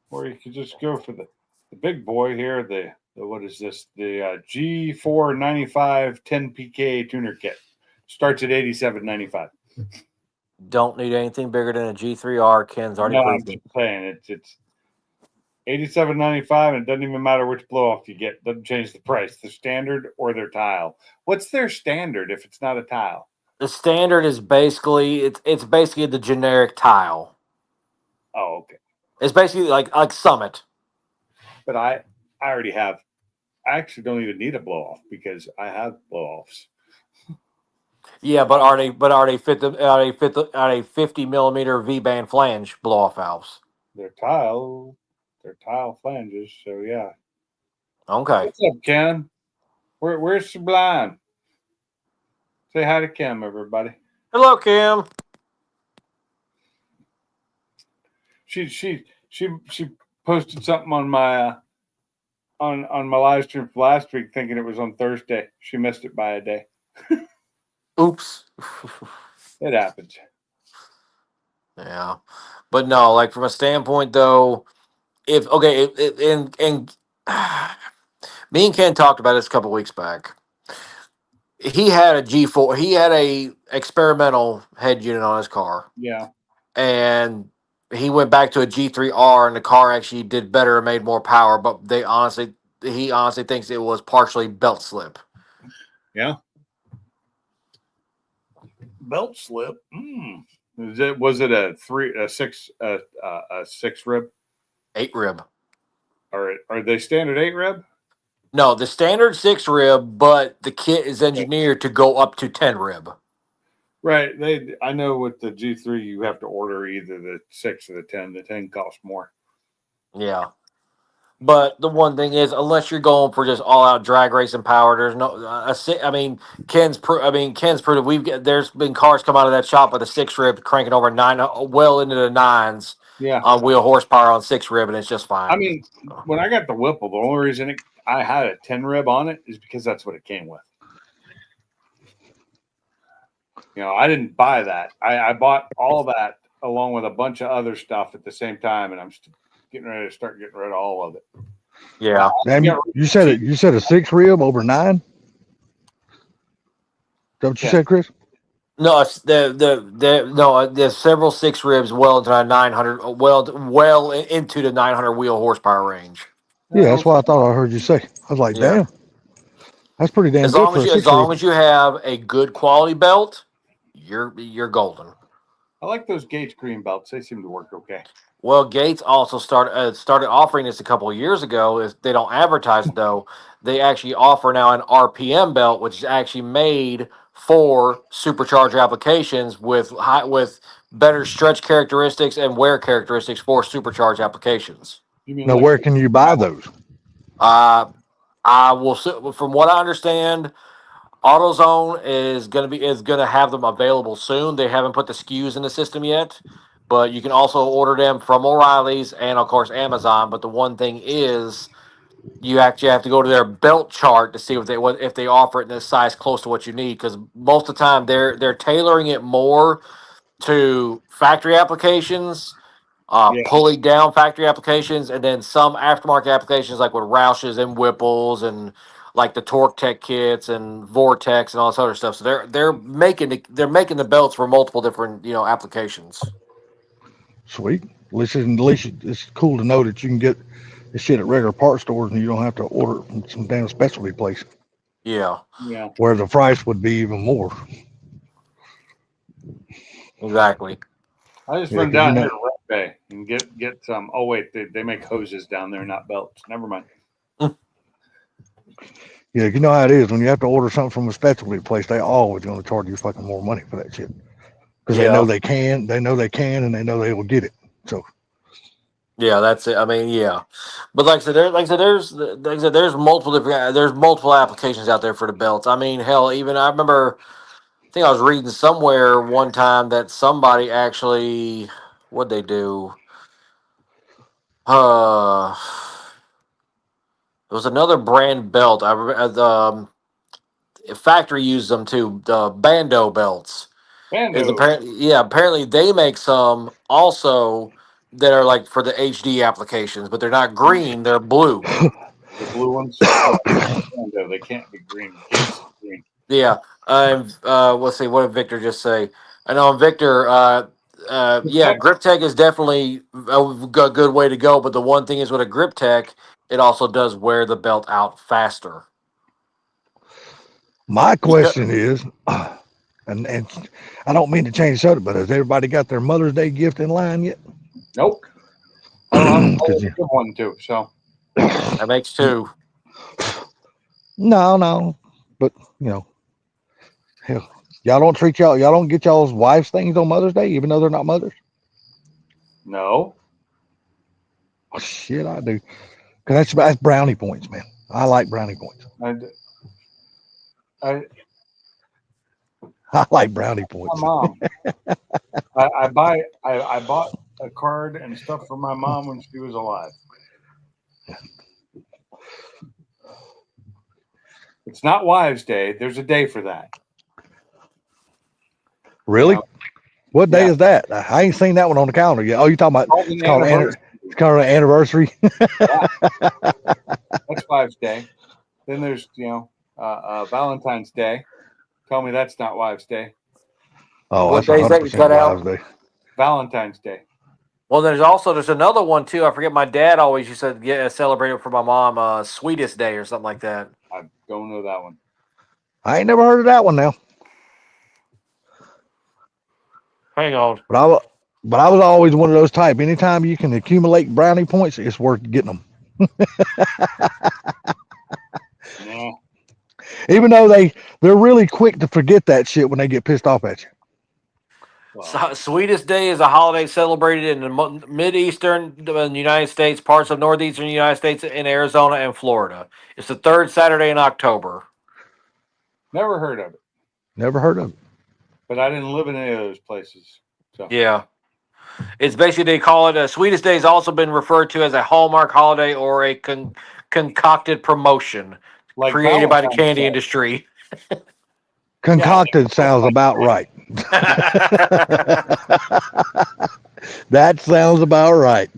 Or you could just go for the big boy here. The what is this? The G495 10 PK tuner kit starts at $87.95. Don't need anything bigger than a G3R. Ken's already No, I'm proved it. just saying it's $87.95, and it doesn't even matter which blow off you get. Doesn't change the price. The standard or their tile. What's their standard if it's not a tile? The standard is basically it's basically the generic tile. Oh, okay. It's basically like Summit. But I already have. I actually don't even need a blow off because I have blow offs. Yeah, but are they 50 millimeter V band flange blow off valves? They're tile flanges. So yeah. Okay. What's up, Ken? Where's Sublime? Say hi to Kim, everybody. Hello, Kim. She posted something on my on my live stream for last week, thinking it was on Thursday. She missed it by a day. Oops. It happens. Yeah, but no, like from a standpoint though, if okay, and me and Ken talked about this a couple weeks back. He had a G4. He had a experimental head unit on his car, Yeah. and he went back to a G3R, and the car actually did better and made more power. But he honestly thinks it was partially belt slip. Yeah. Belt slip. Was it a 6 rib? 8 rib. Are they standard 8 rib? No, the standard 6 rib, but the kit is engineered to go up to 10 rib. Right. I know with the G3 you have to order either the 6 or the 10. The 10 costs more. Yeah. But the one thing is, unless you're going for just all out drag racing power, there's no. Ken's proved there's been cars come out of that shop with a 6 rib cranking over 9, well into the 9s. Yeah. On wheel horsepower on 6 rib, and it's just fine. I mean, when I got the Whipple, the only reason I had a 10 rib on it is because that's what it came with. You know, I didn't buy that. I bought all of that along with a bunch of other stuff at the same time, and I'm getting ready to start getting rid of all of it. Yeah. Damn, you said it. You said a 6 rib over 9. Is that what you said, Chris? No, it's there's several 6 ribs well into the 900, well into the 900 wheel horsepower range. Yeah, that's what I thought I heard you say. I was like, Yeah. damn, that's pretty damn As good long for as a you, 6 as long rib. as you have a good quality belt, you're golden. I like those Gates green belts. They seem to work okay. Well, Gates also started offering this a couple of years ago. If they don't advertise it though, they actually offer now an RPM belt, which is actually made for supercharger applications with better stretch characteristics and wear characteristics for supercharged applications. You mean Now, like- where can you buy those? I will, from what I understand, AutoZone is gonna have them available soon. They haven't put the SKUs in the system yet, but you can also order them from O'Reilly's and of course Amazon. But the one thing is, you actually have to go to their belt chart to see if they offer it in a size close to what you need. Because most of the time they're tailoring it more to factory applications, Yeah. pulley down factory applications, and then some aftermarket applications like with Roush's and Whipples and like the Torque Tech kits and Vortex and all this other stuff. So they're making the belts for multiple different applications. Sweet. At least it's cool to know that you can get the shit at regular parts stores and you don't have to order it from some damn specialty place Yeah, Yeah. where the price would be even more. exactly. I just Yeah, run 'cause you down know- here to Red Bay and get some. Oh wait, they make hoses down there, not belts. Never mind. Yeah, you know how it is when you have to order something from a specialty place. They always going to charge you fucking more money for that shit because they know they can. They know they can, and they know they will get it. So Yeah, that's it. I mean, yeah, but like I said, there's multiple applications out there for the belts. I mean, hell, even I remember, I think I was reading somewhere one time that somebody actually, what'd they do? There was another brand belt. I remember the factory used them too. The Bando belts. Is Bando. apparently they make some also that are like for the HD applications, but they're not green, they're blue. The blue ones. Bando. They can't be green. Can't see green. Yeah. Let's see, what did Victor just say? I know Victor, yeah, Grip Tech is definitely a good way to go, but the one thing is with a Grip Tech, it also does wear the belt out faster. my question is, and I don't mean to change the subject, but has everybody got their Mother's Day gift in line yet? Nope. I 'Cause a good one too. So That makes two. no, but hell, y'all don't get y'all's wives things on Mother's Day, even though they're not mothers. no. Oh, shit, I do. Cause that's brownie points, man. I like brownie points. I I like brownie my points. mom. I bought a card and stuff for my mom when she was alive. It's not Wives' Day. There's a day for that. Really? Yeah. What day Yeah. is that? I ain't seen that one on the calendar yet. Oh, you talking about Called an anniversary. it's called an anniversary? That's Wives' Day. Then there's Valentine's Day. Tell me that's not Wives' Day. Oh, What that's day is that you 100% cut out? Wives' Day. Valentine's Day. Well, there's another one too. I forget. My dad always used to celebrate it for my mom. Sweetest Day or something like that. I don't know that one. I ain't never heard of that one now. Hang on. But I was always one of those type. Anytime you can accumulate brownie points, it's worth getting them. Nah. Even though they're really quick to forget that shit when they get pissed off at you. Well, Sweetest Day is a holiday celebrated in the mid-eastern United States, parts of northeastern United States, in Arizona and Florida. It's the third Saturday in October. never heard of it. Never heard of it. But I didn't live in any of those places. So Yeah. It's basically, they call it Sweetest Day has also been referred to as a Hallmark holiday or a concocted promotion like created by the Valentine's candy Day. industry. Concocted sounds about right. That sounds about right.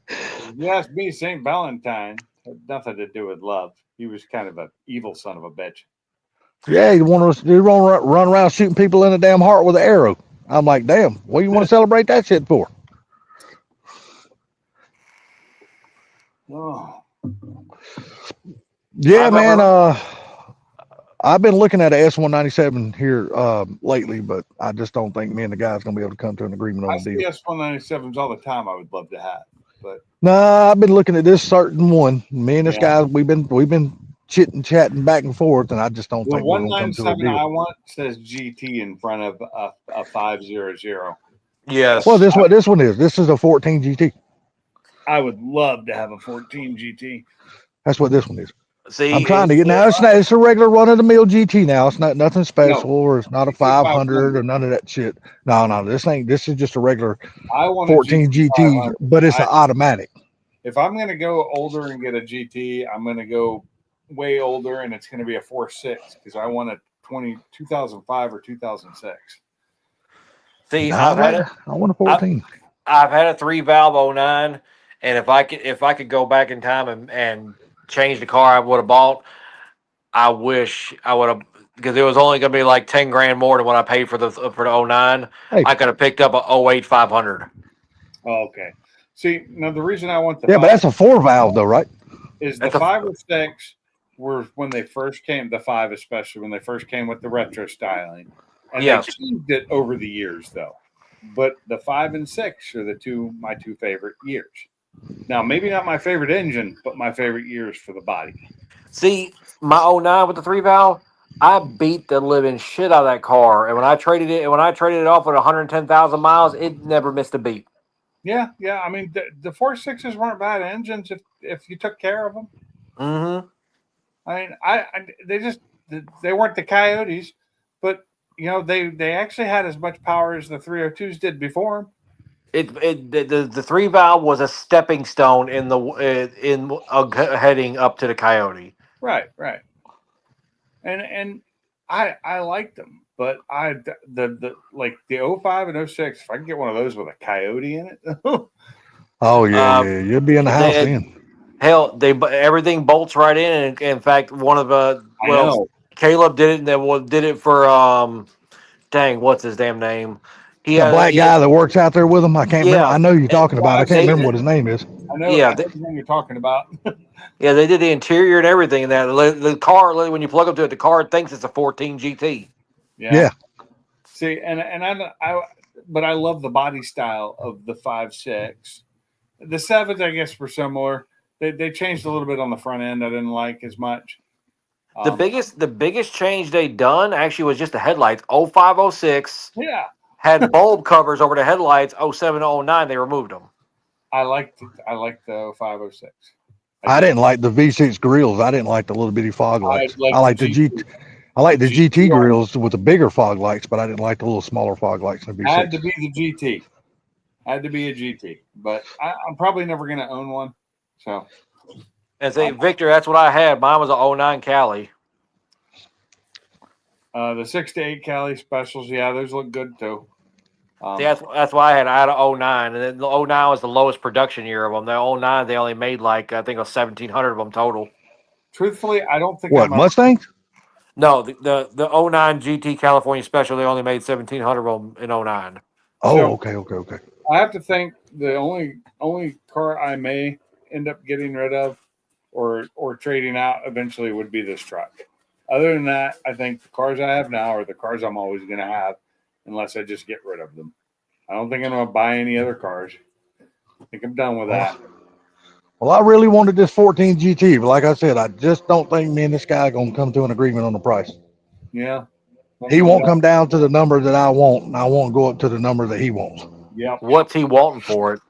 If you ask me, St. Valentine had nothing to do with love. He was kind of an evil son of a bitch. Yeah, you want to run around shooting people in the damn heart with an arrow. I'm like, damn, what do you want to celebrate that shit for? Oh, Yeah, man. I've been looking at a S197 here lately, but I just don't think me and the guys gonna be able to come to an agreement on I a see deal. S197s all the time. I would love to have, but Nah, I've been looking at this certain one. Me and this Yeah. guy, we've been chatting back and forth, and I just don't the think we're gonna come to a 197 I deal. want says GT in front of a 500. Yes. Well, this one is. This is a 14 GT. I would love to have a 14 GT. That's what this one is. See, I'm trying to get now. It's a regular run of the mill GT now. It's not nothing special, or it's not a It's a 500 or none of that shit. No, this is just a regular I want 14 a GT GT, but it's an automatic. if I'm going to go older and get a GT, I'm going to go way older, and it's going to be a 4.6 because I want a 2005 or 2006. See, Nah, I want a 14. I've had a 3-valve 09, and if I could go back in time and change the car I would have bought, I wish I would have, because it was only going to be like 10 grand more than what I paid for the 09. Hey. I could have picked up a 08 500. Oh, okay. See, now the reason I want the Yeah, but that's a 4-valve though, right? is the That's a- 5 or 6 were when they first came, the 5 especially when they first came with the retro styling, and Yes. they changed it over the years though. But the 5 and 6 are my two favorite years. Now, maybe not my favorite engine, but my favorite years for the body. See, my 09 with the 3-valve, I beat the living shit out of that car, and when I traded it off at 110,000 miles, it never missed a beat. Yeah. I mean, the 4.6s weren't bad engines if you took care of them. Mm-hmm. I mean, they weren't the Coyotes, but you know they actually had as much power as the 302s did before them. The 3-valve was a stepping stone in heading up to the Coyote. Right. And I liked them, but the like the 05 and 06, if I can get one of those with a Coyote in it. Oh yeah, you'll be in the house then. Hell, everything bolts right in, and in fact, one of I know. Caleb did it, and then did it for dang, what's his damn name? That black guy that works out there with him, I can't remember. I know you're talking about. I can't remember what his name is. I know. Yeah, I know the one you're talking about. Yeah, they did the interior and everything. And that the car, when you plug up to it, the car thinks it's a 14 GT. Yeah. See, but I love the body style of the 5.6. The 7s, I guess, were similar. They changed a little bit on the front end. I didn't like as much. The biggest change they done actually was just the headlights. 05, 06 Yeah, had bulb covers over the headlights. 07, 09 they removed them. I liked the 05, 06. I didn't like the V6 grills. I didn't like the little bitty fog lights. I I like the GT. I like the GT grills with the bigger fog lights, but I didn't like the little smaller fog lights in the V6. Had to be the GT. Had to be a GT, but I'm probably never going to own one. So, And say, Victor, that's what I had. Mine was a 09 Cali. the 6 to 8 Cali specials, yeah, those look good too. That's why I had a 09, and then the 09 was the lowest production year of them. The 09 they only made like I think 1,700 of them total. Truthfully, I don't think What, Mustangs? No, the 09 GT California Special they only made 1,700 of them in 09. Oh, So- okay. I have to think the only car I may end up getting rid of or trading out eventually would be this truck. Other than that, I think the cars I have now are the cars I'm always going to have unless I just get rid of them. I don't think I'm going to buy any other cars. I think I'm done with that. Well, I really wanted this 14 GT, but like I said, I just don't think me and this guy are going to come to an agreement on the price. Yeah. He won't come down to the number that I want, and I won't go up to the number that he wants. Yep. What's he wanting for it?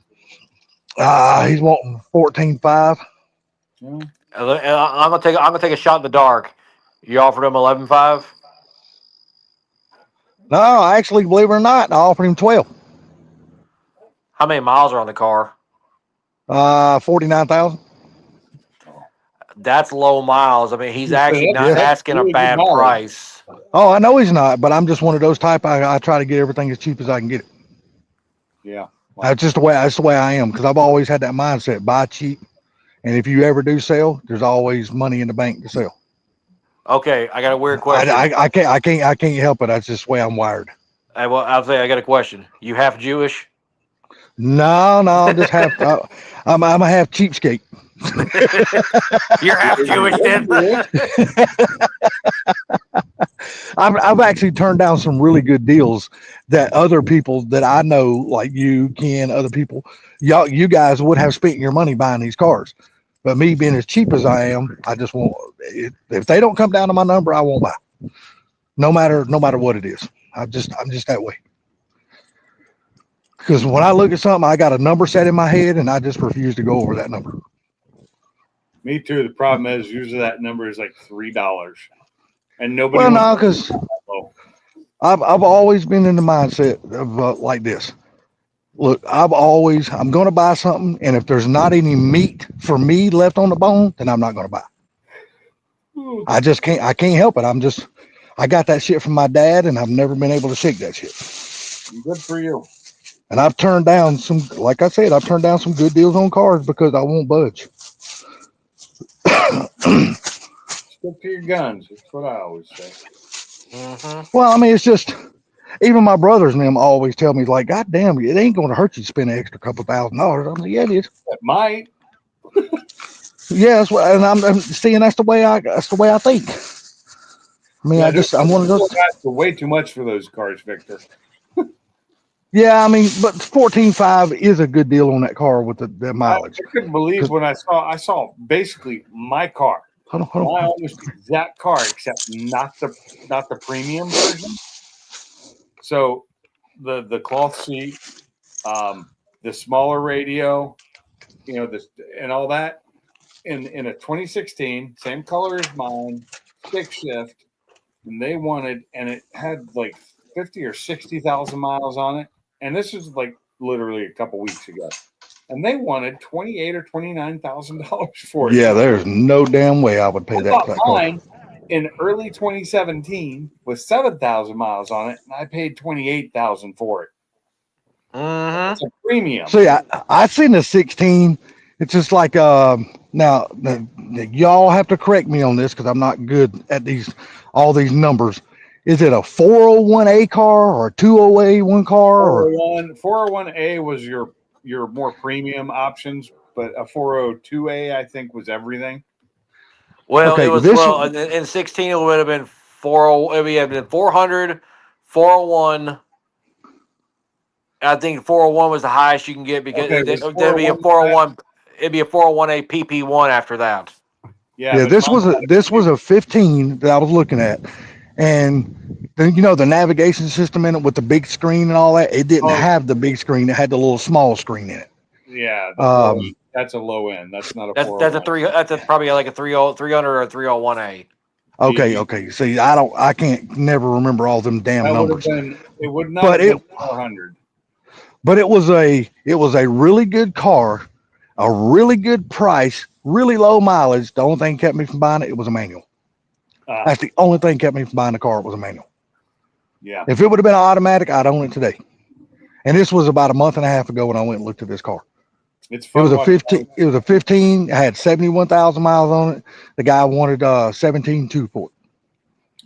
He's wanting 14.5. Yeah. I'm gonna take a shot in the dark. You offered him 11.5. No, actually, believe it or not, I offered him 12. How many miles are on the car? 49,000. That's low miles. I mean, he's actually not Yeah. asking a Really good bad mileage. price. Oh, I know he's not, but I'm just one of those type. I try to get everything as cheap as I can get it. Yeah. That's just the way. That's the way I am, because I've always had that mindset: buy cheap, and if you ever do sell, there's always money in the bank to sell. Okay, I got a weird question. I can't help it. That's just the way I'm wired. I'll say I got a question. You half Jewish? No, just half. I'm a half cheapskate. You're half Jewish then? I've actually turned down some really good deals that other people that I know, like you, Ken, other people, you guys would have spent your money buying these cars. But me being as cheap as I am, I just won't. If they don't come down to my number, I won't buy. No matter what it is. I'm just that way. Because when I look at something, I got a number set in my head, and I just refuse to go over that number. Me too. The problem is usually that number is like $3, and nobody. Well, no, wants because I've always been in the mindset of like this. look, I'm going to buy something. And if there's not any meat for me left on the bone, then I'm not going to buy. I can't help it. I got that shit from my dad and I've never been able to shake that shit. Good for you. And I've turned down like I said, I've turned down some good deals on cars because I won't budge. Stick to your guns. That's what I always say. Well, I mean, it's just, even my brothers and them always tell me, like, God damn, it ain't going to hurt you to spend an extra couple $1,000. I'm like, yeah, it is. It might. Yeah, that's what, and I'm seeing that's the way I think. I mean, I'm one of those. Way too much for those cars, Victor. Yeah, I mean, but 14.5 is a good deal on that car with the mileage. I couldn't believe when I saw basically my car. Hold My on. almost exact car, except not the premium version. So the cloth seat, the smaller radio, this and all that, in a 2016, same color as mine, stick shift, and it had like 50 or 60,000 miles on it, and this was like literally a couple weeks ago. And they wanted $28,000 or $29,000 for it. Yeah, there's no damn way I would pay that for that car. Mine in early 2017 with 7,000 miles on it, and I paid $28,000 for it. It's a premium. See, I seen the 16. It's just like now y'all have to correct me on this because I'm not good at all these numbers. Is it a 401A car or a 208A1 car? 401A was your more premium options, but a 402A I think was everything. Well, Okay, it was in 16 it would have been 400, 401. I think 401 was the highest you can get because there'd be a 401. It'd be a 401A PP1 after that. Yeah. This was a 15 that I was looking at, and then the navigation system in it with the big screen and all that. It didn't have the big screen. It had the little small screen in it. Yeah. That's a low end. That's not a. That's probably like a 300 or a 301A. Okay. See, I can't never remember all them damn numbers. It would not have been 400. But it was a really good car, a really good price, really low mileage. The only thing kept me from buying it was a manual. That's the only thing kept me from buying the car. It was a manual. Yeah. If it would have been an automatic, I'd own it today. And this was about a month and a half ago when I went and looked at this car. It was a 15. It was a 15. It had 71,000 miles on it. The guy wanted 17.2 for it.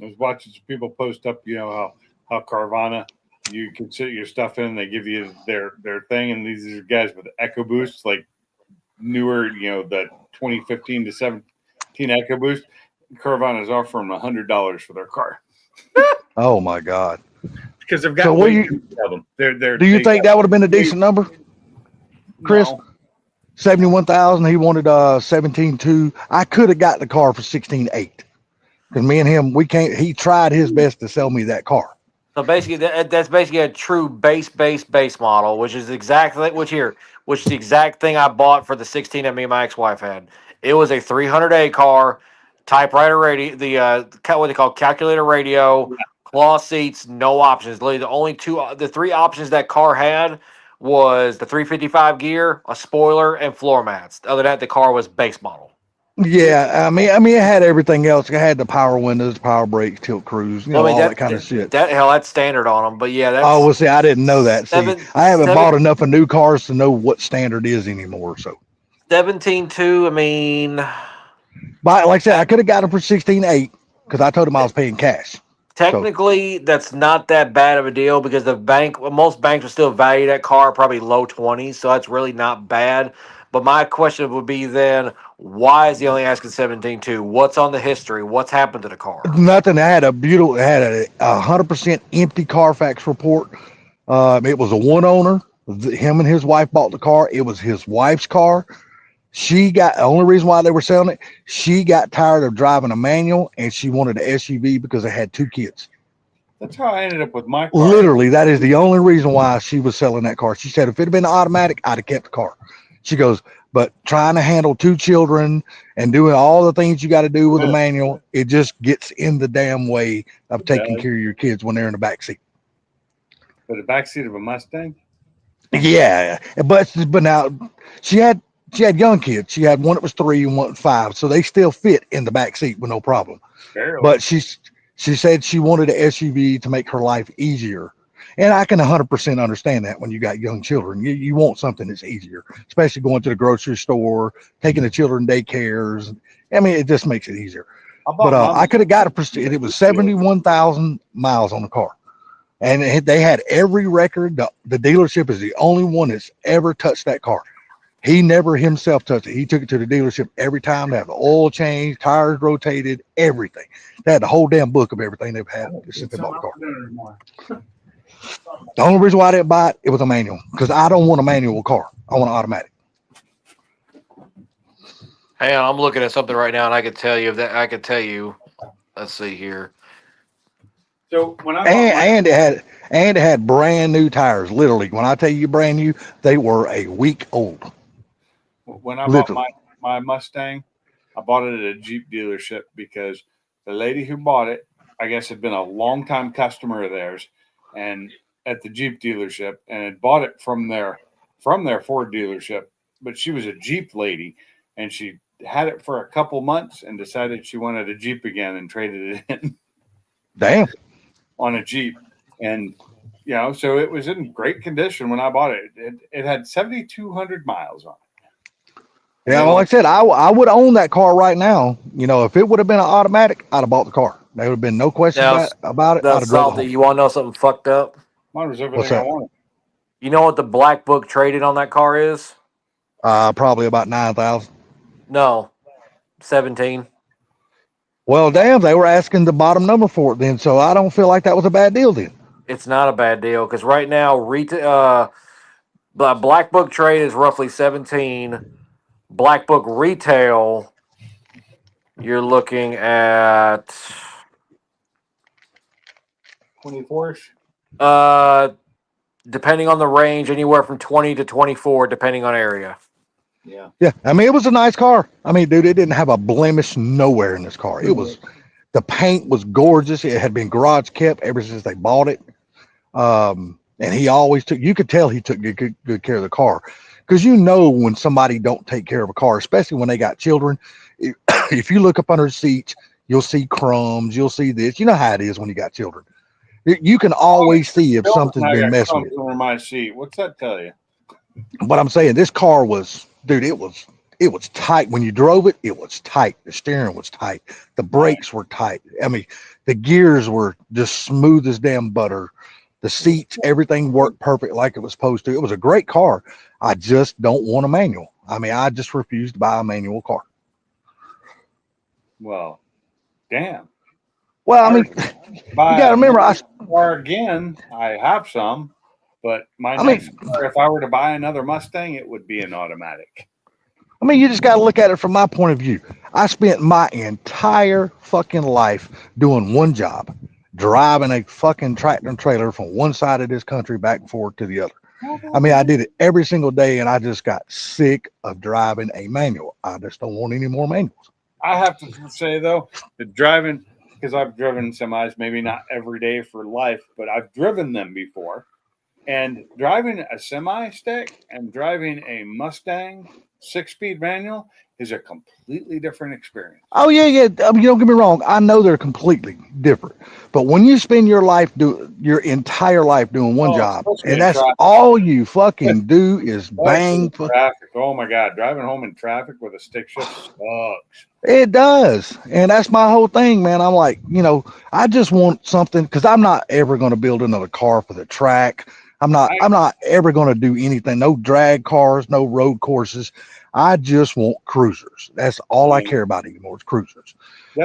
I was watching some people post up, how Carvana, you can sit your stuff in, they give you their thing, and these are guys with EcoBoost, like newer, the 2015 to 17 EcoBoost. Carvana is offering $100 for their car. Oh my God! Because they've got so way too many of them. Do you think that would have been a decent number, Chris? No. 71,000. He wanted 17.2. I could have got the car for 16.8 because me and him, we can't. He tried his best to sell me that car. So basically, that's basically a true base model, which is the exact thing I bought for the 16 that me and my ex-wife had. It was a 300A car, typewriter radio, what they call calculator radio, cloth seats, no options. Literally, the three options that car had was the 355 gear, a spoiler, and floor mats. Other than that, the car was base model. Yeah, I mean, it had everything else. It had the power windows, power brakes, tilt cruise, all that kind of shit. That's standard on them. But yeah, that's. Oh, well, see, I didn't know that. I haven't bought enough of new cars to know what standard is anymore. So 17.2. I mean, but like I said, I could have got them for 16.8 because I told him I was paying cash. Technically, that's not that bad of a deal because most banks will still value that car probably low 20s, so that's really not bad. But my question would be then, why is he only asking 17.2? What's on the history? What's happened to the car? Nothing. It had a 100% empty Carfax report. It was a one owner. Him and his wife bought the car. It was his wife's car. The only reason why they were selling it, she got tired of driving a manual and she wanted an SUV because they had two kids. That's how I ended up with my car. Literally, that is the only reason why she was selling that car. She said, if it had been automatic, I'd have kept the car. She goes, but trying to handle two children and doing all the things you got to do with a manual, it just gets in the damn way of taking care of your kids when they're in the back seat. For the back seat of a Mustang? Yeah, but now she had young kids. She had one that was 3 and one that was 5, so they still fit in the back seat with no problem. Barely. But she said she wanted an SUV to make her life easier. And I can 100% understand that when you got young children. You want something that's easier, especially going to the grocery store, taking the children daycares. I mean, it just makes it easier. I But bought I could have got a Prestige. It was 71,000 miles on the car. And they had every record. The dealership is the only one that's ever touched that car. He never himself touched it. He took it to the dealership every time to have the oil changed, tires rotated, everything. They had the whole damn book of everything they've had since they bought the car. The only reason why I didn't buy it, it was a manual, because I don't want a manual car. I want an automatic. Hang on, I'm looking at something right now, and I could tell you that I could tell you. Let's see here. So when I bought my, And it had brand new tires. Literally, when I tell you brand new, they were a week old. when I bought Literally. my Mustang, I bought it at a Jeep dealership because the lady who bought it, I guess, had been a longtime customer of theirs, and at the Jeep dealership, and had bought it from their Ford dealership. But she was a Jeep lady, and she had it for a couple months and decided she wanted a Jeep again and traded it in Damn. on a Jeep. And so it was in great condition when I bought it. It had 7,200 miles on it. Yeah, like I said, I would own that car right now. If it would have been an automatic, I'd have bought the car. There would have been no question Now, about it. I'd that's have drove it salty. home. You want to know something fucked up? Mine was What's everything I that? wanted. You know what the black book traded on that car is? Probably about 9,000. No, 17. Well, damn, they were asking the bottom number for it then, so I don't feel like that was a bad deal then. It's not a bad deal because right now, the black book trade is roughly 17. Black book retail, you're looking at 24-ish. depending on the range, anywhere from 20 to 24, depending on area. Yeah. Yeah, I mean, it was a nice car. I mean, dude, it didn't have a blemish nowhere in this car. It was, the paint was gorgeous. It had been garage kept ever since they bought it. And he always you could tell he took good care of the car, because when somebody don't take care of a car, especially when they got children. If you look up under the seats, you'll see crumbs. You'll see this. You know how it is when you got children. You can always see if something's I been got messed crumbs with. under my seat. What's that tell you? But I'm saying this car was, dude, it was tight. When you drove it, it was tight. The steering was tight. The brakes were tight. I mean, the gears were just smooth as damn butter. The seats, everything worked perfect like it was supposed to. It was a great car. I just don't want a manual. I mean, I just refuse to buy a manual car. Well, damn. Well, I mean, you got to remember, car again. I have some, but my next car, if I were to buy another Mustang, it would be an automatic. I mean, you just got to look at it from my point of view. I spent my entire fucking life doing one job, driving a fucking tractor and trailer from one side of this country back and forth to the other. I mean, I did it every single day, and I just got sick of driving a manual. I just don't want any more manuals. I have to say, though, the driving, because I've driven semis, maybe not every day for life, but I've driven them before. And driving a semi stick and driving a Mustang 6-speed manual is a completely different experience. Oh yeah. I mean, don't get me wrong. I know they're completely different, but when you spend your entire life doing one job, and that's all you fucking do is bang traffic. Oh my God, driving home in traffic with a stick shift sucks. It does, and that's my whole thing, man. I'm like, I just want something, because I'm not ever going to build another car for the track. I'm not ever going to do anything. No drag cars, no road courses. I just want cruisers. That's all I care about anymore is cruisers.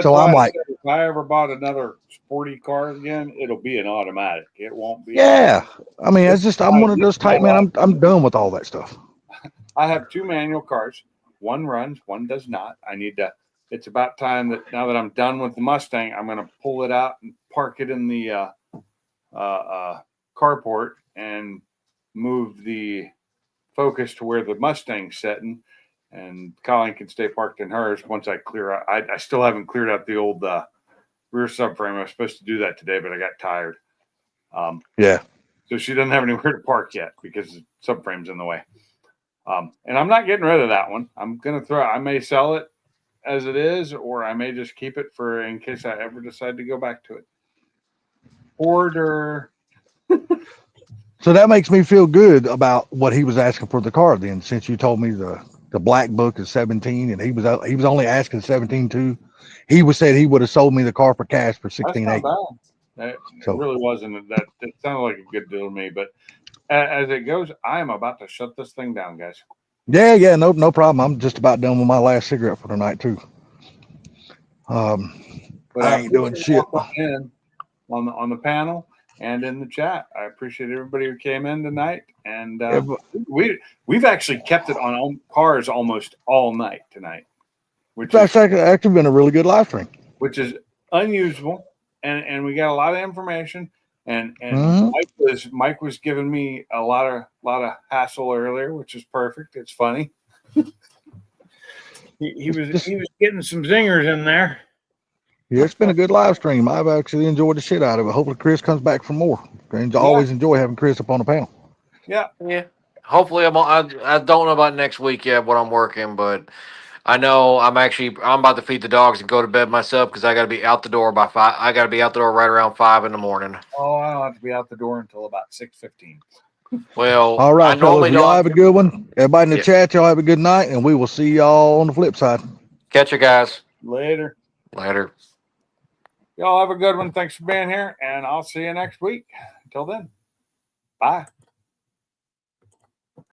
So I'm like, if I ever bought another sporty car again, it'll be an automatic. It won't be. Yeah. I mean, it's just, I'm one of those type, man. I'm done with all that stuff. I have 2 manual cars. One runs, one does not. It's about time that now that I'm done with the Mustang, I'm going to pull it out and park it in the carport and move the Focus to where the Mustang's sitting, and Colleen can stay parked in hers once I clear out. I still haven't cleared out the old rear subframe. I was supposed to do that today, but I got tired. Yeah. So she doesn't have anywhere to park yet because the subframe's in the way. And I'm not getting rid of that one. I'm going to I may sell it as it is, or I may just keep it for in case I ever decide to go back to it. Order. So that makes me feel good about what he was asking for the car then, since you told me the black book is 17 and he was only asking 17 too. He said he would have sold me the car for cash for That's 16.8. not bad. It So- really wasn't that. It sounded like a good deal to me, but as it goes, I am about to shut this thing down, guys. Yeah, no problem. I'm just about done with my last cigarette for tonight too. But I ain't doing appreciate shit. y'all coming in on the panel and in the chat. I appreciate everybody who came in tonight, and Yeah, but- we've actually kept it on cars almost all night tonight, which That's is actually been a really good live stream. unusual, and we got a lot of information. And Mhm. Mike was giving me a lot of hassle earlier, which is perfect. It's funny. he was getting some zingers in there. Yeah, it's been a good live stream. I've actually enjoyed the shit out of it. Hopefully Chris comes back for more. I always enjoy having Chris up on the panel. Yeah. Hopefully, I don't know about next week yet what I'm working, but I know I'm about to feed the dogs and go to bed myself because I got to be out the door by 5. I got to be out the door right around 5 in the morning. Oh, I don't have to be out the door until about 6:15. Well, All I right, fellas, normally y'all have a good one. Everybody in the Yeah. chat, y'all have a good night, and we will see y'all on the flip side. Catch you guys Later. later. Y'all have a good one. Thanks for being here, and I'll see you next week. Until then, bye.